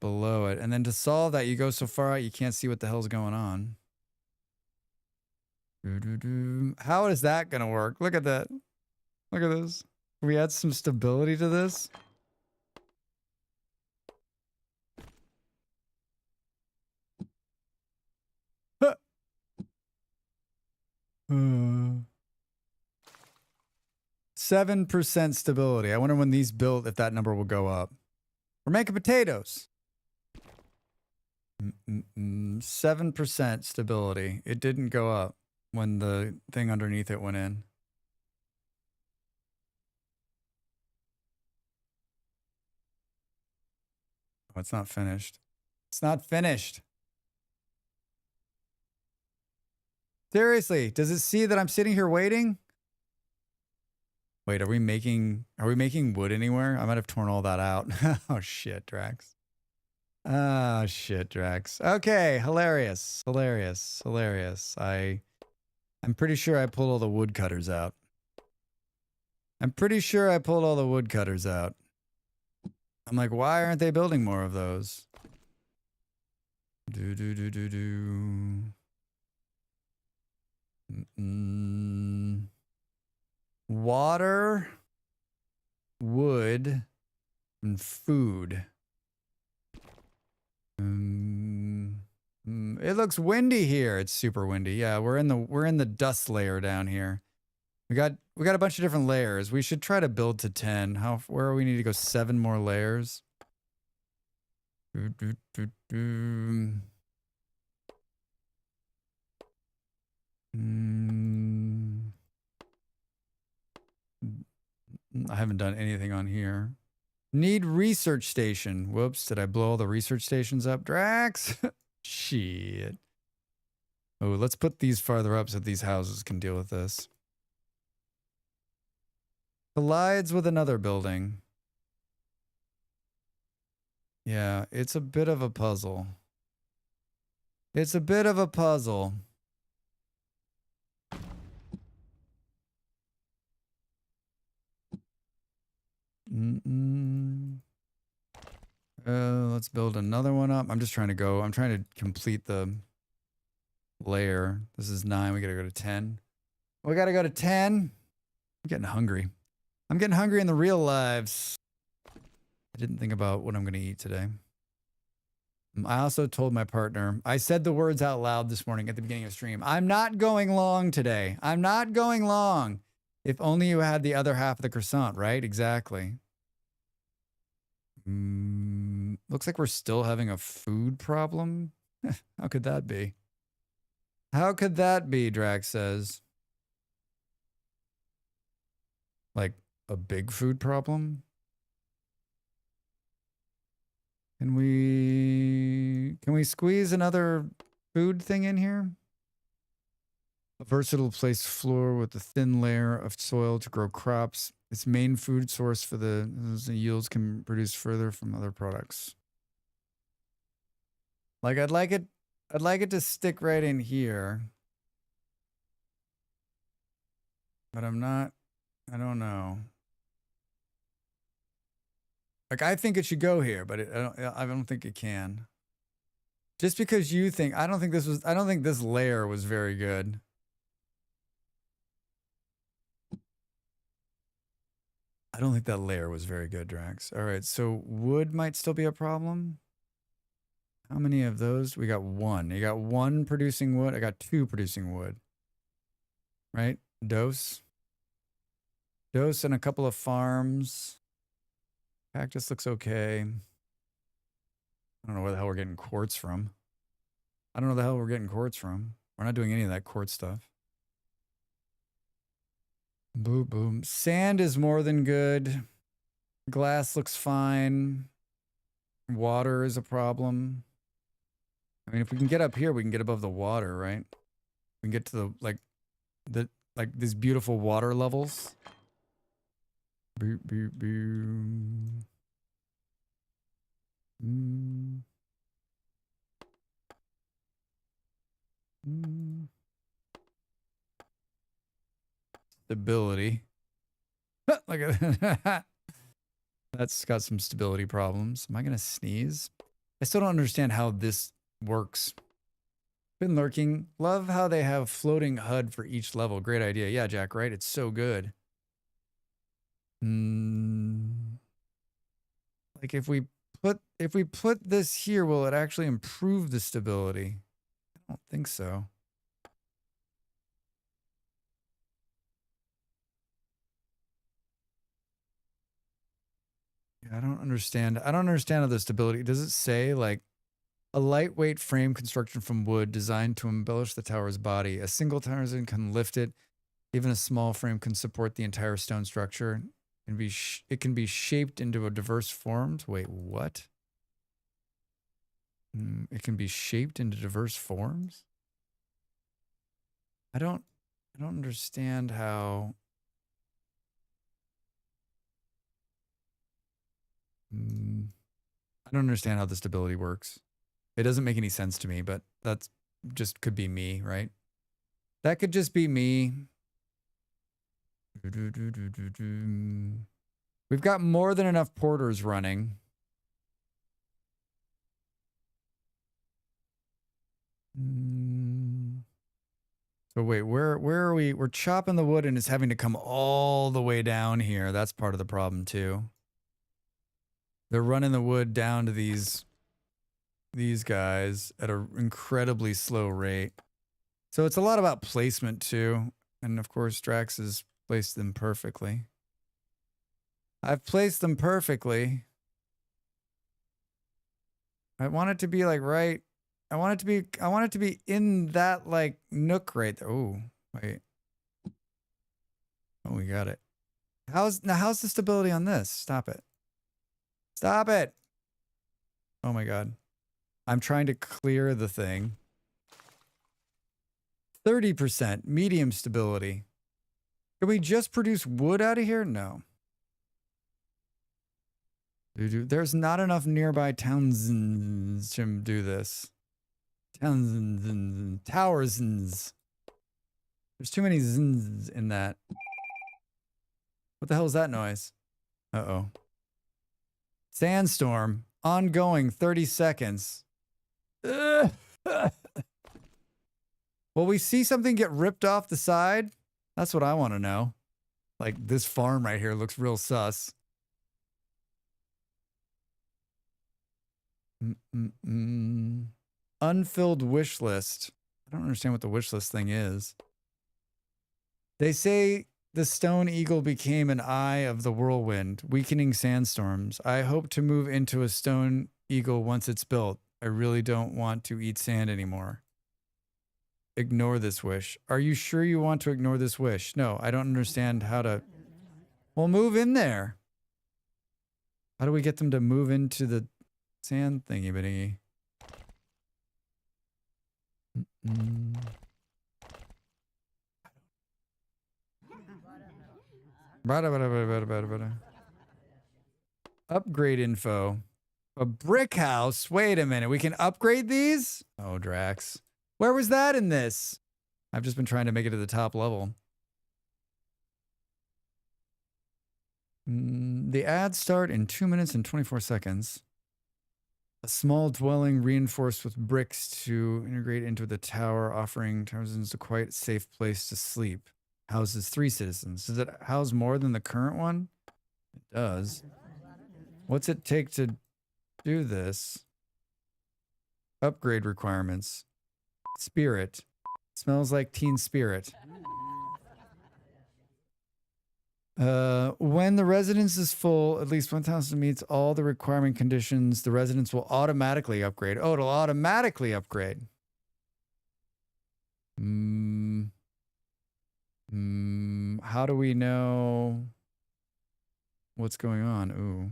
below it. And then to solve that, you go so far out, you can't see what the hell's going on. How is that going to work? Look at that. Look at this. We add some stability to this. 7% stability. I wonder when these built if that number will go up. We're making potatoes. 7% stability. It didn't go up when the thing underneath it went in. Oh, it's not finished. It's not finished. Seriously, does it see that I'm sitting here waiting? Wait, are we making wood anywhere? I might have torn all that out. Oh shit, Drax. Oh shit, Drax. Okay, hilarious. Hilarious. Hilarious. I'm pretty sure I pulled all the woodcutters out. I'm pretty sure I pulled all the woodcutters out. I'm like, why aren't they building more of those? Water, wood, and food. It looks windy here. It's super windy. Yeah, we're in the dust layer down here. We got a bunch of different layers. We should try to build to 10. Where we need to go 7 more layers. I haven't done anything on here. Need research station. Whoops, did I blow all the research stations up? Drax! Shit. Oh, let's put these farther up so these houses can deal with this. Collides with another building. Yeah, it's a bit of a puzzle. It's a bit of a puzzle. Let's build another one up. I'm trying to complete the layer. This is 9. We gotta go to 10. We gotta go to 10. I'm getting hungry. I'm getting hungry in the real lives. I didn't think about what I'm gonna eat today. I also told my partner, I said the words out loud this morning at the beginning of the stream. I'm not going long today. I'm not going long. If only you had the other half of the croissant, right? Exactly. Looks like we're still having a food problem. How could that be? How could that be, Drax says. Like a big food problem? Can we squeeze another food thing in here? A versatile placed floor with a thin layer of soil to grow crops. Its main food source for the yields can produce further from other products. Like I'd like it to stick right in here. But I don't know. Like I think it should go here, but I don't think it can. Just because you think, I don't think this layer was very good. I don't think that layer was very good, Drax. All right, so wood might still be a problem. How many of those? We got one. You got one producing wood. I got two producing wood. Right? Dose and a couple of farms. Cactus looks okay. I don't know where the hell we're getting quartz from. We're not doing any of that quartz stuff. Boom, boom. Sand is more than good. Glass looks fine. Water is a problem. I mean, if we can get up here, we can get above the water, right? We can get to these beautiful water levels. Boop, boop, boop. Stability. Look at that. That's got some stability problems. Am I going to sneeze? I still don't understand how this works. Been lurking. Love how they have floating HUD for each level. Great idea. Yeah, Jack, right? It's so good. Like if we put this here, will it actually improve the stability? I don't think so. Yeah, I don't understand how the stability. Does it say like a lightweight frame construction from wood designed to embellish the tower's body? A single tower can lift it. Even a small frame can support the entire stone structure. It can be shaped into a diverse forms. Wait, what? It can be shaped into diverse forms? I don't understand how. I don't understand how the stability works. It doesn't make any sense to me, but that's just could be me, right? That could just be me. We've got more than enough porters running. So wait, where are we? We're chopping the wood and it's having to come all the way down here. That's part of the problem too. They're running the wood down to these guys at an incredibly slow rate. So it's a lot about placement too. And of course, Drax has placed them perfectly. I've placed them perfectly. I want it to be like right. I want it to be in that like nook right there. Oh, wait. Oh, we got it. How's the stability on this? Stop it. Stop it. Oh my God. I'm trying to clear the thing. 30% medium stability. Can we just produce wood out of here? No. There's not enough nearby towns to do this. Towers. There's too many zins in that. What the hell is that noise? Uh-oh. Sandstorm. Ongoing 30 seconds. Will we see something get ripped off the side? That's what I want to know. Like this farm right here looks real sus. Unfilled wish list. I don't understand what the wish list thing is. They say The stone eagle became an eye of the whirlwind, weakening sandstorms. I hope to move into a stone eagle once it's built. I really don't want to eat sand anymore. Ignore this wish. Are you sure you want to ignore this wish? No, I don't understand how to... Well, move in there. How do we get them to move into the sand thingy-bitty? Upgrade info. A brick house? Wait a minute. We can upgrade these? Oh, Drax. Where was that in this? I've just been trying to make it to the top level. The ads start in 2 minutes and 24 seconds. A small dwelling reinforced with bricks to integrate into the tower, offering citizens a quite safe place to sleep. Houses 3 citizens. Does it house more than the current one? It does. What's it take to do this? Upgrade requirements. Spirit. Smells like teen spirit. When the residence is full, at least 1,000 meets all the requirement conditions, the residence will automatically upgrade. Oh, it'll automatically upgrade. How do we know what's going on? Ooh.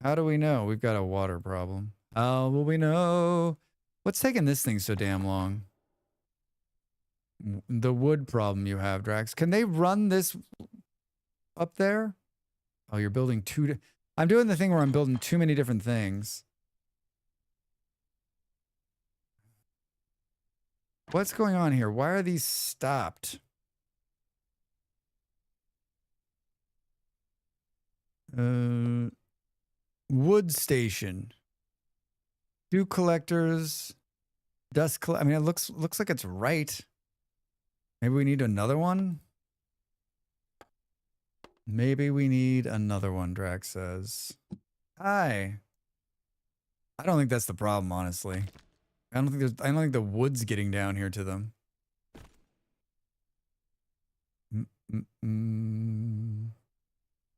How do we know? We've got a water problem. How will we know? What's taking this thing so damn long? The wood problem you have, Drax. Can they run this up there? Oh, you're building two. I'm doing the thing where I'm building too many different things. What's going on here? Why are these stopped? Wood station. Dew collectors. Dust I mean, it looks like it's right. Maybe we need another one? Maybe we need another one, Drax says. Hi. I don't think that's the problem, honestly. I don't think the wood's getting down here to them.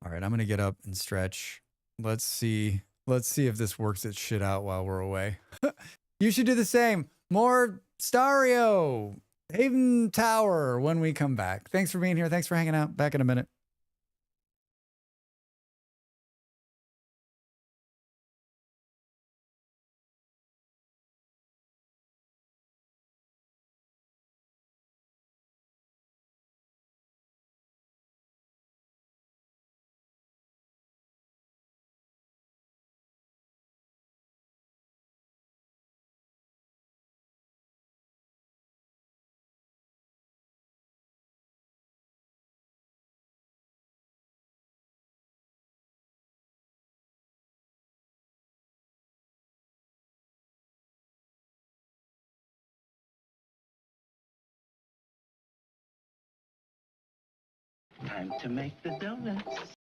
All right, I'm gonna get up and stretch. Let's see if this works its shit out while we're away. You should do the same. More Stario Haven Tower when we come back. Thanks for being here. Thanks for hanging out. Back in a minute. Time to make the donuts.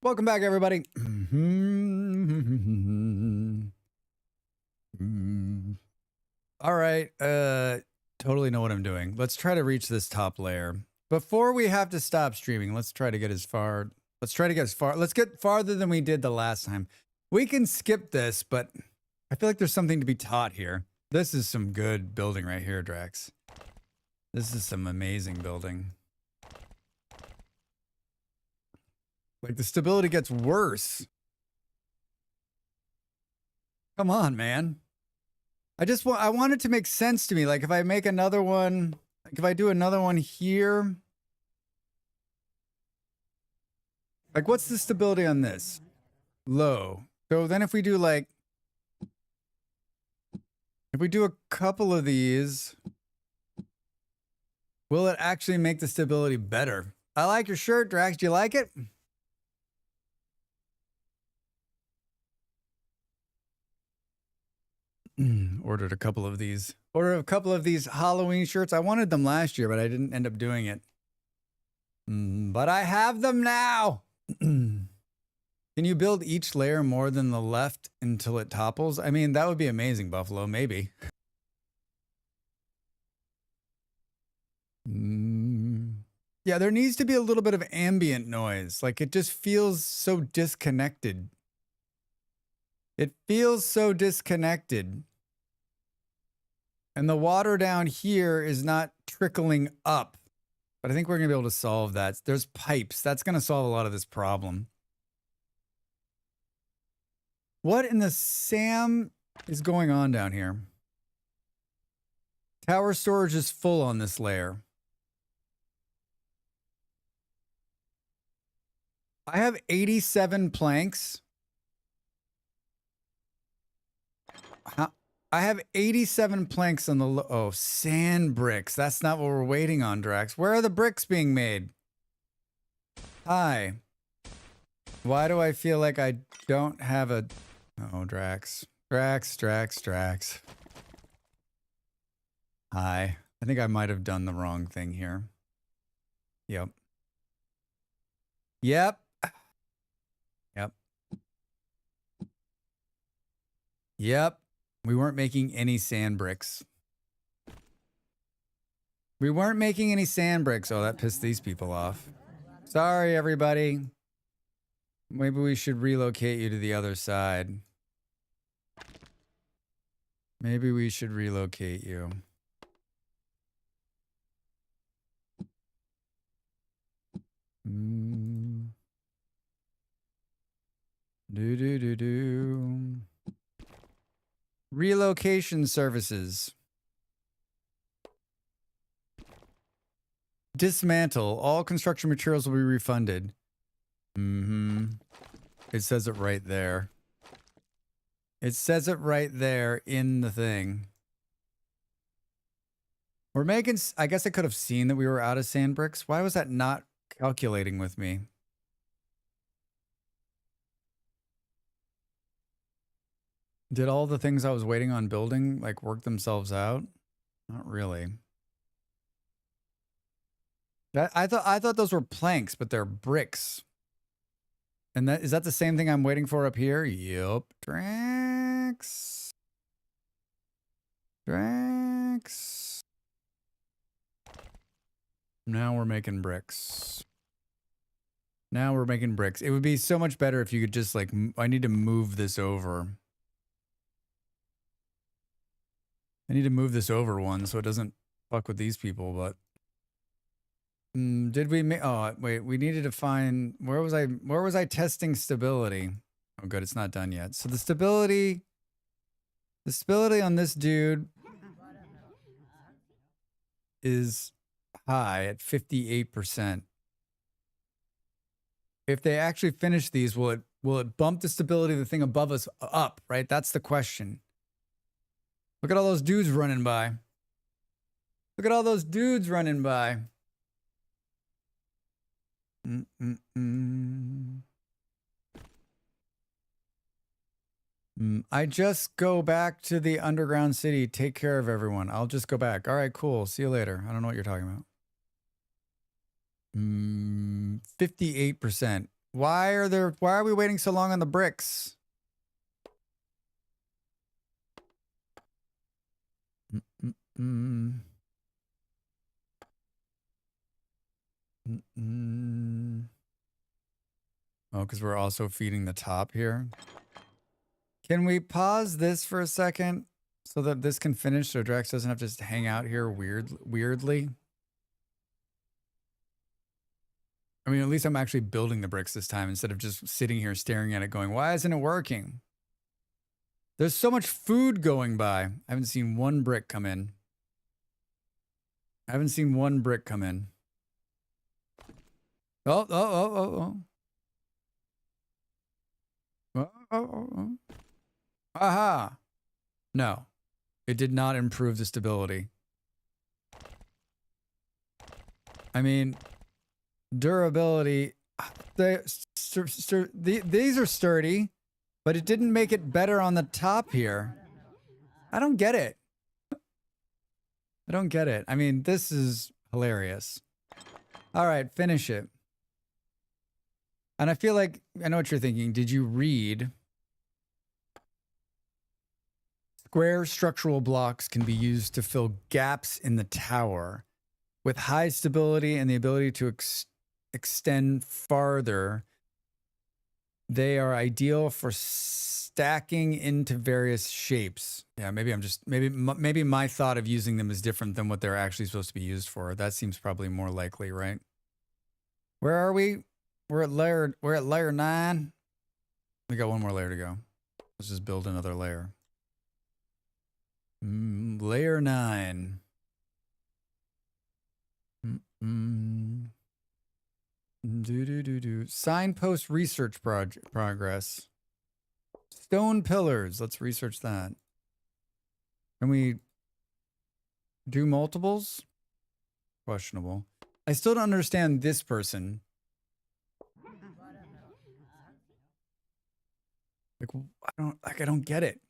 Welcome back, everybody. All right. Totally know what I'm doing. Let's try to reach this top layer. Before we have to stop streaming, let's try to get as far. Let's get farther than we did the last time. We can skip this, but I feel like there's something to be taught here. This is some good building right here, Drax. This is some amazing building. Like, the stability gets worse. Come on, man. I want it to make sense to me. Like, if I make another one, like if I do another one here, like, what's the stability on this? Low. So then if we do like, if we do a couple of these, will it actually make the stability better? I like your shirt, Drax. Do you like it? Ordered a couple of these. Ordered a couple of these Halloween shirts. I wanted them last year, but I didn't end up doing it. But I have them now. Can you build each layer more than the left until it topples? I mean, that would be amazing, Buffalo. Maybe. Yeah, there needs to be a little bit of ambient noise. Like, it just feels so disconnected. It feels so disconnected. And the water down here is not trickling up. But I think we're going to be able to solve that. There's pipes. That's going to solve a lot of this problem. What in the Sam is going on down here? Tower storage is full on this layer. I have 87 planks. I have 87 planks on the sand bricks. That's not what we're waiting on, Drax. Where are the bricks being made? Hi. Why do I feel like I don't have a... Oh, Drax. Drax. Hi. I think I might have done the wrong thing here. Yep. We weren't making any sand bricks. Oh, that pissed these people off. Sorry, everybody. Maybe we should relocate you to the other side. Maybe we should relocate you. Relocation services. Dismantle. All construction materials will be refunded. It says it right there. It says it right there in the thing. We're making... I guess I could have seen that we were out of sand bricks. Why was that not calculating with me? Did all the things I was waiting on building, like, work themselves out? Not really. I thought those were planks, but they're bricks. And is that the same thing I'm waiting for up here? Yup. Drax. Now we're making bricks. It would be so much better if you could just, like, I need to move this over. I need to move this over one so it doesn't fuck with these people, but... did we make... Oh, wait, we needed to find... Where was I testing stability? Oh, good, it's not done yet. So the stability on this dude is high at 58%. If they actually finish these, will it bump the stability of the thing above us up, right? That's the question. Look at all those dudes running by. I just go back to the underground city. Take care of everyone. I'll just go back. All right, cool. See you later. I don't know what you're talking about. 58%. Why are we waiting so long on the bricks? Mm-mm. Mm-mm. Oh, because we're also feeding the top here. Can we pause this for a second so that this can finish so Drax doesn't have to just hang out here weirdly? I mean, at least I'm actually building the bricks this time instead of just sitting here staring at it going, why isn't it working? There's so much food going by. I haven't seen one brick come in. I haven't seen one brick come in. Oh, oh, oh, oh, oh. Oh, oh, oh, oh. Aha. No, it did not improve the stability. I mean, durability, these are sturdy, but it didn't make it better on the top here. I don't get it. I don't get it. I mean, this is hilarious. All right, finish it. And I feel like I know what you're thinking. Did you read? Square structural blocks can be used to fill gaps in the tower. With high stability and the ability to extend farther, they are ideal for stacking into various shapes. Yeah, maybe my thought of using them is different than what they're actually supposed to be used for. That seems probably more likely, right? Where are we? We're at layer 9. We got one more layer to go. Let's just build another layer. Layer 9. Signpost research progress. Stone pillars. Let's research that. Can we do multiples? Questionable. I still don't understand this person. I don't get it.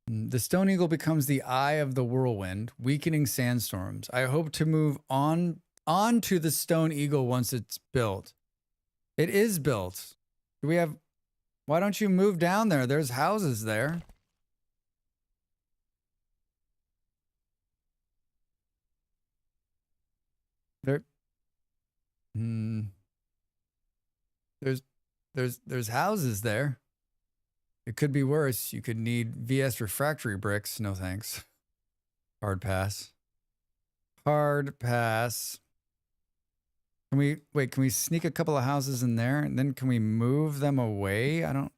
The stone eagle becomes the eye of the whirlwind, weakening sandstorms. I hope to move onto the stone eagle once it's built. It is built. Do we have? Why don't you move down there? There's houses there. There's houses there. It could be worse. You could need VS refractory bricks. No thanks. Hard pass. Hard pass. Can we sneak a couple of houses in there and then can we move them away? I don't.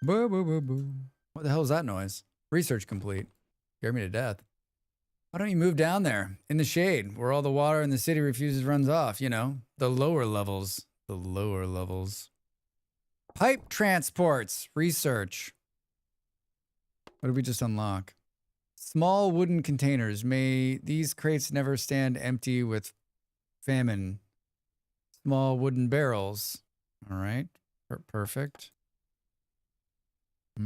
Boo, boo, boo, boo. What the hell is that noise? Research complete. Scared me to death. Why don't you move down there in the shade where all the water in the city refuses runs off? You know, the lower levels. The lower levels. Pipe transports. Research. What did we just unlock? Small wooden containers. May these crates never stand empty with famine. Small wooden barrels. All right. Perfect. I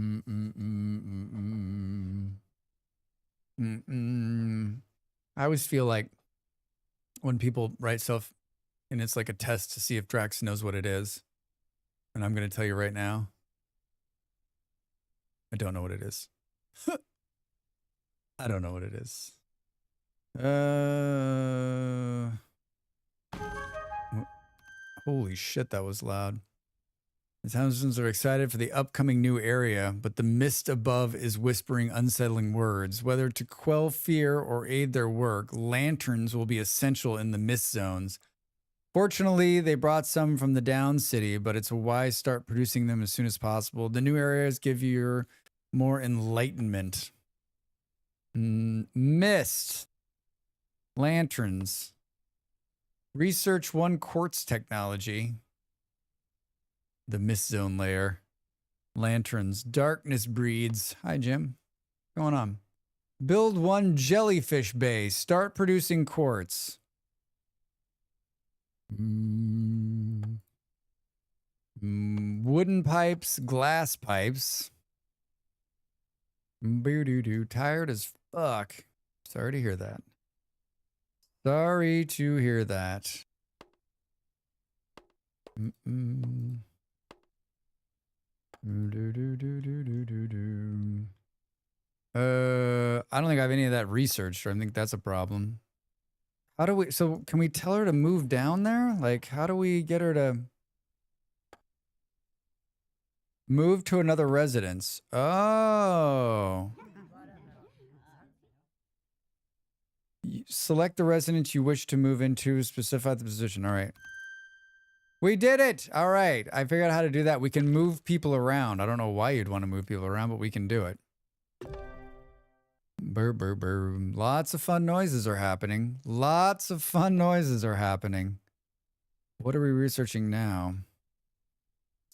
always feel like when people write stuff and it's like a test to see if Drax knows what it is. And I'm going to tell you right now, I don't know what it is. I don't know what it is. Holy shit, that was loud. The townspeople are excited for the upcoming new area, but the mist above is whispering unsettling words. Whether to quell fear or aid their work, lanterns will be essential in the mist zones. Fortunately, they brought some from the down city, but it's a wise start producing them as soon as possible. The new areas give you more enlightenment. Mist. Lanterns. Research 1 quartz technology. The mist zone layer. Lanterns. Darkness breeds. Hi, Jim. What's going on? Build 1 jellyfish bay. Start producing quartz. Wooden pipes. Glass pipes. Boo-doo-doo. Tired as fuck. Sorry to hear that. Sorry to hear that. Mm-mm. Do-do-do-do-do-do-do. I don't think I have any of that researched. I think that's a problem. How do we, so can we tell her to move down there? Like, how do we get her to move to another residence? Oh. Select the residence you wish to move into, specify the position. All right. We did it. All right. I figured out how to do that. We can move people around. I don't know why you'd want to move people around, but we can do it. Brr, brr, brr. Lots of fun noises are happening. Lots of fun noises are happening. What are we researching now?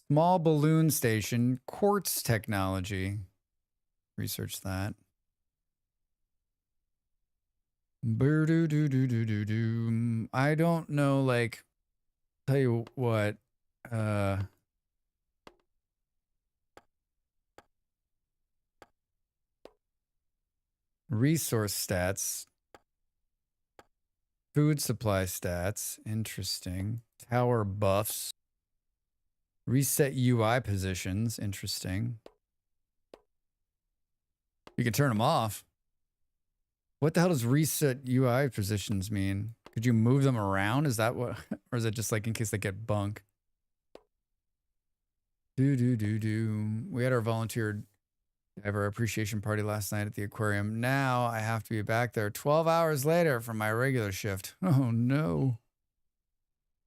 Small balloon station, quartz technology. Research that. Brr, do, do, do, do, do, do. I don't know, like, tell you what, resource stats, food supply stats, interesting. Tower buffs, reset UI positions, interesting. You can turn them off. What the hell does reset UI positions mean? Could you move them around? Is that what, or is it just like in case they get bunk? We had our volunteer diver appreciation party last night at the aquarium. Now I have to be back there 12 hours later from my regular shift. Oh no.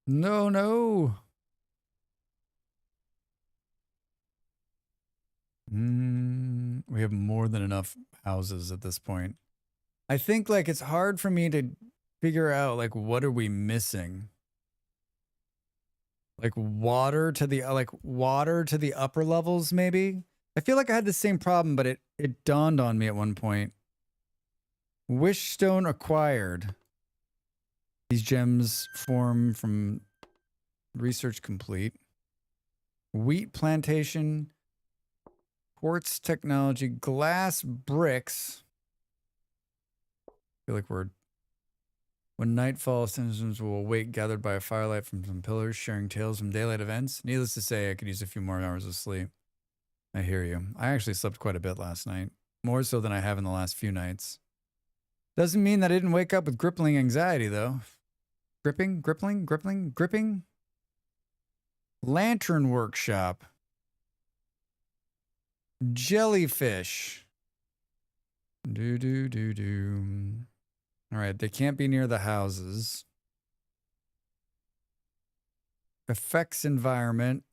No, no. We have more than enough houses at this point. I think like it's hard for me to figure out like what are we missing? Like water to the upper levels maybe? I feel like I had the same problem, but it dawned on me at one point. Wishstone acquired. These gems form from research complete. Wheat plantation, quartz technology, glass bricks. I feel like when night falls, citizens will awake gathered by a firelight from some pillars, sharing tales from daylight events. Needless to say, I could use a few more hours of sleep. I hear you. I actually slept quite a bit last night. More so than I have in the last few nights. Doesn't mean that I didn't wake up with crippling anxiety, though. Gripping? Lantern workshop. Jellyfish. All right, they can't be near the houses. Effects environment.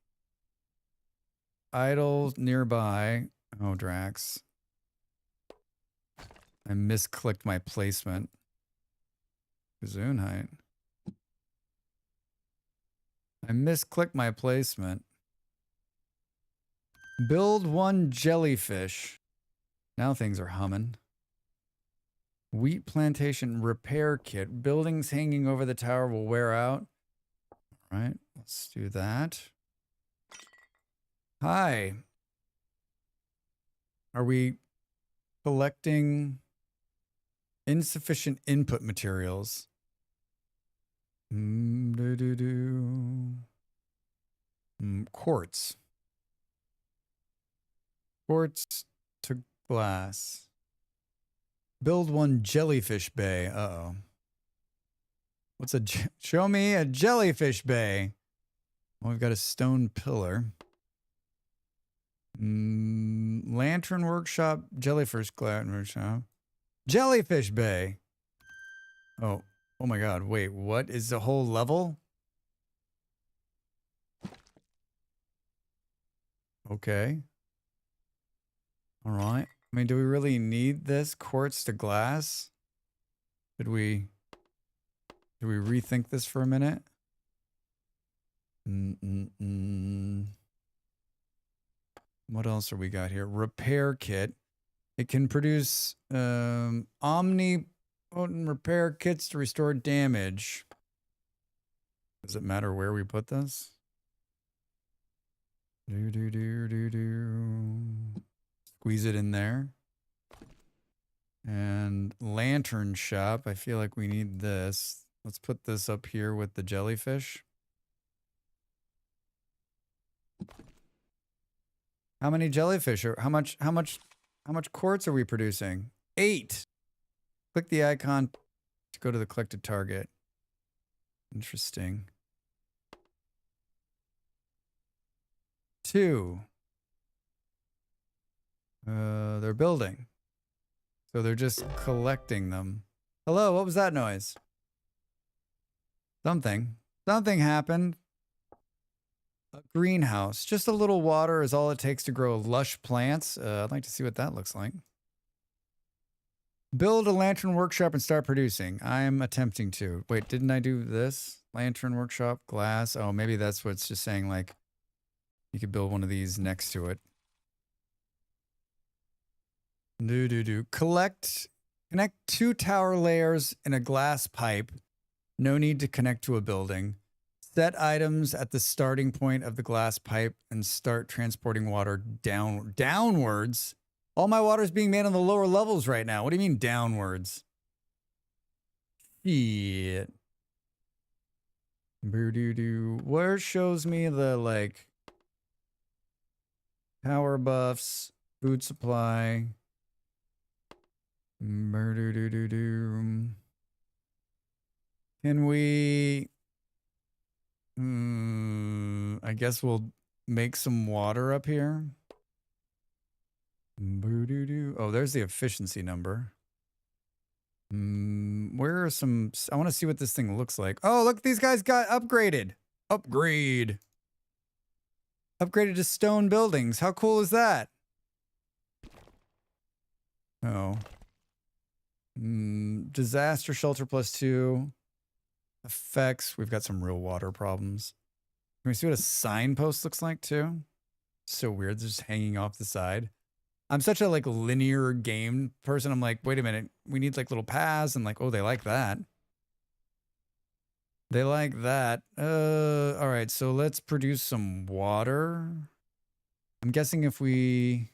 Idle nearby. Oh, Drax. I misclicked my placement. Gesundheit. I misclicked my placement. Build one jellyfish. Now things are humming. Wheat plantation repair kit. Buildings hanging over the tower will wear out. All right, let's do that. Hi. Are we collecting insufficient input materials? Quartz. Quartz to glass. Build one jellyfish bay. Uh-oh. What's show me a jellyfish bay. Well, we've got a stone pillar. Lantern workshop, jellyfish workshop. Jellyfish bay. Oh my god, wait, what is the whole level? Okay. All right. I mean, do we really need this quartz to glass? Do we rethink this for a minute? What else are we got here? Repair kit. It can produce omnipotent repair kits to restore damage. Does it matter where we put this? Squeeze it in there. And lantern shop. I feel like we need this. Let's put this up here with the jellyfish. How many jellyfish are, how much quartz are we producing? 8. Click the icon to go to the collected target. Interesting. 2. They're building. So they're just collecting them. Hello, what was that noise? Something happened. A greenhouse. Just a little water is all it takes to grow lush plants. I'd like to see what that looks like. Build a lantern workshop and start producing. I'm attempting to. Wait, didn't I do this? Lantern workshop, glass. Oh, maybe that's what it's just saying, like, you could build one of these next to it. Connect 2 tower layers in a glass pipe. No need to connect to a building. Set items at the starting point of the glass pipe and start transporting water downwards. All my water is being made on the lower levels right now. What do you mean downwards? Shit. Where shows me the, like, power buffs, food supply. Can we... I guess we'll make some water up here. Oh, there's the efficiency number. Where are some... I want to see what this thing looks like. Oh, look, these guys got upgraded. Upgrade. Upgraded to stone buildings. How cool is that? Oh. Disaster shelter +2. Effects. We've got some real water problems. Can we see what a signpost looks like too? So weird. They're just hanging off the side. I'm such a like linear game person. I'm like, wait a minute. We need like little paths and like, oh, they like that. They like that. All right. So let's produce some water. I'm guessing if we...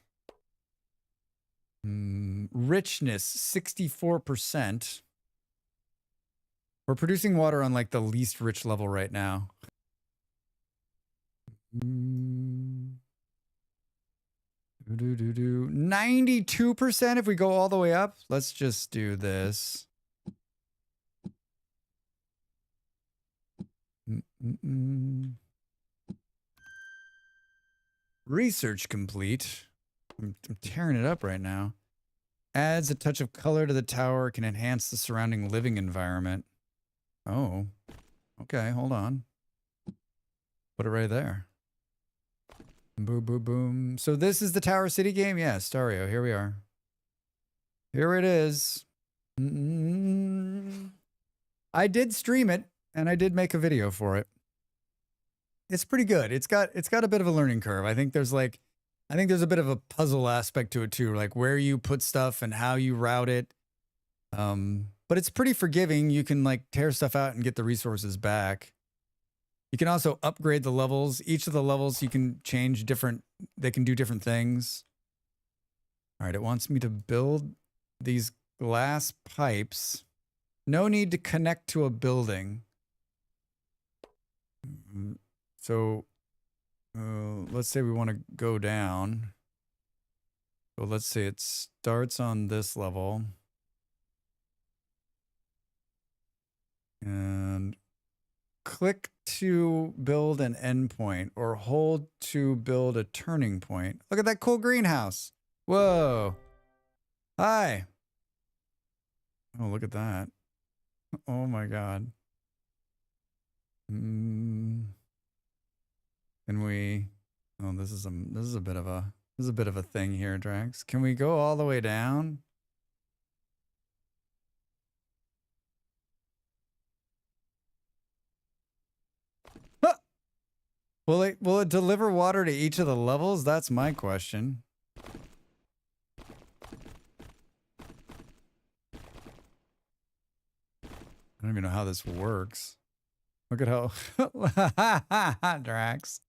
richness, 64%. We're producing water on like the least rich level right now. 92% if we go all the way up. Let's just do this. Research complete. I'm tearing it up right now. Adds a touch of color to the tower, can enhance the surrounding living environment. Oh, okay, hold on. Put it right there. Boom, boom, boom. So this is the Tower City game? Yeah, Stario, here we are. Here it is. I did stream it, and I did make a video for it. It's pretty good. It's got a bit of a learning curve. I think there's a bit of a puzzle aspect to it too, like where you put stuff and how you route it. But it's pretty forgiving. You can like tear stuff out and get the resources back. You can also upgrade the levels. Each of the levels you can change different, they can do different things. All right, it wants me to build these glass pipes. No need to connect to a building. So let's say we want to go down. So let's say it starts on this level. And click to build an endpoint or hold to build a turning point. Look at that cool greenhouse. Whoa. Hi. Oh, look at that. Oh my God. Can we... Oh, this is a bit of a thing here, Drax. Can we go all the way down? Huh! Will it deliver water to each of the levels? That's my question. I don't even know how this works. Look at how Drax.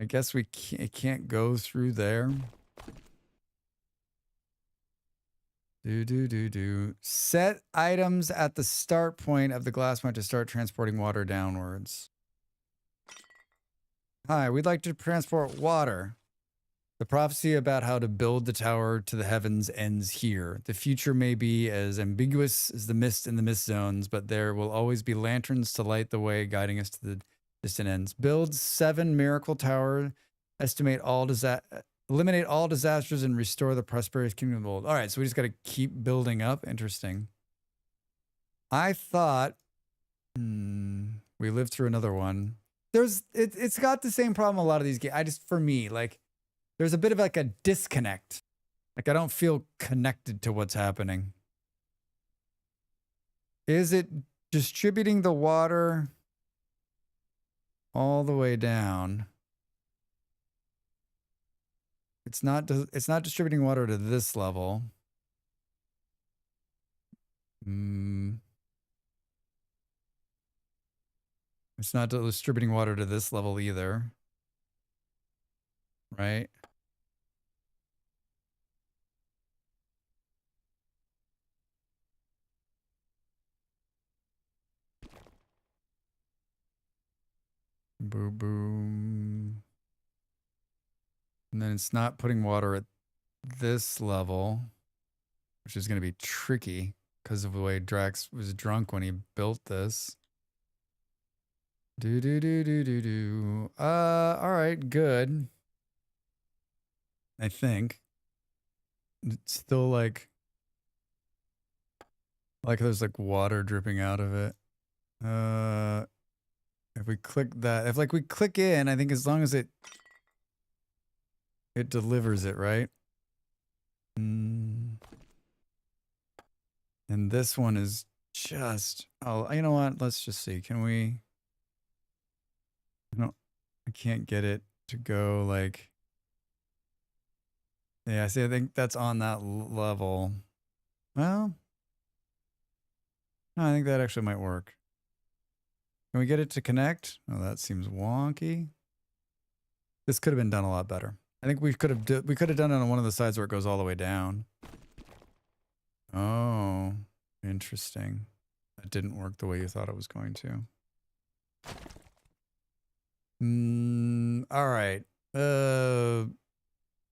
I guess we can't go through there. Set items at the start point of the glass point to start transporting water downwards. Hi, we'd like to transport water. The prophecy about how to build the tower to the heavens ends here. The future may be as ambiguous as the mist in the mist zones, but there will always be lanterns to light the way, guiding us to the distant ends. Build 7 miracle tower. Eliminate all disasters and restore the prosperous kingdom of old. All right, so we just got to keep building up. Interesting. I thought we lived through another one. It's got the same problem a lot of these games. For me, like, there's a bit of like a disconnect. Like, I don't feel connected to what's happening. Is it distributing the water all the way down? It's not distributing water to this level. It's not distributing water to this level either. Right? Boom, boom. And then it's not putting water at this level, which is going to be tricky because of the way Drax was drunk when he built this. All right, good. I think. It's still like there's like water dripping out of it. If we click that, if like we click in, I think as long as it delivers it, right? And this one is just, oh, you know what? Let's just see. Can we, I can't get it to go like, yeah, see, I think that's on that level. Well, no, I think that actually might work. Can we get it to connect? Oh, that seems wonky. This could have been done a lot better. I think we could have done it on one of the sides where it goes all the way down. Oh, interesting. That didn't work the way you thought it was going to. All right.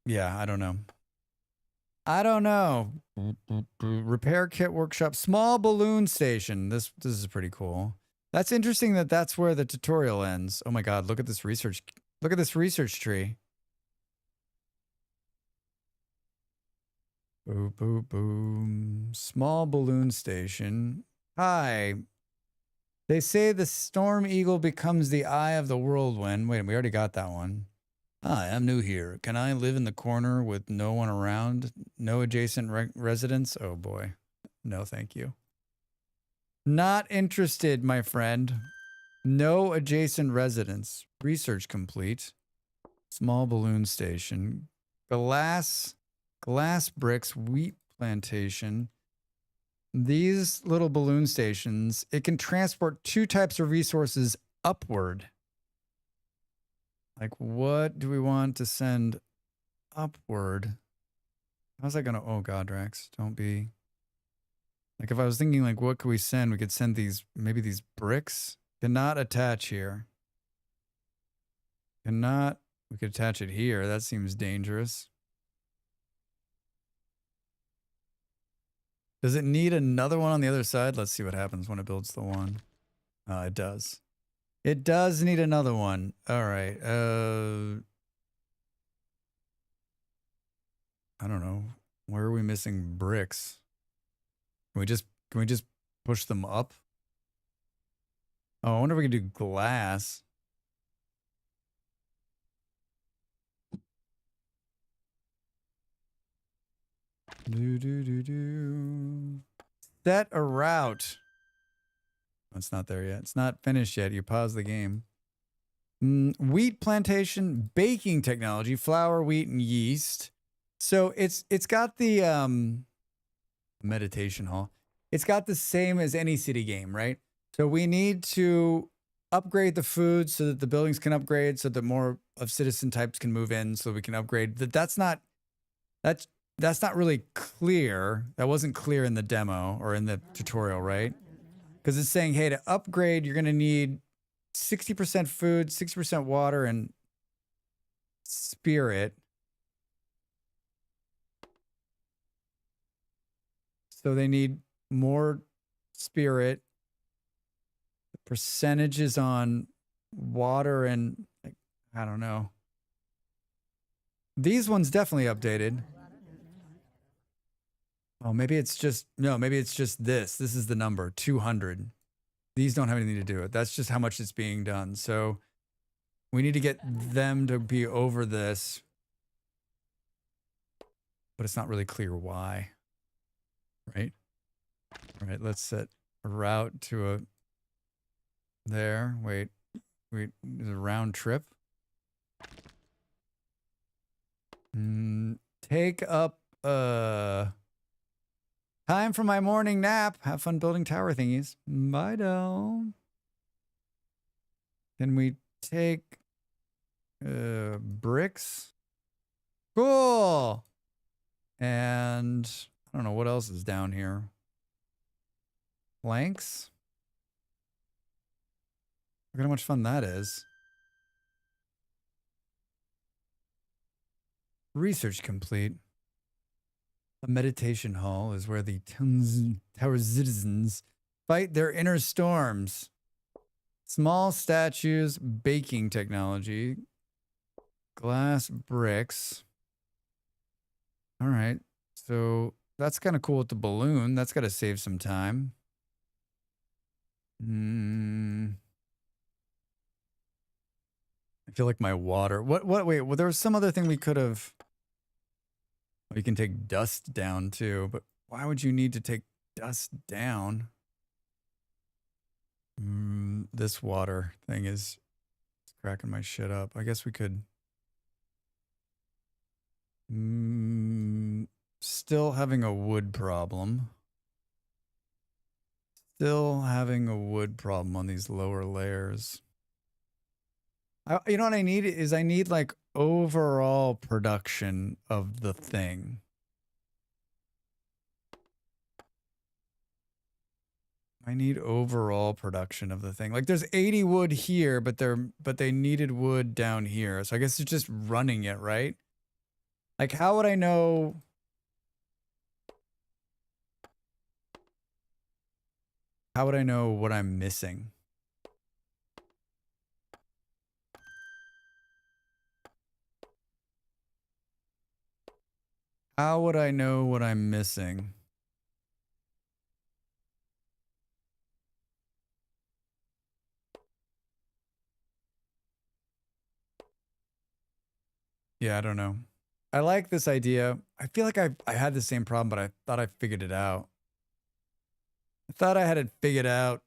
Yeah, I don't know. Repair kit workshop, small balloon station. This is pretty cool. That's interesting that that's where the tutorial ends. Oh my God, look at this research. Look at this research tree. Boom, boom, boom. Small balloon station. Hi. They say the storm eagle becomes the eye of the whirlwind. Wait, we already got that one. Hi, I'm new here. Can I live in the corner with no one around? No adjacent residents? Oh boy. No, thank you. Not interested, my friend. No adjacent residents. Research complete. Small balloon station. Glass bricks, wheat plantation. These little balloon stations, it can transport 2 types of resources upward. Like, what do we want to send upward? How's that gonna, oh God, Drax, don't be. Like, if I was thinking, like, what could we send? We could send these, maybe these bricks. Cannot attach here. We could attach it here. That seems dangerous. Does it need another one on the other side? Let's see what happens when it builds the one. It does. It does need another one. All right. I don't know. Where are we missing bricks? Can we just push them up? Oh, I wonder if we can do glass. Set a route. It's not there yet. It's not finished yet. You pause the game. Wheat plantation, baking technology, flour, wheat, and yeast. So it's got the meditation hall. It's got the same as any city game, right? So we need to upgrade the food so that the buildings can upgrade, so that more of citizen types can move in, so we can upgrade. That's not really clear. That wasn't clear in the demo or in the tutorial, right? Because it's saying, hey, to upgrade, you're going to need 60% food, 60% water, and spirit. So they need more spirit. The percentages on water and, like, I don't know. These ones definitely updated. Oh, maybe it's just, no, maybe it's just this. This is the number, 200. These don't have anything to do with it. That's just how much it's being done. So we need to get them to be over this. But it's not really clear why. Right? All right, let's set a route to a... There. Wait. There's a round trip. Take up... Time for my morning nap. Have fun building tower thingies. Bye, Del. Can we take bricks? Cool. And I don't know what else is down here. Planks. Look at how much fun that is. Research complete. A meditation hall is where the tower citizens fight their inner storms. Small statues, baking technology, glass bricks. All right, so that's kind of cool with the balloon. That's got to save some time. I feel like my water. Wait, well, there was some other thing we could have. You can take dust down too, but why would you need to take dust down? This water thing is cracking my shit up. I guess we could. Still having a wood problem. Still having a wood problem on these lower layers. You know what I need is I need like overall production of the thing. I need overall production of the thing. Like there's 80 wood here, but they needed wood down here. So I guess it's just running it, right? Like how would I know? How would I know what I'm missing? How would I know what I'm missing? Yeah, I don't know. I like this idea. I feel like I had the same problem, but I thought I figured it out. I thought I had it figured out.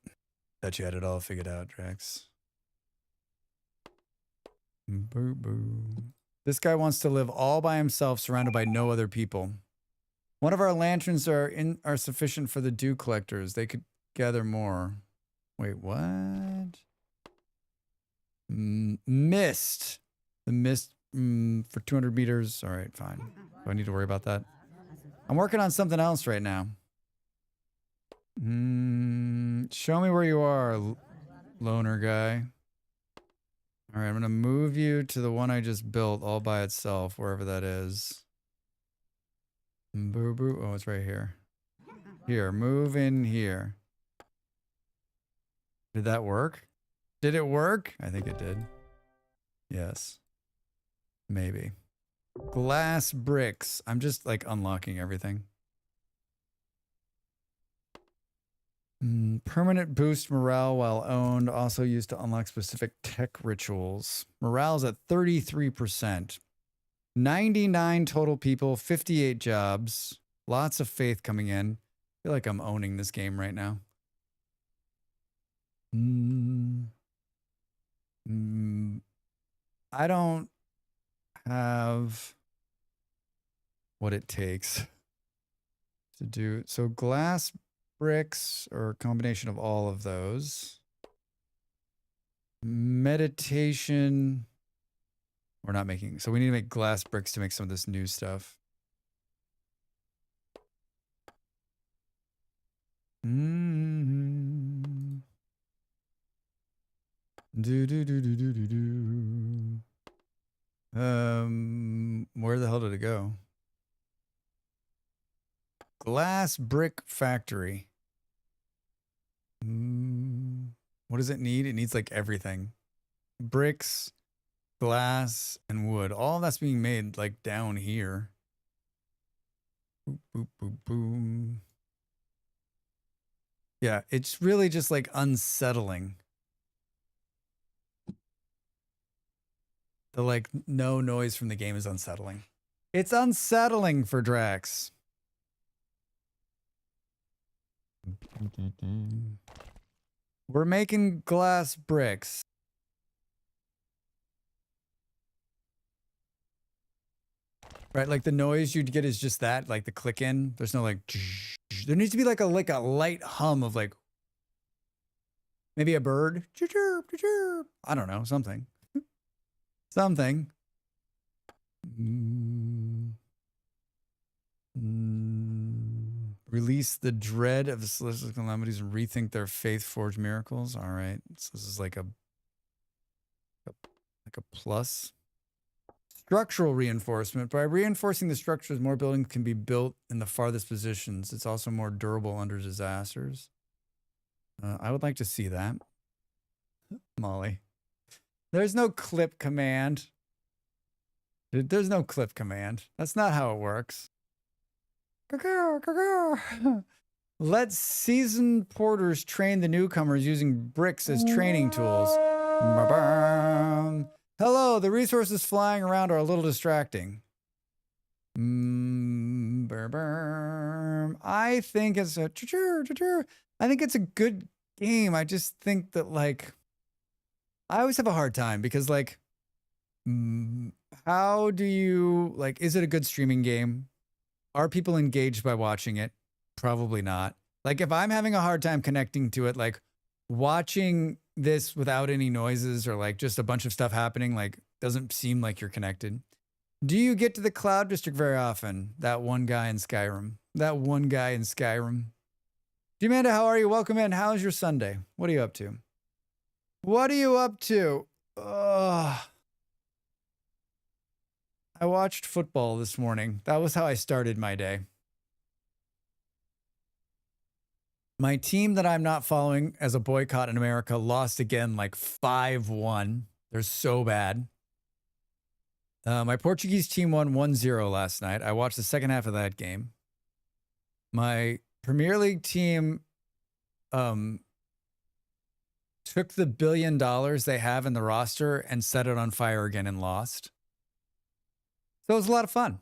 Thought you had it all figured out, Drax. Boo boo. This guy wants to live all by himself, surrounded by no other people. One of our lanterns are sufficient for the dew collectors. They could gather more. Wait, what? Mist. The mist for 200 meters. All right, fine. Do I need to worry about that? I'm working on something else right now. Show me where you are, loner guy. All right, I'm going to move you to the one I just built all by itself, wherever that is. Boo boo. Oh, it's right here. Here, move in here. Did that work? Did it work? I think it did. Yes. Maybe. Glass bricks. I'm just like unlocking everything. Permanent boost morale while owned. Also used to unlock specific tech rituals. Morale's at 33%. 99 total people, 58 jobs. Lots of faith coming in. I feel like I'm owning this game right now. I don't have what it takes to do. So glass bricks or a combination of all of those. Meditation. We're not making, so we need to make glass bricks to make some of this new stuff. Mm-hmm. Where the hell did it go? Glass brick factory. What does it need? It needs like everything. Bricks, glass, and wood. All that's being made like down here. Boop, boop, boop, boom. Yeah, it's really just like unsettling. The like no noise from the game is unsettling. It's unsettling for Drax. We're making glass bricks. Right, like the noise you'd get is just that, like the click in. There's no like. There needs to be like a light hum of like maybe a bird. I don't know, something. Something. Release the dread of the celestial calamities and rethink their faith-forged miracles. All right, so this is like a plus. Structural reinforcement. By reinforcing the structures, more buildings can be built in the farthest positions. It's also more durable under disasters. I would like to see that. Molly. There's no clip command. Dude, there's no clip command. That's not how it works. Let seasoned porters train the newcomers using bricks as training tools. Hello, the resources flying around are a little distracting. I think it's a I think it's a good game. I just think that like I always have a hard time because like how do you like is it a good streaming game? Are people engaged by watching it? Probably not. Like if I'm having a hard time connecting to it, like watching this without any noises or like just a bunch of stuff happening, like doesn't seem like you're connected. Do you get to the Cloud District very often? That one guy in Skyrim. That one guy in Skyrim. Amanda, how are you? Welcome in. How's your Sunday? What are you up to? What are you up to? I watched football this morning. That was how I started my day. My team that I'm not following as a boycott in America lost again like 5-1. They're so bad. My Portuguese team won 1-0 last night. I watched the second half of that game. My Premier League team took the $1 billion they have in the roster and set it on fire again and lost. So it was a lot of fun.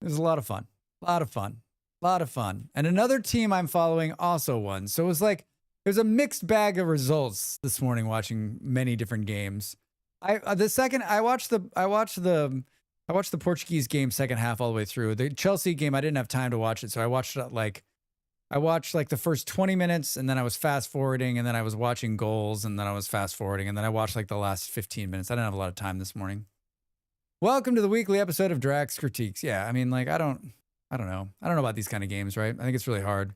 It was a lot of fun. A lot of fun. A lot of fun. And another team I'm following also won. So it was like, there's a mixed bag of results this morning watching many different games. I watched the Portuguese game second half all the way through. The Chelsea game, I didn't have time to watch it. So I watched like the first 20 minutes and then I was fast forwarding and then I was watching goals and then I was fast forwarding and then I watched like the last 15 minutes. I didn't have a lot of time this morning. Welcome to the weekly episode of Drax Critiques. Yeah, I mean, like, I don't know. I don't know about these kind of games, right? I think it's really hard.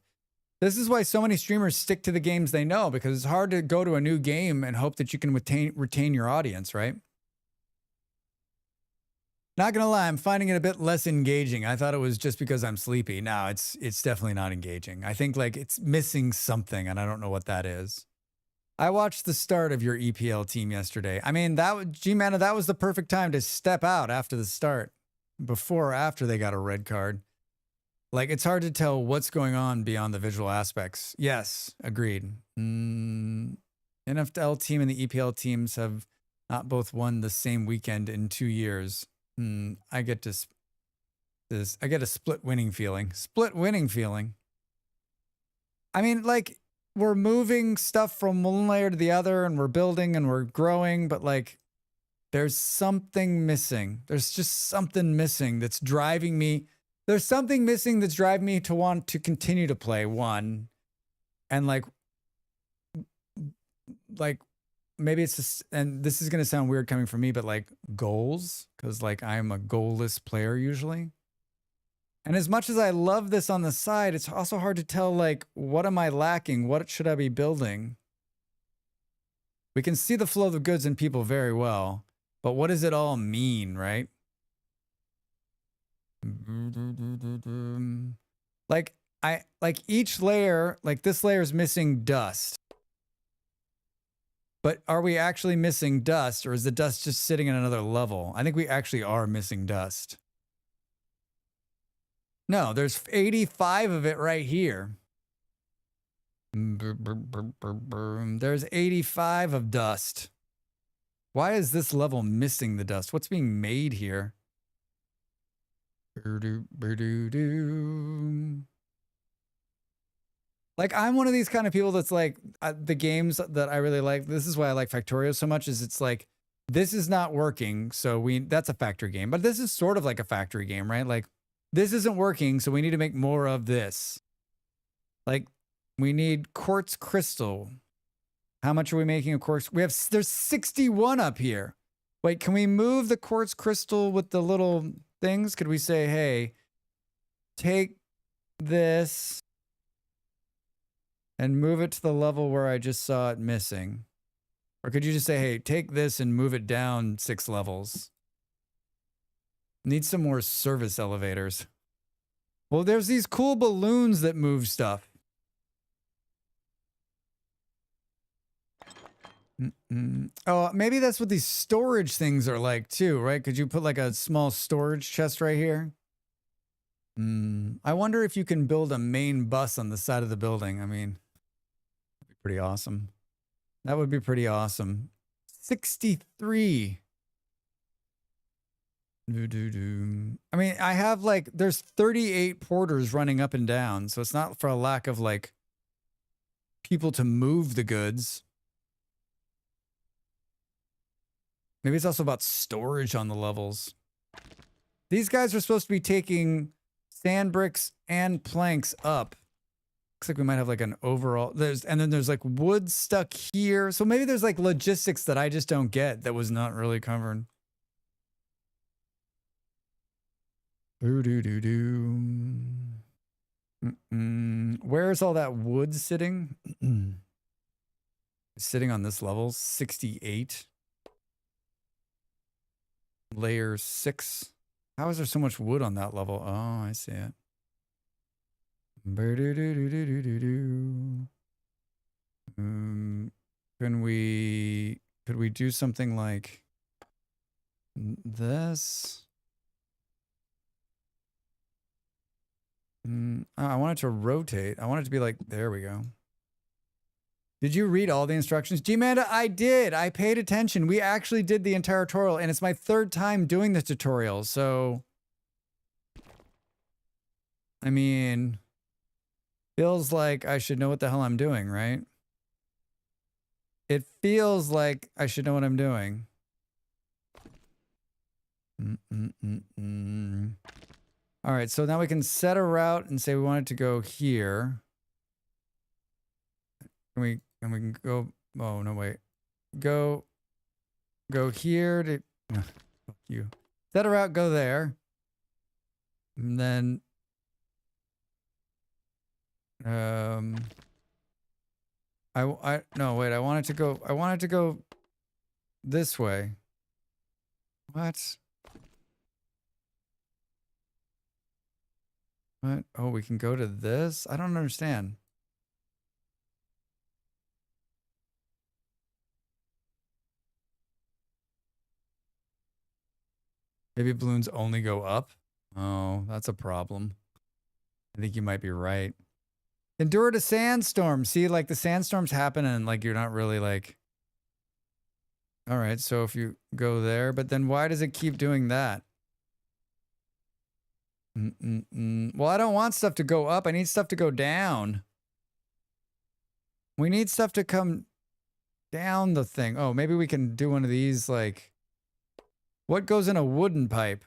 This is why so many streamers stick to the games they know, because it's hard to go to a new game and hope that you can retain your audience, right? Not gonna lie, I'm finding it a bit less engaging. I thought it was just because I'm sleepy. No, it's definitely not engaging. I think like it's missing something, and I don't know what that is. I watched the start of your EPL team yesterday. I mean, that was the perfect time to step out after the start, before or after they got a red card. Like, it's hard to tell what's going on beyond the visual aspects. Yes, agreed. NFL team and the EPL teams have not both won the same weekend in 2 years. I get a split winning feeling. Split winning feeling. I mean, like, we're moving stuff from one layer to the other and we're building and we're growing, but like, there's something missing. There's just something missing that's driving me. There's something missing that's driving me to want to continue to play one. And like maybe it's just, and this is going to sound weird coming from me, but like goals, because like I'm a goalless player usually. And as much as I love this on the side, it's also hard to tell, like, what am I lacking? What should I be building? We can see the flow of goods and people very well, but what does it all mean, right? Like each layer, like this layer is missing dust. But are we actually missing dust, or is the dust just sitting in another level? I think we actually are missing dust. No, there's 85 of it right here. There's 85 of dust. Why is this level missing the dust? What's being made here? Like, I'm one of these kind of people that's like, the games that I really like, this is why I like Factorio so much, is it's like, this is not working, so that's a factory game. But this is sort of like a factory game, right? Like, this isn't working, so we need to make more of this. Like, we need quartz crystal. How much are we making of quartz? There's 61 up here. Wait, can we move the quartz crystal with the little things? Could we say, hey, take this and move it to the level where I just saw it missing? Or could you just say, hey, take this and move it down 6 levels? Need some more service elevators. Well, there's these cool balloons that move stuff. Oh, maybe that's what these storage things are like too, right? Could you put like a small storage chest right here? I wonder if you can build a main bus on the side of the building. I mean, that'd be pretty awesome. That would be pretty awesome. 63. I mean, I have like, there's 38 porters running up and down, so it's not for a lack of like people to move the goods. Maybe it's also about storage on the levels. These guys are supposed to be taking sand bricks and planks up. Looks like we might have like an overall, and then there's like wood stuck here. So maybe there's like logistics that I just don't get that was not really covered. Where's all that wood sitting? Sitting on this level, 68. Layer 6. How is there so much wood on that level? Oh, I see it. Could we do something like this? I want it to rotate. I want it to be like, there we go. Did you read all the instructions? G-Manda, I did. I paid attention. We actually did the entire tutorial, and it's my 3rd time doing the tutorial, so... I mean... Feels like I should know what the hell I'm doing, right? It feels like I should know what I'm doing. All right, so now we can set a route and say we want it to go here. And we can go, oh, no, wait. Go here to, fuck you. Set a route, go there. And then, no, wait, I want it to go this way. What? What? Oh, we can go to this? I don't understand. Maybe balloons only go up? Oh, that's a problem. I think you might be right. Endured a sandstorm. See, like the sandstorms happen and like you're not really like... All right, so if you go there, but then why does it keep doing that? Well, I don't want stuff to go up. I need stuff to go down. We need stuff to come down the thing. Oh, maybe we can do one of these like... What goes in a wooden pipe?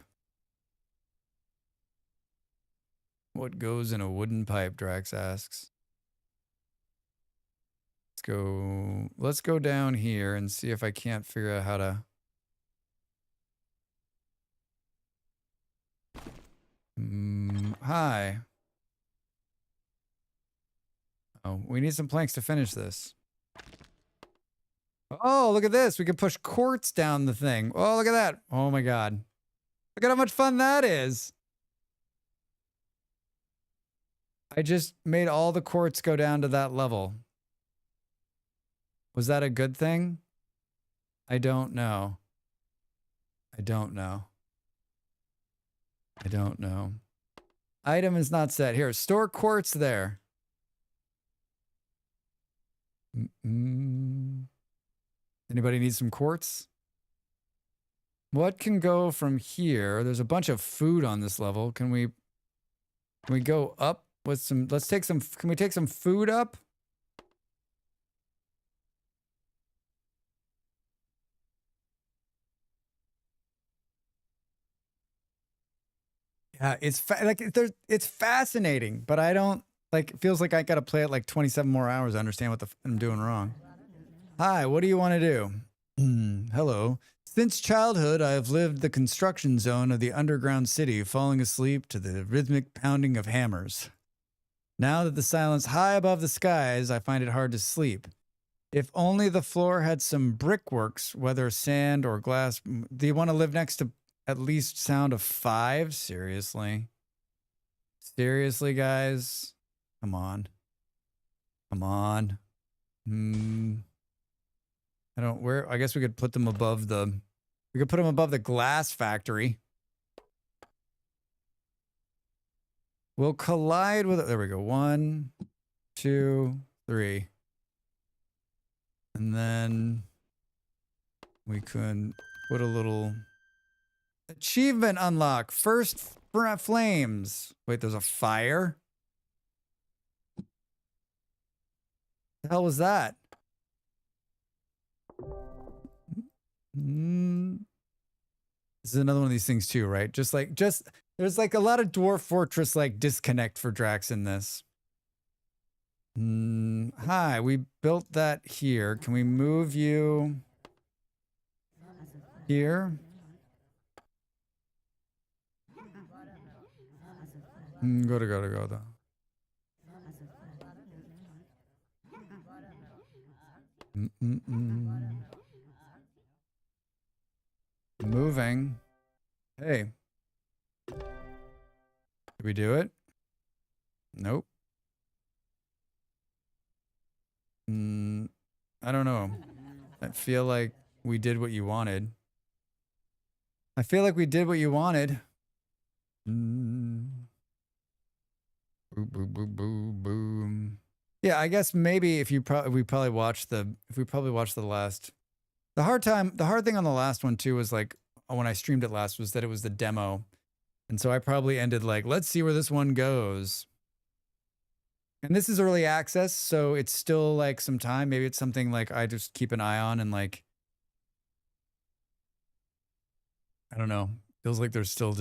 What goes in a wooden pipe, Drax asks. Let's go down here and see if I can't figure out how to. Hi. Oh, we need some planks to finish this. Oh, look at this. We can push quartz down the thing. Oh, look at that. Oh my God. Look at how much fun that is. I just made all the quartz go down to that level. Was that a good thing? I don't know. I don't know. I don't know. Item is not set. Here, store quartz there. Anybody need some quartz? What can go from here? There's a bunch of food on this level. Can we go up with some, can we take some food up? Yeah, it's it's fascinating, but I don't it feels like I got to play it like 27 more hours to understand what I'm doing wrong. Hi, what do you want to do? Hello. Since childhood, I have lived the construction zone of the underground city, falling asleep to the rhythmic pounding of hammers. Now that the silence high above the skies, I find it hard to sleep. If only the floor had some brickworks, whether sand or glass. Do you want to live next to at least sound of 5? Seriously? Seriously, guys? Come on. Come on. I guess we could put them above we could put them above the glass factory. We'll collide with it. There we go. 1, 2, 3. And then we could put a little achievement unlock. First flames. Wait, there's a fire? The hell was that? This is another one of these things too, right? Just there's like a lot of Dwarf Fortress like disconnect for Drax in this. Hi, we built that here. Can we move you here? Go though. Moving. Hey. Did we do it? Nope. I don't know. I feel like we did what you wanted. Boom, boom, boom, boom, boom. Yeah, I guess maybe if we probably watched the last. The hard thing on the last one too was like when I streamed it last was that it was the demo. And so I probably ended like, let's see where this one goes. And this is early access, so it's still like some time. Maybe it's something like I just keep an eye on and like, I don't know. Feels like there's still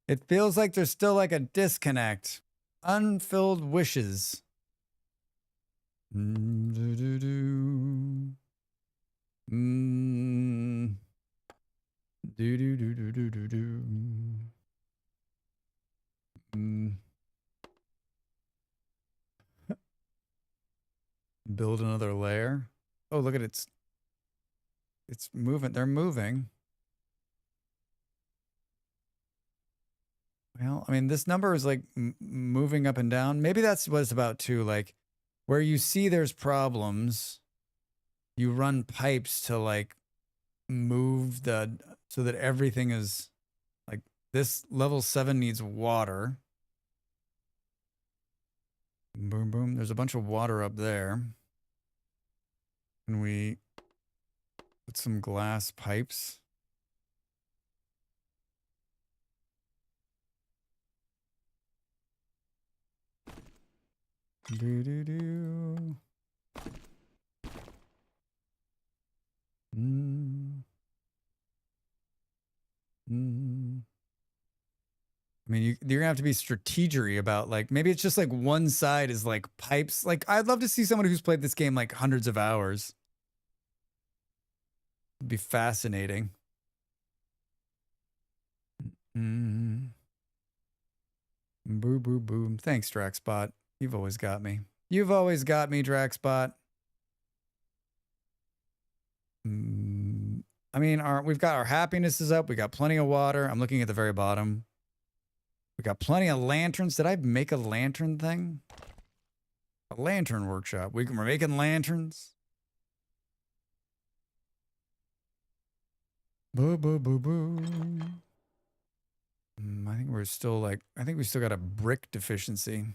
it feels like there's still like a disconnect. Unfilled wishes. Build another layer. Oh, look at it. It's moving. They're moving. Well, I mean, this number is like moving up and down. Maybe that's what it's about too. Like where you see there's problems, you run pipes to like move so that everything is like this level 7 needs water. Boom, boom. There's a bunch of water up there. Can we put some glass pipes? Do. I mean, you're gonna have to be strategery about like maybe it's just like one side is like pipes. Like I'd love to see someone who's played this game like hundreds of hours. It'd be fascinating. Boo boo boom. Thanks, Draxbot. You've always got me. You've always got me, Draxbot. I mean, we've got our happiness is up. We got plenty of water. I'm looking at the very bottom. We got plenty of lanterns. Did I make a lantern thing? A lantern workshop. We're making lanterns. Boo, boo, boo, boo. I think we're still like, I think we still got a brick deficiency. I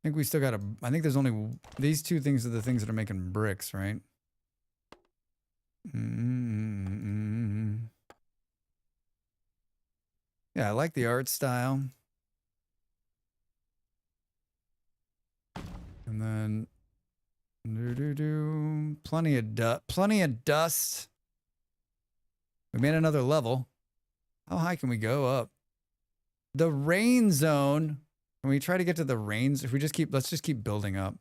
think we still got I think there's only, these two things are the things that are making bricks, right? Yeah, I like the art style. And then plenty of dust. We made another level. How high can we go up? The rain zone. Can we try to get to the rains? If we just keep, let's just keep building up.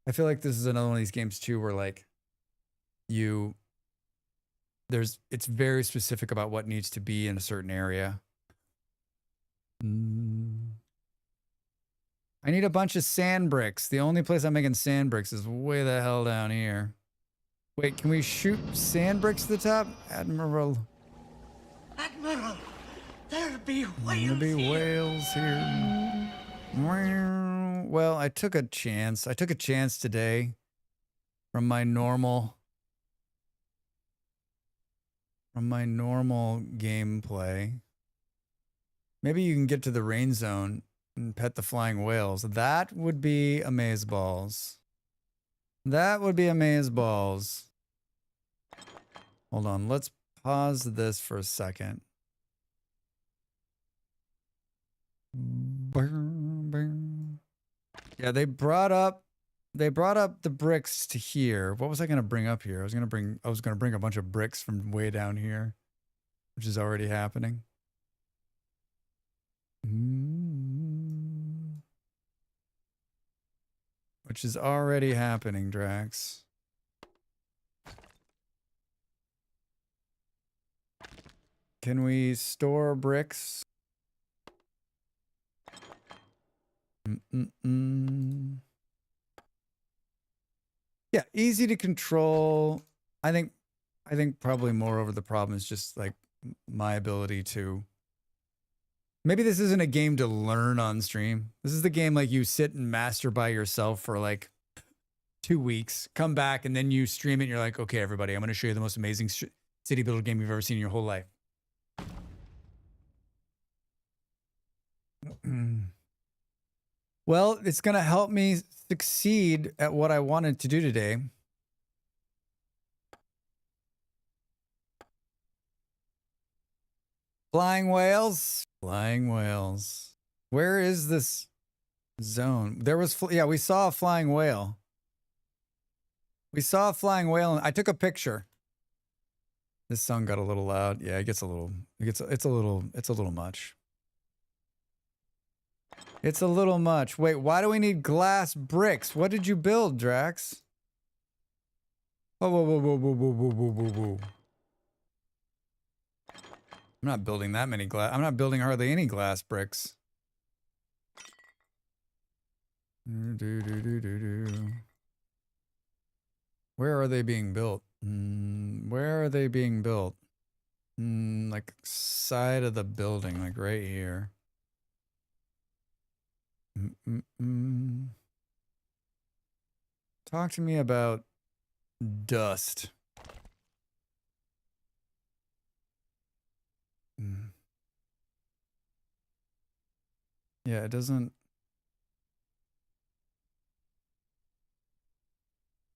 I feel like this is another one of these games too where like it's very specific about what needs to be in a certain area. I need a bunch of sand bricks. The only place I'm making sand bricks is way the hell down here. Wait, can we shoot sand bricks to the top? Admiral. Admiral, there'll be whales here. Well, I took a chance. I took a chance today from my normal gameplay. Maybe you can get to the rain zone and pet the flying whales. That would be amazeballs. That would be amazeballs. Hold on, let's pause this for a second. Yeah, they brought up the bricks to here. What was I gonna bring up here? I was gonna bring a bunch of bricks from way down here, which is already happening. Which is already happening, Drax. Can we store bricks? Yeah, easy to control. I think probably moreover the problem is just like my ability to. Maybe this isn't a game to learn on stream. This is the game like you sit and master by yourself for like 2 weeks, come back, and then you stream it and you're like, okay, everybody, I'm going to show you the most amazing city builder game you've ever seen in your whole life. Well, it's going to help me succeed at what I wanted to do today. Flying whales. Flying whales. Where is this zone? There was, yeah, we saw a flying whale. We saw a flying whale, and I took a picture. This song got a little loud. Yeah, it gets a little, it's a little much. It's a little much. Wait, why do we need glass bricks? What did you build, Drax? Whoa, whoa, whoa, whoa, whoa, whoa, whoa, whoa, whoa. I'm not building that many glass. I'm not building hardly any glass bricks. Where are they being built? Where are they being built? Like side of the building, like right here. Talk to me about dust. Yeah, it doesn't.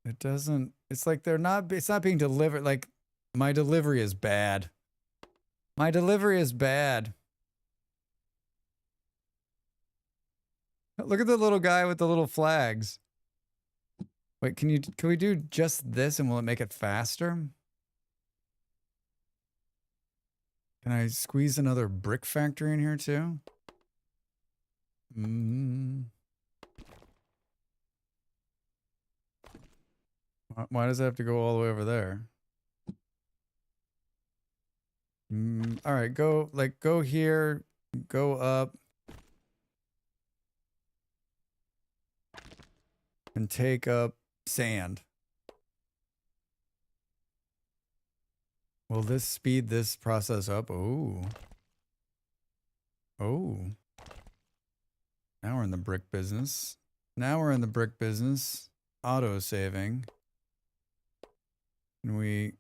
It doesn't. It's like they're not. It's not being delivered. Like my delivery is bad. My delivery is bad. Look at the little guy with the little flags. Wait, can we do just this and will it make it faster? Can I squeeze another brick factory in here too? Why does it have to go all the way over there? All right, go here, go up, and take up sand. Will this speed this process up? Oh. Oh. Now we're in the brick business. Now we're in the brick business. Auto saving. Can we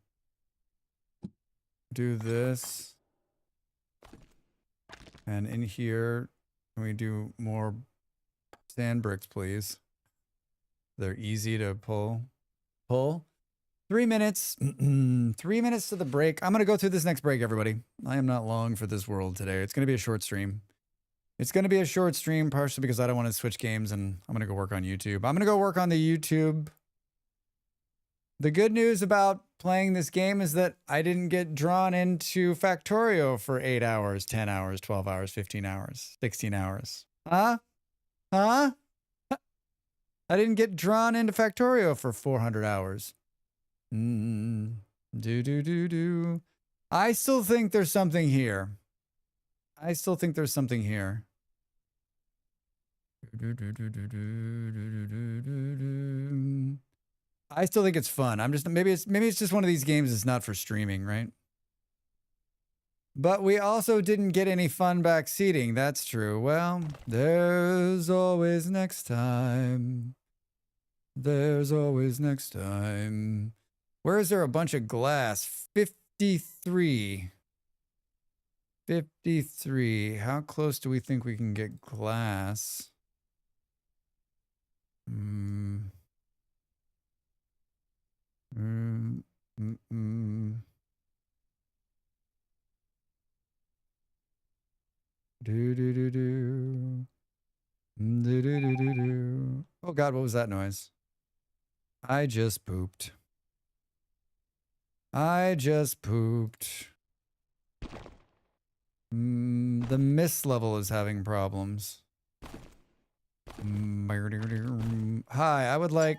do this? And in here, can we do more sand bricks, please? They're easy to pull. 3 minutes. 3 minutes to the break. I'm going to go through this next break, everybody. I am not long for this world today. It's going to be a short stream. It's going to be a short stream, partially because I don't want to switch games, and I'm going to go work on YouTube. I'm going to go work on the YouTube. The good news about playing this game is that I didn't get drawn into Factorio for 8 hours, 10 hours, 12 hours, 15 hours, 16 hours. Huh? I didn't get drawn into Factorio for 400 hours. I still think there's something here. I still think there's something here. I still think it's fun. Maybe it's just one of these games that's not for streaming, right? But we also didn't get any fun back seating. That's true. Well, there's always next time. There's always next time. Where is there a bunch of glass? 53. 53. How close do we think we can get glass? Oh God, what was that noise? I just pooped. I just pooped. The mist level is having problems. Hi, I would like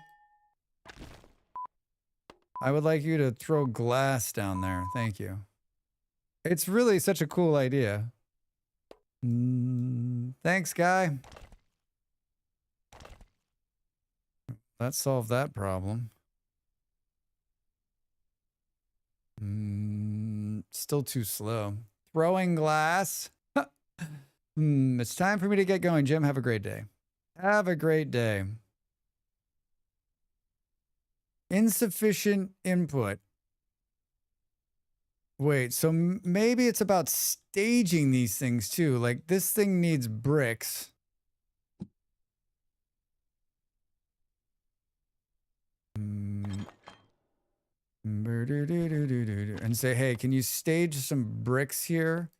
you to throw glass down there. Thank you. It's really such a cool idea. Thanks, guy. That solved that problem. Still too slow. Throwing glass. It's time for me to get going, Jim. Have a great day. Have a great day. Insufficient input. Wait, so maybe it's about staging these things too. Like this thing needs bricks. And say, hey, can you stage some bricks here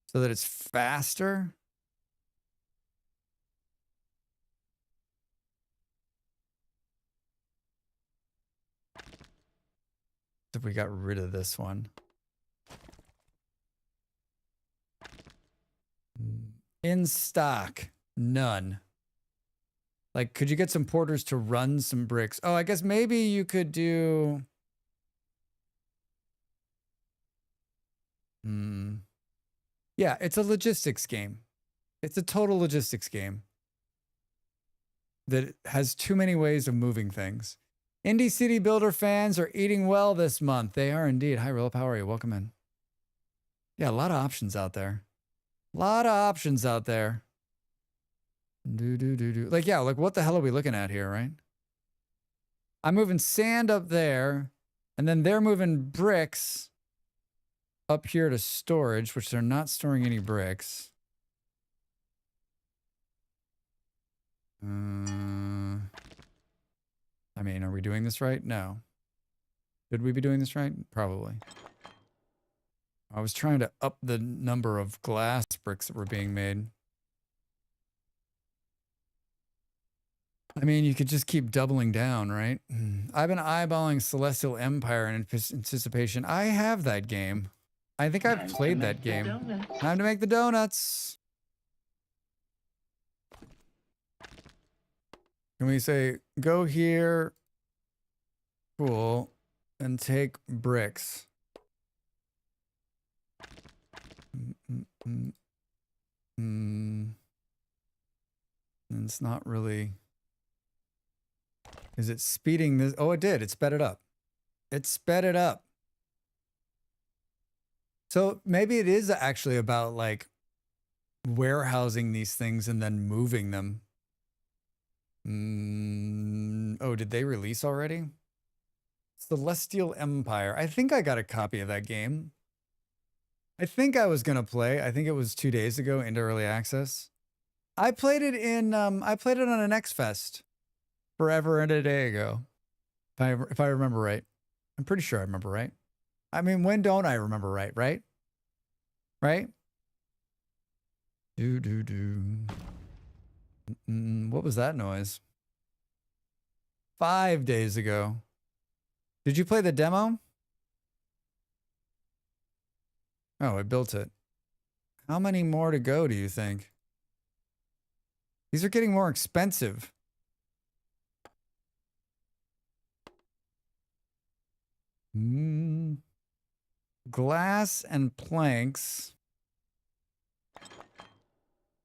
so that it's faster? If we got rid of this one. In stock, none. Like, could you get some porters to run some bricks? Oh, I guess maybe you could do... Yeah, it's a logistics game. It's a total logistics game that has too many ways of moving things. Indie City Builder fans are eating well this month. They are indeed. Hi, Rilla. How are you? Welcome in. Yeah, a lot of options out there. A lot of options out there. Like, yeah, like what the hell are we looking at here, right? I'm moving sand up there, and then they're moving bricks up here to storage, which they're not storing any bricks. I mean, are we doing this right? No. Should we be doing this right? Probably. I was trying to up the number of glass bricks that were being made. I mean, you could just keep doubling down, right? I've been eyeballing Celestial Empire in anticipation. I have that game. I think I've played that game. Time to make the donuts. Can we say, go here, cool, and take bricks? It's not really... Is it speeding this? Oh, it did. It sped it up. It sped it up. So maybe it is actually about like warehousing these things and then moving them. Oh, did they release already? Celestial Empire. I think I got a copy of that game. I think I was going to play. I think it was 2 days ago into early access. I played it in, I played it on an X-Fest. Forever and a day ago, if I remember right. I'm pretty sure I remember right. I mean, when don't I remember right? Right? What was that noise? 5 days ago. Did you play the demo? Oh, I built it. How many more to go, do you think? These are getting more expensive. Glass and planks.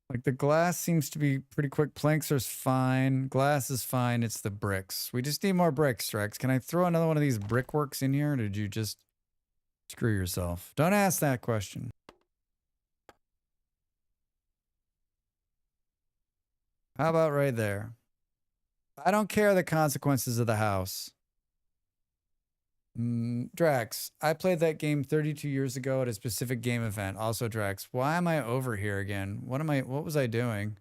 Like the glass seems to be pretty quick. Planks are fine. Glass is fine. It's the bricks. We just need more bricks, Rex. Can I throw another one of these brickworks in here? Or did you just screw yourself? Don't ask that question. How about right there? I don't care the consequences of the house. Drax, I played that game 32 years ago at a specific game event. Also, Drax, why am I over here again? What was I doing?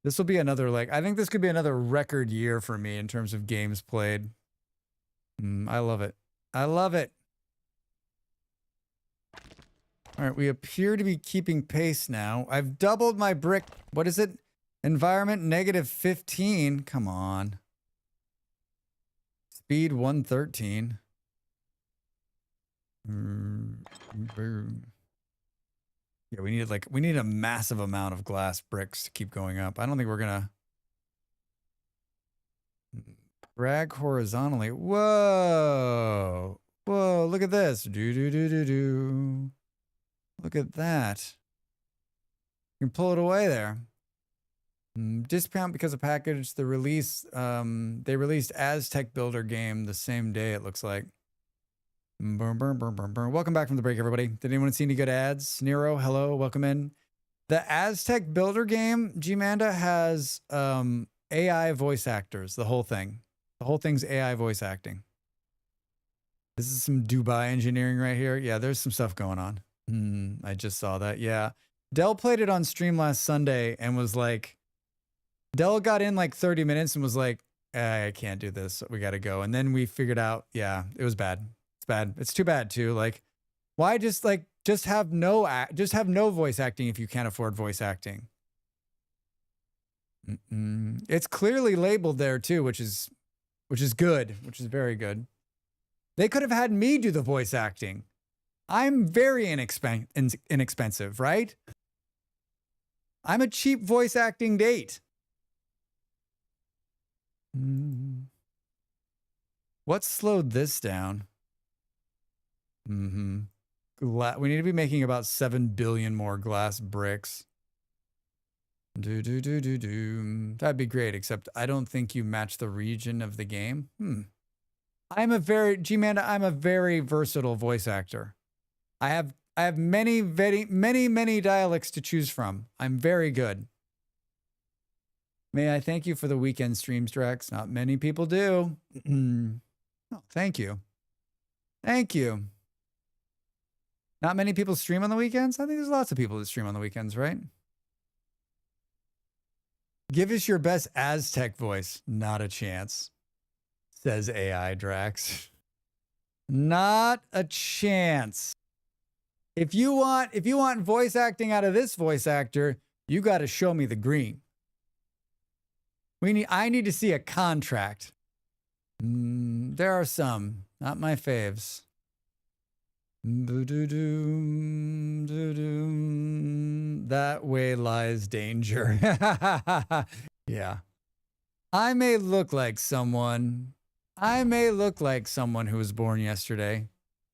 This will be another, like, I think this could be another record year for me in terms of games played. I love it. I love it. All right, we appear to be keeping pace now. I've doubled my brick. What is it? Environment -15. Come on. Speed 113. Yeah, we need a massive amount of glass bricks to keep going up. I don't think we're gonna drag horizontally. Whoa. Whoa, look at this. Do. Look at that. You can pull it away there. Discount because of package. They released Aztec Builder game the same day, it looks like. Welcome back from the break, everybody. Did anyone see any good ads? Nero, hello, welcome in. The Aztec Builder game, Gmanda, has AI voice actors, the whole thing. The whole thing's AI voice acting. This is some Dubai engineering right here. Yeah, there's some stuff going on. I just saw that. Yeah. Dell played it on stream last Sunday and was like, Dell got in like 30 minutes and was like, I can't do this. We got to go. And then we figured out, yeah, it was bad. It's bad. It's too bad too. Like, why just have no voice acting if you can't afford voice acting? It's clearly labeled there too, which is good, which is very good. They could have had me do the voice acting. I'm very inexpensive, right? I'm a cheap voice acting date. What slowed this down? We need to be making about 7 billion more glass bricks. That'd be great, except I don't think you match the region of the game. I'm a very versatile voice actor. I have many dialects to choose from. I'm very good. May I thank you for the weekend streams, Drex? Not many people do. Oh, thank you. Thank you. Not many people stream on the weekends? I think there's lots of people that stream on the weekends, right? Give us your best Aztec voice. Not a chance, says AI Drax. Not a chance. If you want voice acting out of this voice actor, you got to show me the green. I need to see a contract. There are some, not my faves. That way lies danger. Yeah. I may look like someone who was born yesterday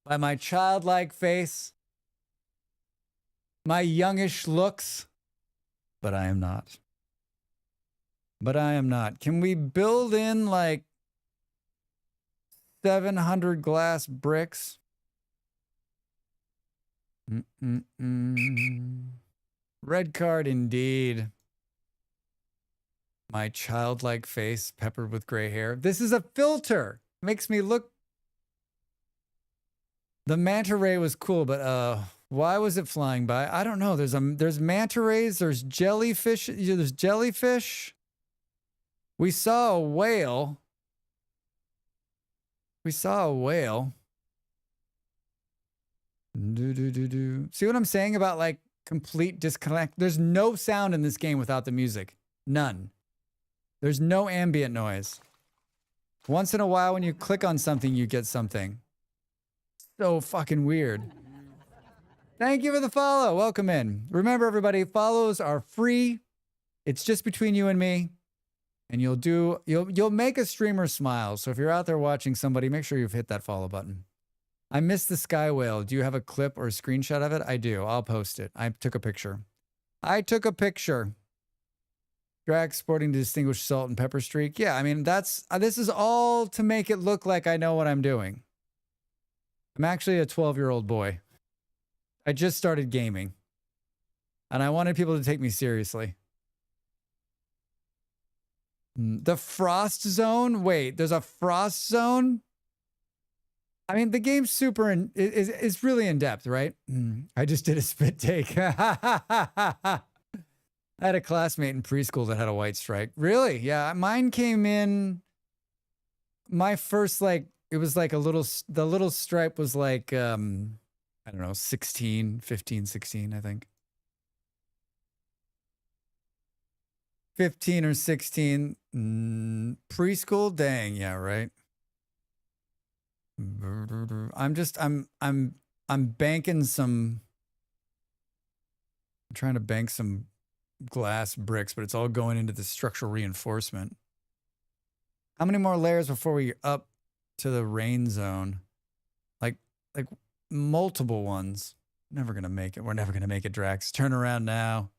by my childlike face, my youngish looks, but I am not. Can we build in like 700 glass bricks? Red card indeed. My childlike face peppered with gray hair. This is a filter. Makes me look. The manta ray was cool, but why was it flying by? I don't know. There's manta rays. There's jellyfish. There's jellyfish. We saw a whale. See what I'm saying about like complete disconnect? There's no sound in this game without the music. None. There's no ambient noise. Once in a while when you click on something, you get something. So fucking weird. Thank you for the follow. Welcome in. Remember, everybody, follows are free. It's just between you and me. And you'll make a streamer smile. So if you're out there watching somebody, make sure you've hit that follow button. I missed the sky whale. Do you have a clip or a screenshot of it? I do. I'll post it. I took a picture. Drag sporting the distinguished salt and pepper streak. Yeah, I mean, this is all to make it look like I know what I'm doing. I'm actually a 12-year-old boy. I just started gaming. And I wanted people to take me seriously. The frost zone? Wait, there's a frost zone? I mean, the game's is really in depth, right? I just did a spit take. I had a classmate in preschool that had a white stripe. Really? Yeah, mine came in. My first, like, it was like the little stripe was like, I don't know, 15, 16, I think. 15 or 16. Preschool? Dang, yeah, right. I'm banking some. I'm trying to bank some glass bricks, but it's all going into the structural reinforcement. How many more layers before we up to the rain zone? Like multiple ones. Never gonna make it. We're never gonna make it, Drax. Turn around now.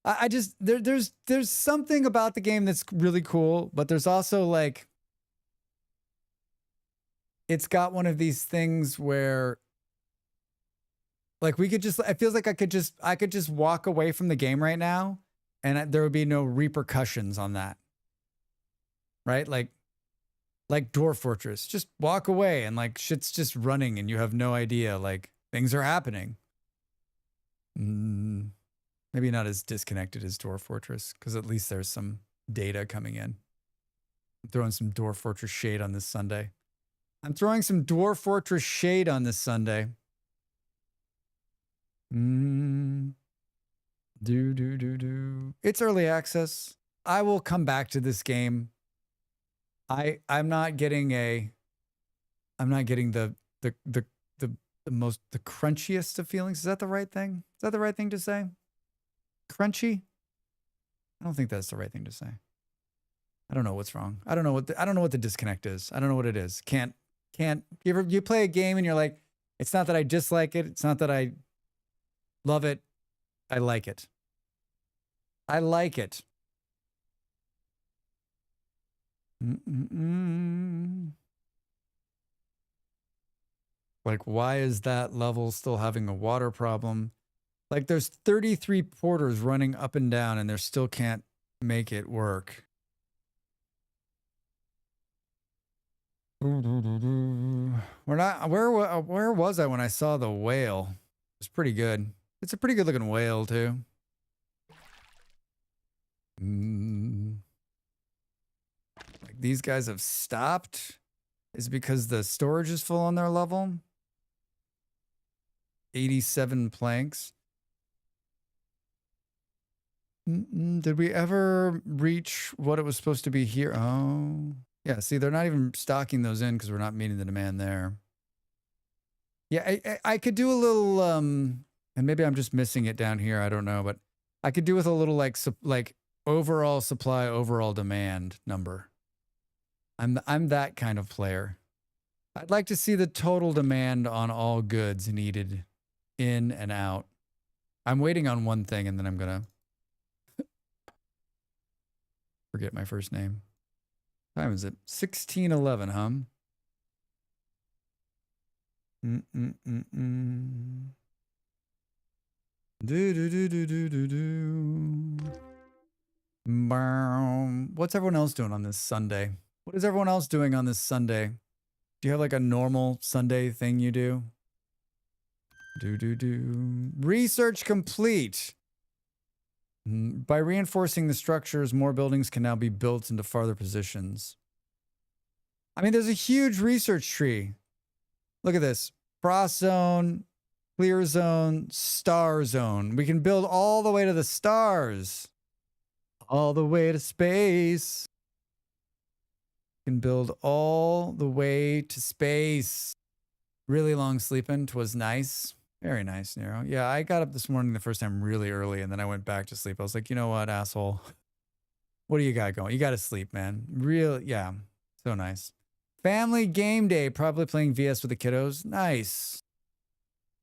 I just there's something about the game that's really cool, but there's also like it's got one of these things where like it feels like I could just walk away from the game right now and there would be no repercussions on that. Right? Like Dwarf Fortress. Just walk away and like shit's just running and you have no idea like things are happening. Maybe not as disconnected as Dwarf Fortress, because at least there's some data coming in. I'm throwing some Dwarf Fortress shade on this Sunday. It's early access. I will come back to this game. I'm not getting the crunchiest of feelings. Is that the right thing? Is that the right thing to say? Crunchy? I don't think that's the right thing to say. I don't know what's wrong. I don't know what the disconnect is. I don't know what it is. Can't you play a game and you're like, it's not that I dislike it, it's not that I love it. I like it. Like, why is that level still having a water problem? Like, there's 33 porters running up and down, and they still can't make it work. Where was I when I saw the whale? It's pretty good. It's a pretty good looking whale, too. Like, these guys have stopped? Is it because the storage is full on their level? 87 planks. Did we ever reach what it was supposed to be here? Oh, yeah. See, they're not even stocking those in because we're not meeting the demand there. Yeah, I could do a little, and maybe I'm just missing it down here. I don't know, but I could do with a little like overall supply, overall demand number. I'm that kind of player. I'd like to see the total demand on all goods needed in and out. I'm waiting on one thing, and then I'm gonna forget my first name. What time is it? 16:11, huh? What's everyone else doing on this Sunday? What is everyone else doing on this Sunday? Do you have like a normal Sunday thing you do? Research complete. By reinforcing the structures, more buildings can now be built into farther positions. I mean, there's a huge research tree. Look at this. Frost zone, clear zone, star zone. We can build all the way to the stars. All the way to space. We can build all the way to space. Really long sleeping. 'Twas nice. Very nice, Nero. Yeah, I got up this morning the first time really early, and then I went back to sleep. I was like, you know what, asshole? What do you got going? You got to sleep, man. Real, yeah. So nice. Family game day. Probably playing VS with the kiddos. Nice.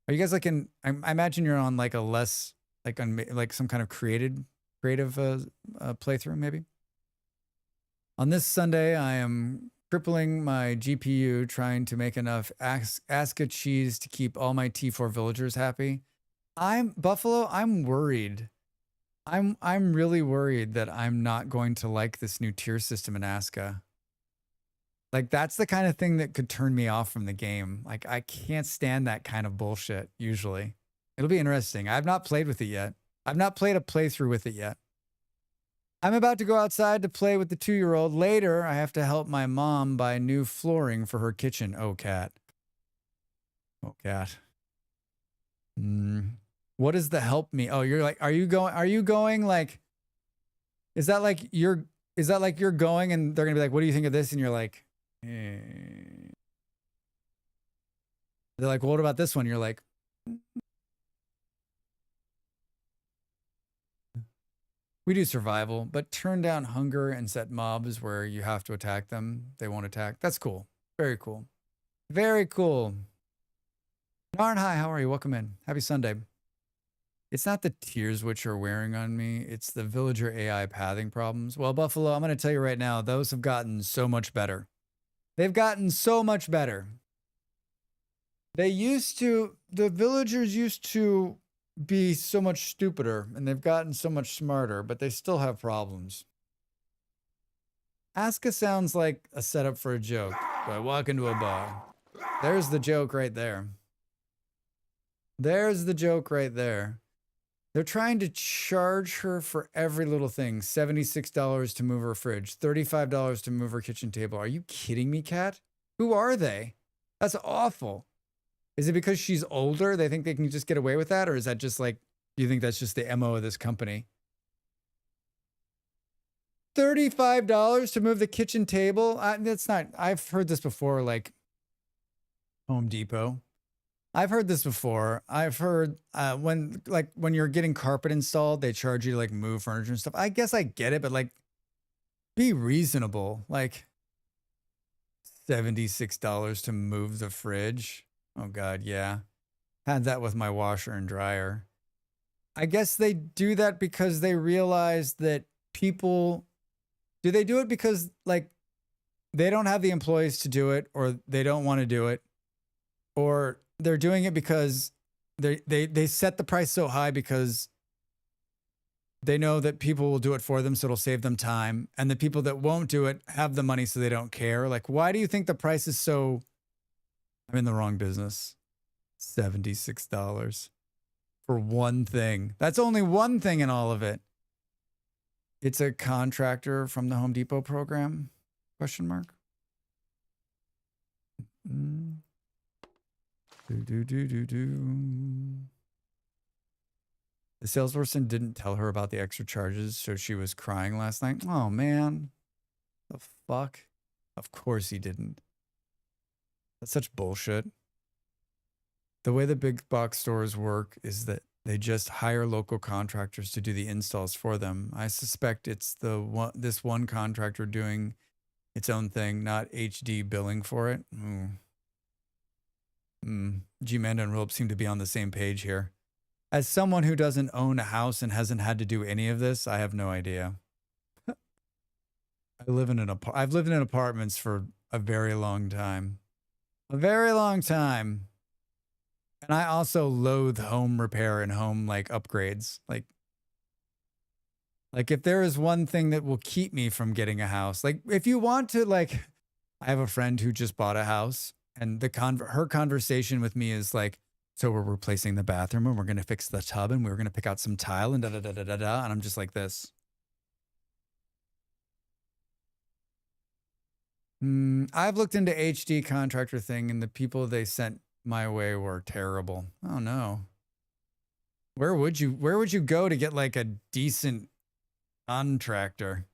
Are you guys like in? I imagine you're on like a less like on like some kind of creative playthrough maybe. On this Sunday, I am crippling my GPU trying to make enough Aska cheese to keep all my T4 villagers happy. Buffalo. I'm worried. I'm really worried that I'm not going to like this new tier system in Aska. Like, that's the kind of thing that could turn me off from the game. Like, I can't stand that kind of bullshit, usually. It'll be interesting. I've not played with it yet. I've not played a playthrough with it yet. I'm about to go outside to play with the 2-year-old. Later, I have to help my mom buy new flooring for her kitchen. Oh, cat. Oh, cat. What is the help me? Oh, you're like, are you going like, is that like you're going and they're going to be like, what do you think of this? And you're like, they're like, well, what about this one? You're like, we do survival, but turn down hunger and set mobs where you have to attack them. They won't attack. That's cool. Very cool. Very cool. Narn, hi, how are you? Welcome in. Happy Sunday. It's not the tears which are wearing on me. It's the villager AI pathing problems. Well, Buffalo, I'm going to tell you right now, those have gotten so much better. They've gotten so much better. The villagers used to be so much stupider, and they've gotten so much smarter, but they still have problems. Aska sounds like a setup for a joke. So I walk into a bar. There's the joke right there. There's the joke right there. They're trying to charge her for every little thing. $76 to move her fridge. $35 to move her kitchen table. Are you kidding me, Kat? Who are they? That's awful. Is it because she's older? They think they can just get away with that? Or is that just like, do you think that's just the MO of this company? $35 to move the kitchen table? That's not, I've heard this before, like Home Depot. I've heard this before. I've heard when you're getting carpet installed, they charge you to like move furniture and stuff. I guess I get it, but like be reasonable. Like $76 to move the fridge. Oh God, yeah. Had that with my washer and dryer. I guess they do that because they realize that people, do they do it because like they don't have the employees to do it, or they don't want to do it, or they're doing it because they set the price so high because they know that people will do it for them, so it'll save them time. And the people that won't do it have the money, so they don't care. Like, why do you think the price is so... I'm in the wrong business. $76 for one thing. That's only one thing in all of it. It's a contractor from the Home Depot program? Question mark. The salesperson didn't tell her about the extra charges, so she was crying last night. Oh, man. The fuck? Of course he didn't. That's such bullshit. The way the big box stores work is that they just hire local contractors to do the installs for them. I suspect it's this one contractor doing its own thing, not HD billing for it. G-Manda and Rope seem to be on the same page here. As someone who doesn't own a house and hasn't had to do any of this, I have no idea. I've lived in apartments for a very long time. A very long time. And I also loathe home repair and home upgrades. Like if there is one thing that will keep me from getting a house, if you want to I have a friend who just bought a house and her conversation with me is so we're replacing the bathroom and we're going to fix the tub and we're going to pick out some tile and da-da-da-da-da-da. And I'm just like this. I've looked into HD contractor thing and the people they sent my way were terrible. Oh no. Where would you go to get a decent contractor?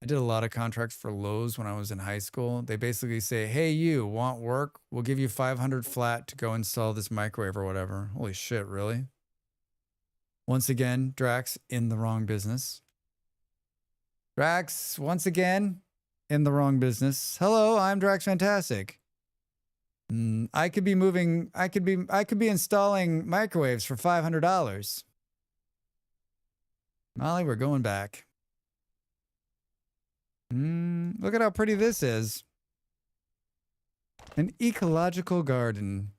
I did a lot of contracts for Lowe's when I was in high school. They basically say, hey, you want work? We'll give you 500 flat to go install this microwave or whatever. Holy shit, really? Once again, Drax in the wrong business. Drax, once again, in the wrong business. Hello, I'm Drax Fantastic. I could be installing microwaves for $500. Molly, we're going back. Look at how pretty this is. An ecological garden.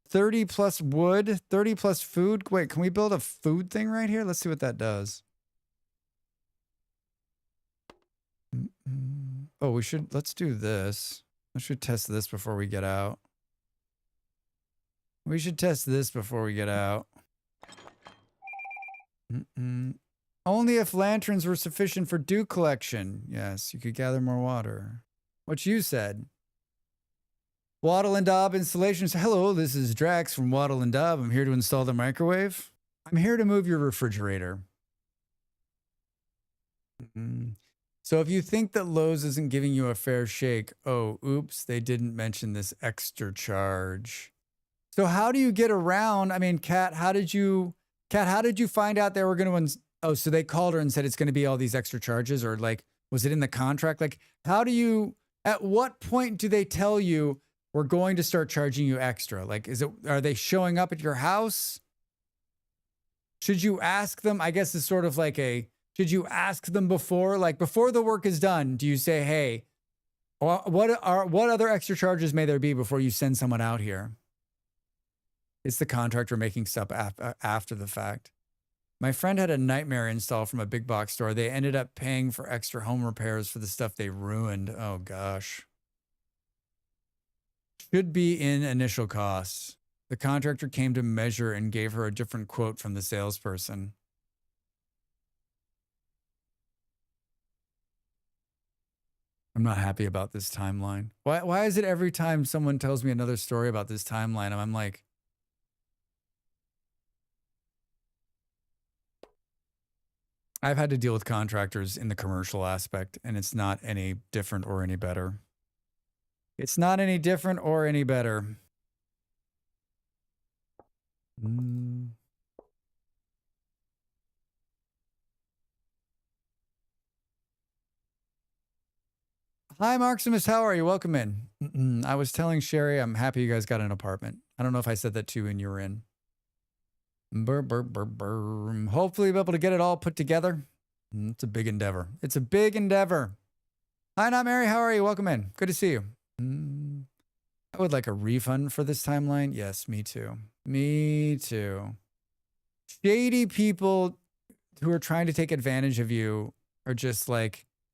30 plus wood, 30 plus food. Wait, can we build a food thing right here? Let's see what that does. Oh, let's do this. I should test this before we get out. We should test this before we get out. Only if lanterns were sufficient for dew collection. Yes, you could gather more water. What you said. Waddle and Daub Installations. Hello, this is Drax from Waddle and Daub. I'm here to install the microwave. I'm here to move your refrigerator. So if you think that Lowe's isn't giving you a fair shake, oh, oops, they didn't mention this extra charge. So how do you get around? I mean, Kat, how did you find out they were going to, so they called her and said it's going to be all these extra charges, or was it in the contract? At what point do they tell you we're going to start charging you extra? Are they showing up at your house? Should you ask them? I guess it's sort of should you ask them before? Before the work is done, do you say, hey, what other extra charges may there be before you send someone out here? It's the contractor making stuff after the fact. My friend had a nightmare install from a big box store. They ended up paying for extra home repairs for the stuff they ruined. Oh, gosh. Should be in initial costs. The contractor came to measure and gave her a different quote from the salesperson. I'm not happy about this timeline. Why is it every time someone tells me another story about this timeline, I'm like, I've had to deal with contractors in the commercial aspect, and it's not any different or any better. It's not any different or any better. Hi, Marximus. How are you? Welcome in. I was telling Sherry I'm happy you guys got an apartment. I don't know if I said that to you when you were in. Hopefully, we'll be able to get it all put together. It's a big endeavor. It's a big endeavor. Hi, Not Mary. How are you? Welcome in. Good to see you. I would like a refund for this timeline. Yes, me too. Me too. Shady people who are trying to take advantage of you are just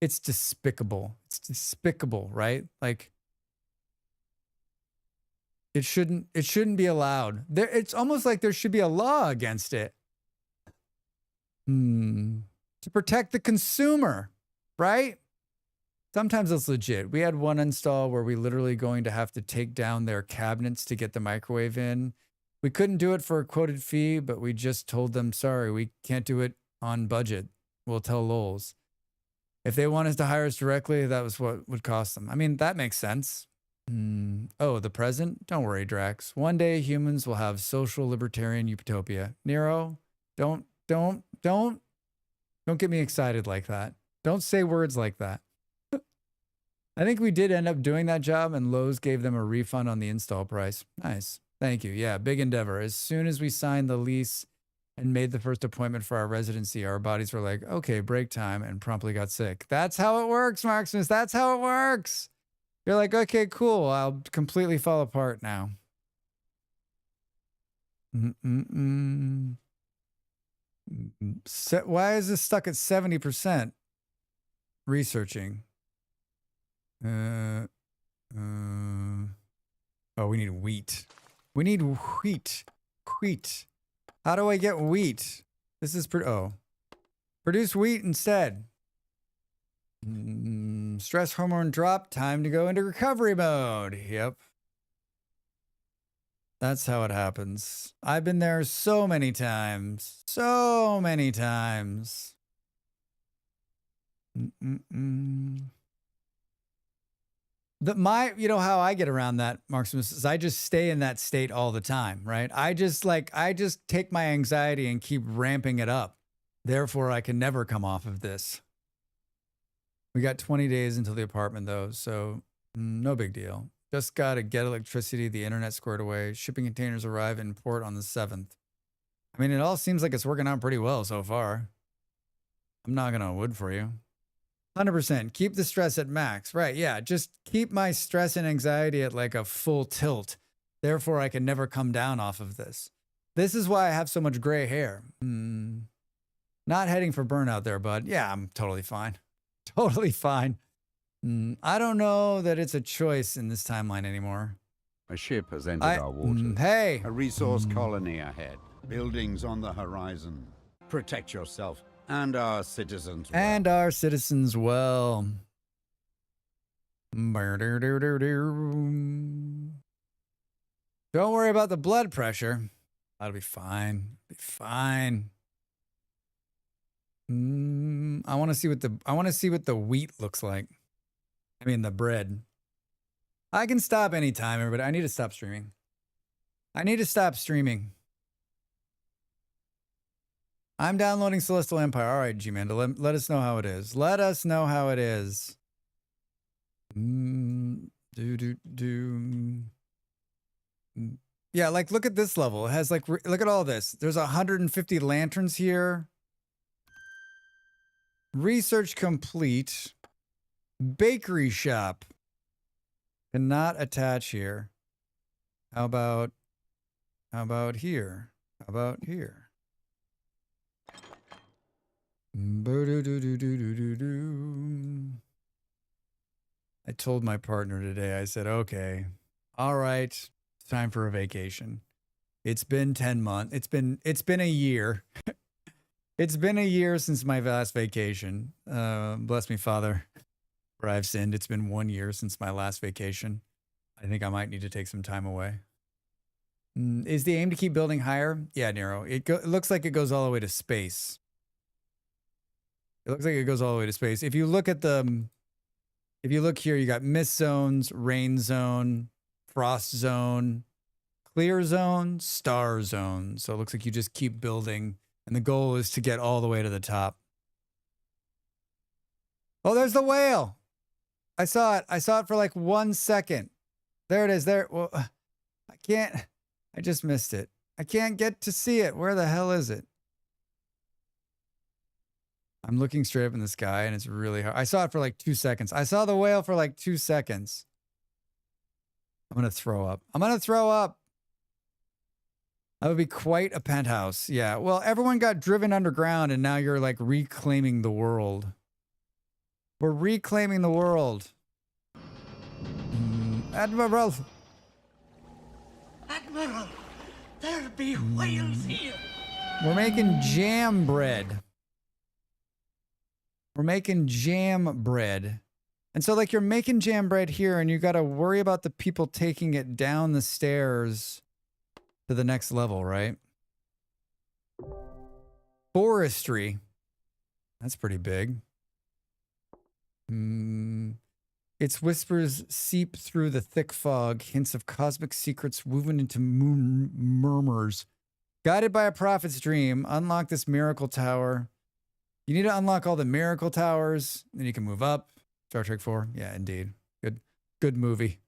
it's despicable. It's despicable, right? It shouldn't be allowed. It's almost like there should be a law against it. To protect the consumer, right? Sometimes it's legit. We had one install where we literally going to have to take down their cabinets to get the microwave in. We couldn't do it for a quoted fee, but we just told them, sorry, we can't do it on budget. We'll tell Lowe's. If they want us to hire us directly, that was what would cost them. I mean, that makes sense. Oh, the present? Don't worry, Drax. One day humans will have social libertarian utopia. Nero, don't get me excited like that. Don't say words like that. I think we did end up doing that job, and Lowe's gave them a refund on the install price. Nice. Thank you. Yeah, big endeavor. As soon as we signed the lease and made the first appointment for our residency, our bodies were like, okay, break time, and promptly got sick. That's how it works, Marximus. That's how it works. You're like, okay, cool. I'll completely fall apart now. Why is this stuck at 70%? Researching. Oh, we need wheat. We need wheat. Wheat. How do I get wheat? This is produce wheat instead. Stress hormone drop. Time to go into recovery mode. Yep. That's how it happens. I've been there so many times. So many times. You know how I get around that, Marximus, is I just stay in that state all the time, right? I just take my anxiety and keep ramping it up. Therefore, I can never come off of this. We got 20 days until the apartment, though, so no big deal. Just got to get electricity, the internet squared away. Shipping containers arrive in port on the 7th. I mean, it all seems like it's working out pretty well so far. I'm knocking on wood for you. 100%. Keep the stress at max. Right, yeah. Just keep my stress and anxiety at like a full tilt. Therefore, I can never come down off of this. This is why I have so much gray hair. Not heading for burnout there, bud. Yeah, I'm totally fine. Totally fine. I don't know that it's a choice in this timeline anymore. A ship has entered our waters. Hey! A resource colony ahead. Buildings on the horizon. Protect yourself and our citizens well. And our citizens well. Don't worry about the blood pressure. That'll be fine. Be fine. I want to see what the wheat looks like. I mean the bread. I can stop anytime, everybody. I need to stop streaming. I'm downloading Celestial Empire. All right, G-Manda, let us know how it is. Let us know how it is. Yeah, like look at this level. It has like, look at all this. There's 150 lanterns here. Research complete. Bakery shop. Cannot attach here. How about here? How about here? I told my partner today, I said, okay, all right, it's time for a vacation. It's been 10 months. It's been a year. It's been a year since my last vacation. Bless me, Father, for I've sinned. It's been 1 year since my last vacation. I think I might need to take some time away. Is the aim to keep building higher? Yeah, Nero. It looks like it goes all the way to space. It looks like it goes all the way to space. If you look here, you got mist zones, rain zone, frost zone, clear zone, star zone. So it looks like you just keep building, and the goal is to get all the way to the top. Oh, there's the whale. I saw it. I saw it for like 1 second. There it is. There. Well, I just missed it. I can't get to see it. Where the hell is it? I'm looking straight up in the sky, and it's really hard. I saw it for like 2 seconds. I saw the whale for like 2 seconds. I'm going to throw up. That would be quite a penthouse. Yeah. Well, everyone got driven underground, and now you're like reclaiming the world. We're reclaiming the world. Admiral. Admiral, there be whales here. We're making jam bread. We're making jam bread. And so like you're making jam bread here and you got to worry about the people taking it down the stairs to the next level, right? Forestry. That's pretty big. Its whispers seep through the thick fog, hints of cosmic secrets woven into murmurs. Guided by a prophet's dream, unlock this miracle tower. You need to unlock all the miracle towers, then you can move up. Star Trek 4. Yeah, indeed. Good movie.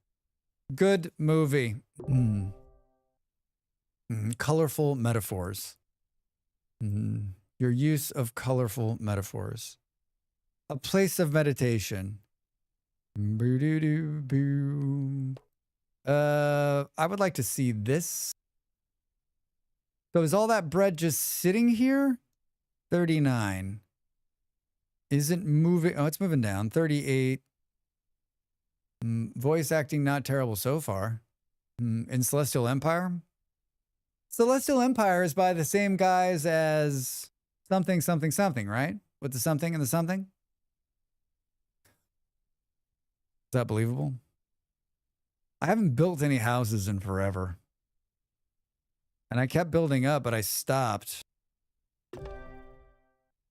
Good movie. Colorful metaphors. Your use of colorful metaphors. A place of meditation. I would like to see this. So is all that bread just sitting here? 39. Isn't moving. Oh, it's moving down. 38. Voice acting not terrible so far. In Celestial Empire. Celestial Empire is by the same guys as something, something, something, right? With the something and the something. Is that believable? I haven't built any houses in forever. And I kept building up, but I stopped.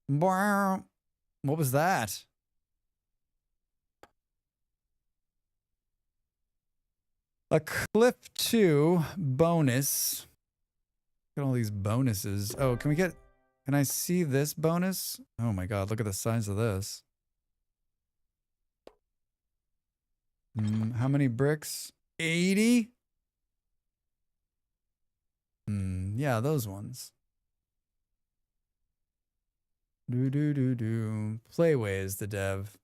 What was that? A Cliff 2 bonus. Look at all these bonuses. Oh, can I see this bonus? Oh my God, look at the size of this. How many bricks? 80? Yeah, those ones. Playway is the dev.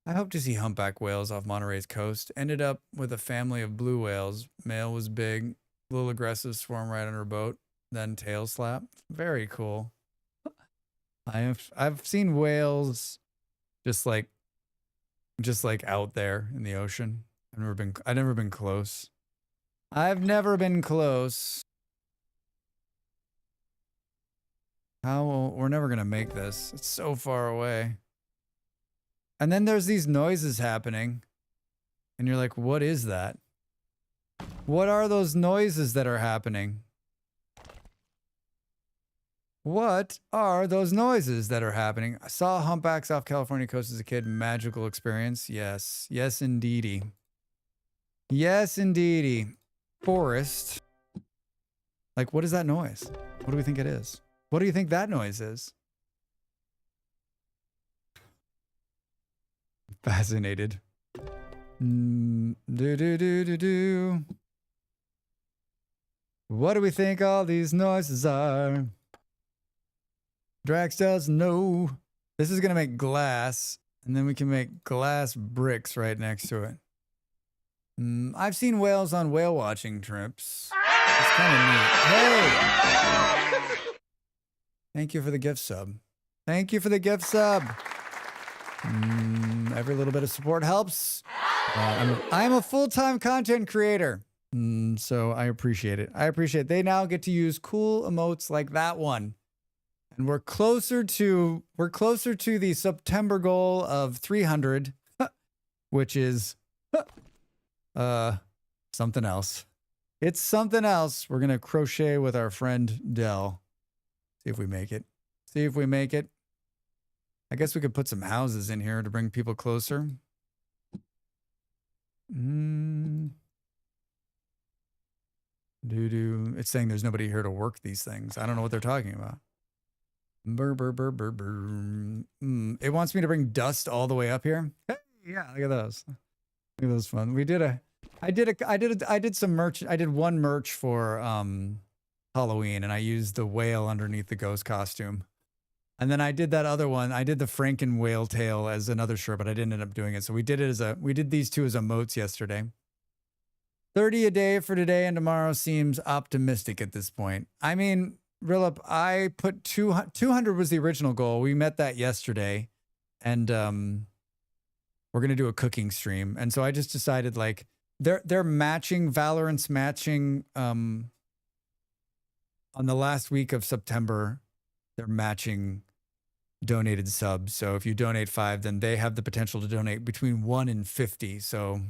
I hope to see humpback whales off Monterey's coast. Ended up with a family of blue whales. Male was big, a little aggressive, swarm right on her boat, then tail slap. Very cool. I've seen whales just like out there in the ocean. I've never been close. I've never been close. We're never gonna make this. It's so far away. And then there's these noises happening. And you're like, what is that? What are those noises that are happening? What are those noises that are happening? I saw humpbacks off California coast as a kid. Magical experience. Yes. Yes, indeedy. Yes, indeedy. Forest. Like, what is that noise? What do we think it is? What do you think that noise is? Fascinated. What do we think all these noises are? Drax doesn't know. This is going to make glass, and then we can make glass bricks right next to it. I've seen whales on whale watching trips. It's kind of neat. Hey! Thank you for the gift sub. Thank you for the gift sub. Every little bit of support helps. I'm a full-time content creator. So I appreciate it. I appreciate it. They now get to use cool emotes like that one. And we're closer to the September goal of 300, which is something else. It's something else. We're going to crochet with our friend Dell. See if we make it. See if we make it. I guess we could put some houses in here to bring people closer. It's saying there's nobody here to work these things. I don't know what they're talking about. It wants me to bring dust all the way up here. Hey, yeah, look at those. Look at those fun. I did some merch. I did one merch for Halloween, and I used the whale underneath the ghost costume. And then I did that other one. I did the Franken whale tail as another shirt, but I didn't end up doing it. So we did these two as emotes yesterday. 30 a day for today and tomorrow seems optimistic at this point. I mean, Rillup, I put 200 was the original goal. We met that yesterday, and we're gonna do a cooking stream. And so I just decided, like, they're matching, Valorant's matching on the last week of September. They're matching donated subs. So if you donate 5, then they have the potential to donate between 1 and 50. So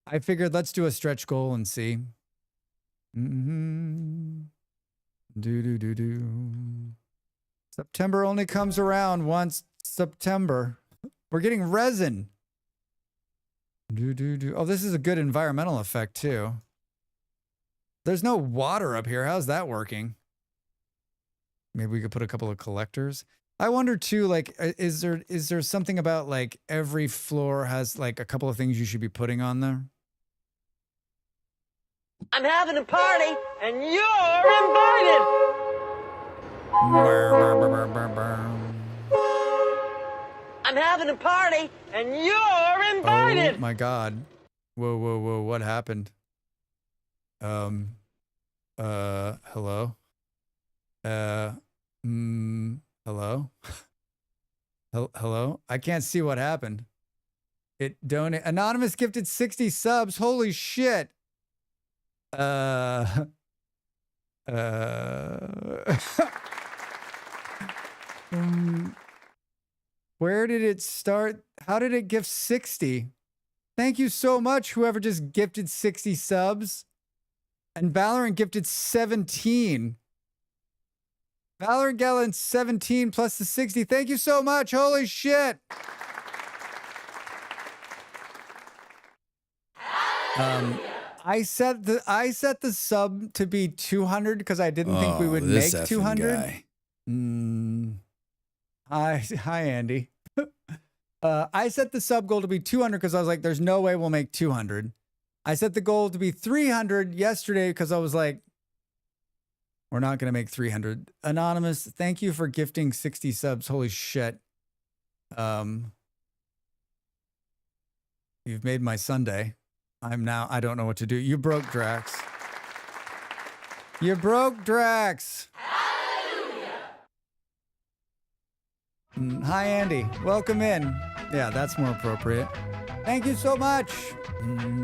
I figured let's do a stretch goal and see. September only comes around once September. We're getting resin. Oh, this is a good environmental effect too. There's no water up here. How's that working? Maybe we could put a couple of collectors. I wonder too, like, is there something about like every floor has like a couple of things you should be putting on there? I'm having a party and you're invited. I'm having a party and you're invited. Oh my God. Whoa. What happened? Hello? Hello? Hello? I can't see what happened. Anonymous gifted 60 subs. Holy shit. Where did it start? How did it gift 60? Thank you so much, whoever just gifted 60 subs. And Valorant gifted 17. Valorant Gallant 17 plus the 60. Thank you so much. Holy shit. I set the sub to be 200 because I didn't think we would make 200. Hi, Andy. I set the sub goal to be 200 because I was like, there's no way we'll make 200. I set the goal to be 300 yesterday because I was like, we're not going to make 300. Anonymous, thank you for gifting 60 subs. Holy shit. You've made my Sunday. I don't know what to do. You broke Drax. You broke Drax. Hi, Andy. Welcome in. Yeah, that's more appropriate. Thank you so much.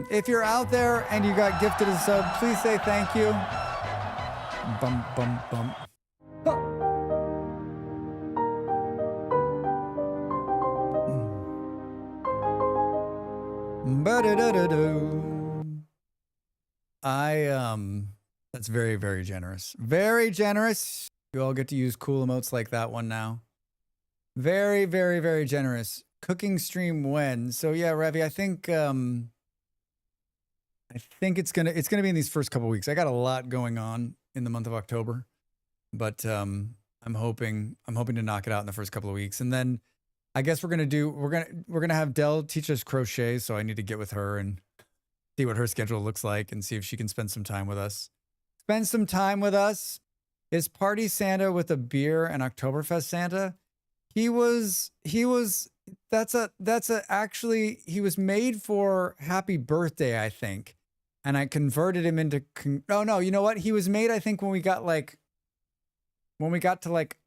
If you're out there and you got gifted a sub, please say thank you. Bum, bum, bum. That's very, very generous. Very generous. You all get to use cool emotes like that one now. Very, very, very generous. Cooking stream when? So yeah, Ravi, I think it's gonna be in these first couple weeks. I got a lot going on in the month of October, but I'm hoping to knock it out in the first couple of weeks, and then I guess we're gonna have Dell teach us crochet. So I need to get with her and see what her schedule looks like and see if she can spend some time with us. Spend some time with us. Is Party Santa with a beer and Oktoberfest Santa? He was actually, he was made for Happy Birthday, I think. And I converted him into, no, you know what? He was made, I think, when we got to like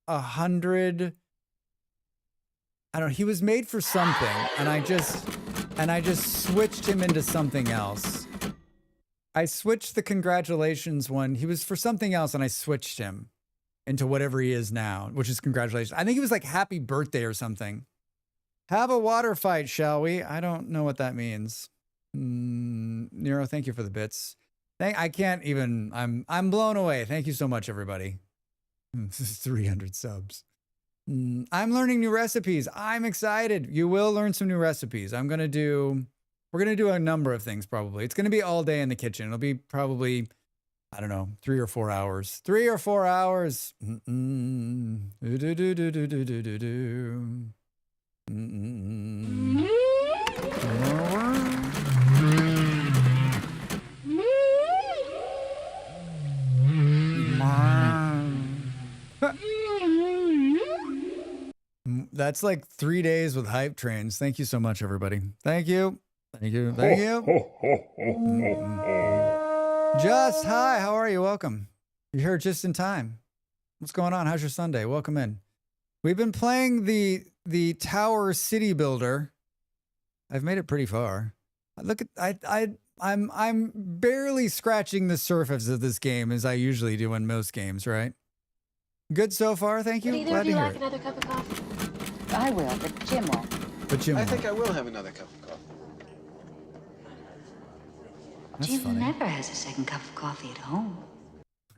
100, I don't know, he was made for something. And I just switched him into something else. I switched the congratulations one. He was for something else and I switched him into whatever he is now, which is congratulations. I think he was like Happy Birthday or something. Have a water fight, shall we? I don't know what that means. Nero, thank you for the bits. I can't even, I'm blown away. Thank you so much, everybody. This is 300 subs. I'm learning new recipes. I'm excited. You will learn some new recipes. We're going to do a number of things probably. It's going to be all day in the kitchen. It'll be probably, I don't know, 3 or 4 hours. 3 or 4 hours. That's like 3 days with hype trains. Thank you so much, everybody. Thank you. Thank you. Thank you. Just, hi, how are you? Welcome. You're here just in time. What's going on? How's your Sunday? Welcome in. We've been playing the Tower City Builder. I've made it pretty far. Look at I'm barely scratching the surface of this game as I usually do in most games, right? Good so far, thank you. Would either Glad of to you hear like it. another cup of coffee? I will, but Jim won't. But Jim, I won't. think I will have another cup of coffee. That's Jim funny. never has a second cup of coffee at home.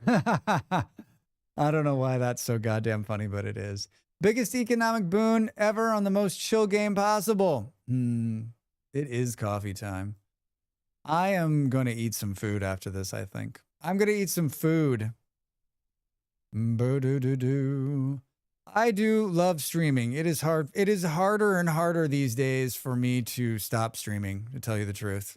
I don't know why that's so goddamn funny, but it is. Biggest economic boon ever on the most chill game possible. It is coffee time. I am going to eat some food after this, I think. I'm going to eat some food. Boo-doo-doo-doo. I do love streaming. It is hard. It is harder and harder these days for me to stop streaming, to tell you the truth.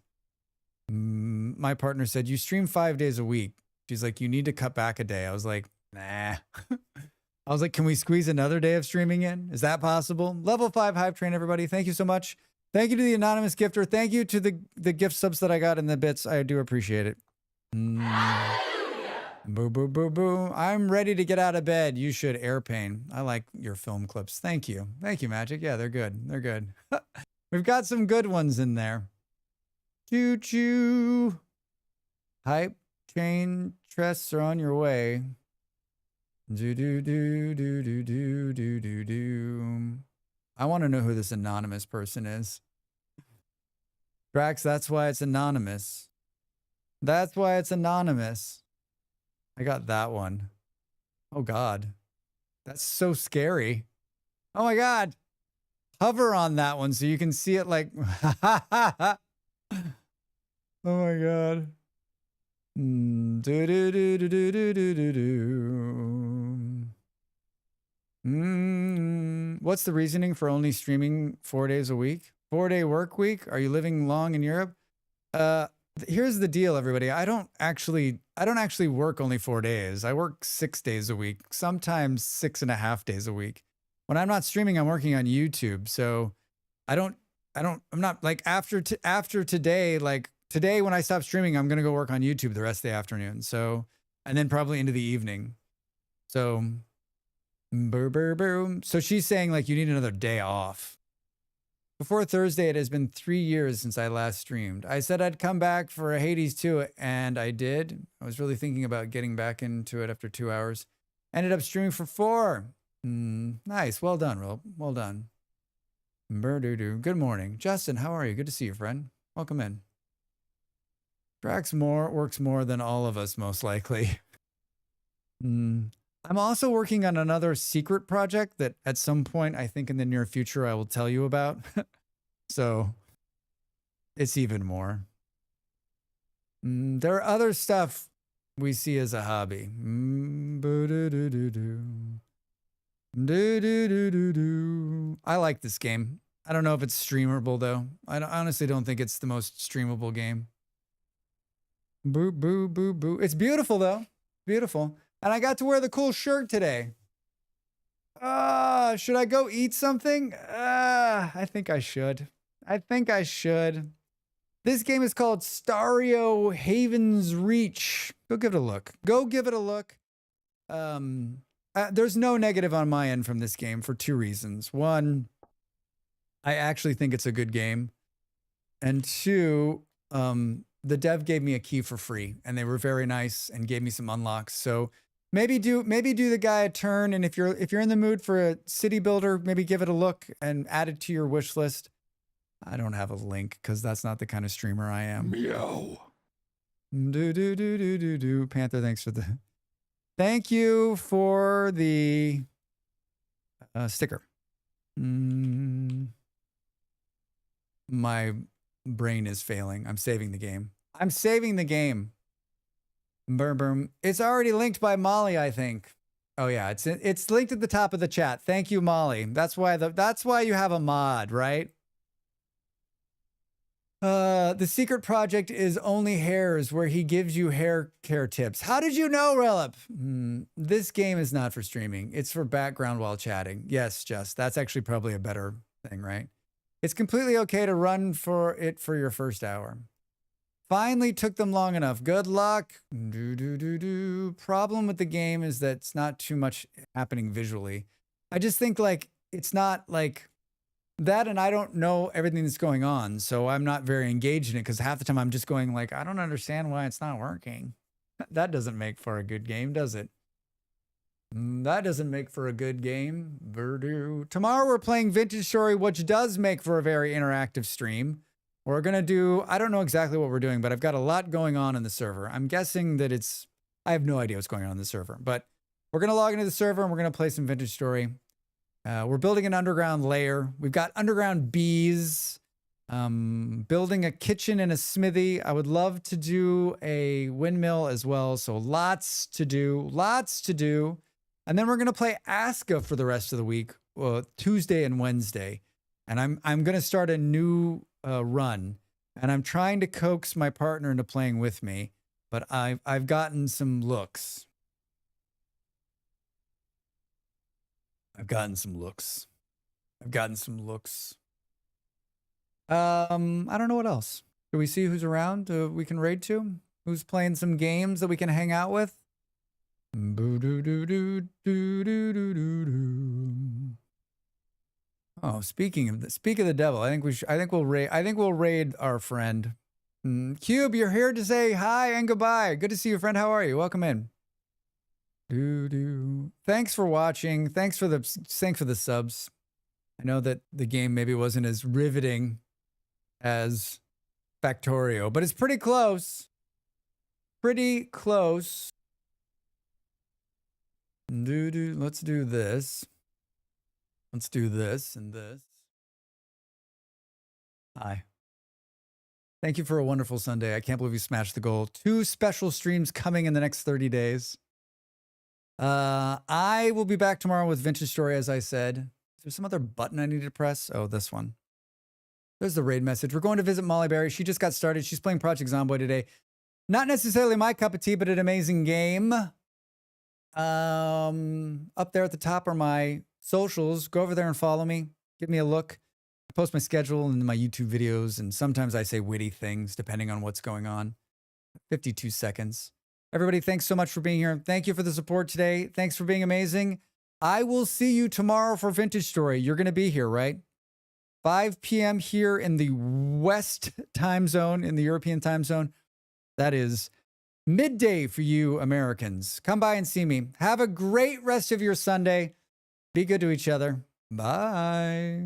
My partner said, you stream 5 days a week. She's like, you need to cut back a day. I was like, nah. I was like, can we squeeze another day of streaming in? Is that possible? Level 5 hype train, everybody. Thank you so much. Thank you to the anonymous gifter. Thank you to the gift subs that I got in the bits. I do appreciate it. Boo, boo, boo, boo. I'm ready to get out of bed. You should. Air pain. I like your film clips. Thank you. Thank you, Magic. Yeah, they're good. They're good. We've got some good ones in there. Choo choo. Hype train trests are on your way. Do do do do do do do do do. I want to know who this anonymous person is. Drax, that's why it's anonymous. That's why it's anonymous. I got that one. Oh God. That's so scary. Oh my God. Hover on that one so you can see it like oh my God. Do do do do do do do do do. What's the reasoning for only streaming 4 days a week? 4-day work week? Are you living long in Europe? Here's the deal, everybody. I don't actually work only 4 days. I work 6 days a week, sometimes 6.5 days a week. When I'm not streaming, I'm working on YouTube. So I'm not like after today, like today when I stop streaming, I'm going to go work on YouTube the rest of the afternoon. So, and then probably into the evening. So, so she's saying like, you need another day off. Before Thursday, it has been 3 years since I last streamed. I said I'd come back for a Hades 2, and I did. I was really thinking about getting back into it after 2 hours. Ended up streaming for 4. Nice. Well done, Rob. Well done. Good morning. Justin, how are you? Good to see you, friend. Welcome in. Drax works more than all of us, most likely. I'm also working on another secret project that at some point, I think in the near future, I will tell you about. So it's even more. There are other stuff we see as a hobby. I like this game. I don't know if it's streamable, though. I honestly don't think it's the most streamable game. Boo, boo, boo, boo. It's beautiful, though. Beautiful. And I got to wear the cool shirt today. Should I go eat something? I think I should. This game is called Stario Haven's Reach. Go give it a look. There's no negative on my end from this game for 2 reasons. 1, I actually think it's a good game. And 2, the dev gave me a key for free, and they were very nice and gave me some unlocks. So maybe do the guy a turn, and if you're in the mood for a city builder, maybe give it a look and add it to your wish list. I don't have a link because that's not the kind of streamer I am. Meow. Panther, thank you for the sticker. My brain is failing. I'm saving the game. Burm. It's already linked by Molly, I think. Oh yeah, it's linked at the top of the chat. Thank you, Molly. That's why you have a mod, right? The secret project is Only Hairs, where he gives you hair care tips. How did you know, Relip? This game is not for streaming. It's for background while chatting. Yes, Jess, that's actually probably a better thing, right? It's completely okay to run for it for your first hour. Finally took them long enough. Good luck. Problem with the game is that it's not too much happening visually. I just think like it's not like that, and I don't know everything that's going on, so I'm not very engaged in it because half the time I'm just going like, I don't understand why it's not working. That doesn't make for a good game, does it? That doesn't make for a good game. Verdoo. Tomorrow we're playing Vintage Story, which does make for a very interactive stream. We're going to do, I don't know exactly what we're doing, but I've got a lot going on in the server. I'm guessing that I have no idea what's going on in the server, but we're going to log into the server and we're going to play some Vintage Story. We're building an underground lair. We've got underground bees, building a kitchen and a smithy. I would love to do a windmill as well. So lots to do, lots to do. And then we're going to play Aska for the rest of the week, Tuesday and Wednesday. And I'm going to start a new run, and I'm trying to coax my partner into playing with me, but I've gotten some looks. I don't know what else. Do we see who's around we can raid to? Who's playing some games that we can hang out with? Oh, speak of the devil. I think we'll raid our friend. Cube, you're here to say hi and goodbye. Good to see you, friend. How are you? Welcome in. Thanks for watching. Thanks for the subs. I know that the game maybe wasn't as riveting as Factorio, but it's pretty close. Pretty close. Let's do this. Let's do this and this. Hi. Thank you for a wonderful Sunday. I can't believe you smashed the goal. 2 special streams coming in the next 30 days. I will be back tomorrow with Vintage Story, as I said. Is there some other button I need to press? Oh, this one. There's the raid message. We're going to visit Molly Berry. She just got started. She's playing Project Zomboid today. Not necessarily my cup of tea, but an amazing game. Up there at the top are my socials. Go over there and follow me. Give me a look. I post my schedule and my YouTube videos, and sometimes I say witty things depending on what's going on. 52 seconds. Everybody, thanks so much for being here. Thank you for the support today. Thanks for being amazing. I will see you tomorrow for Vintage Story. You're going to be here, right? 5 p.m. here in the West time zone, in the European time zone. That is midday for you Americans. Come by and see me. Have a great rest of your Sunday. Be good to each other. Bye.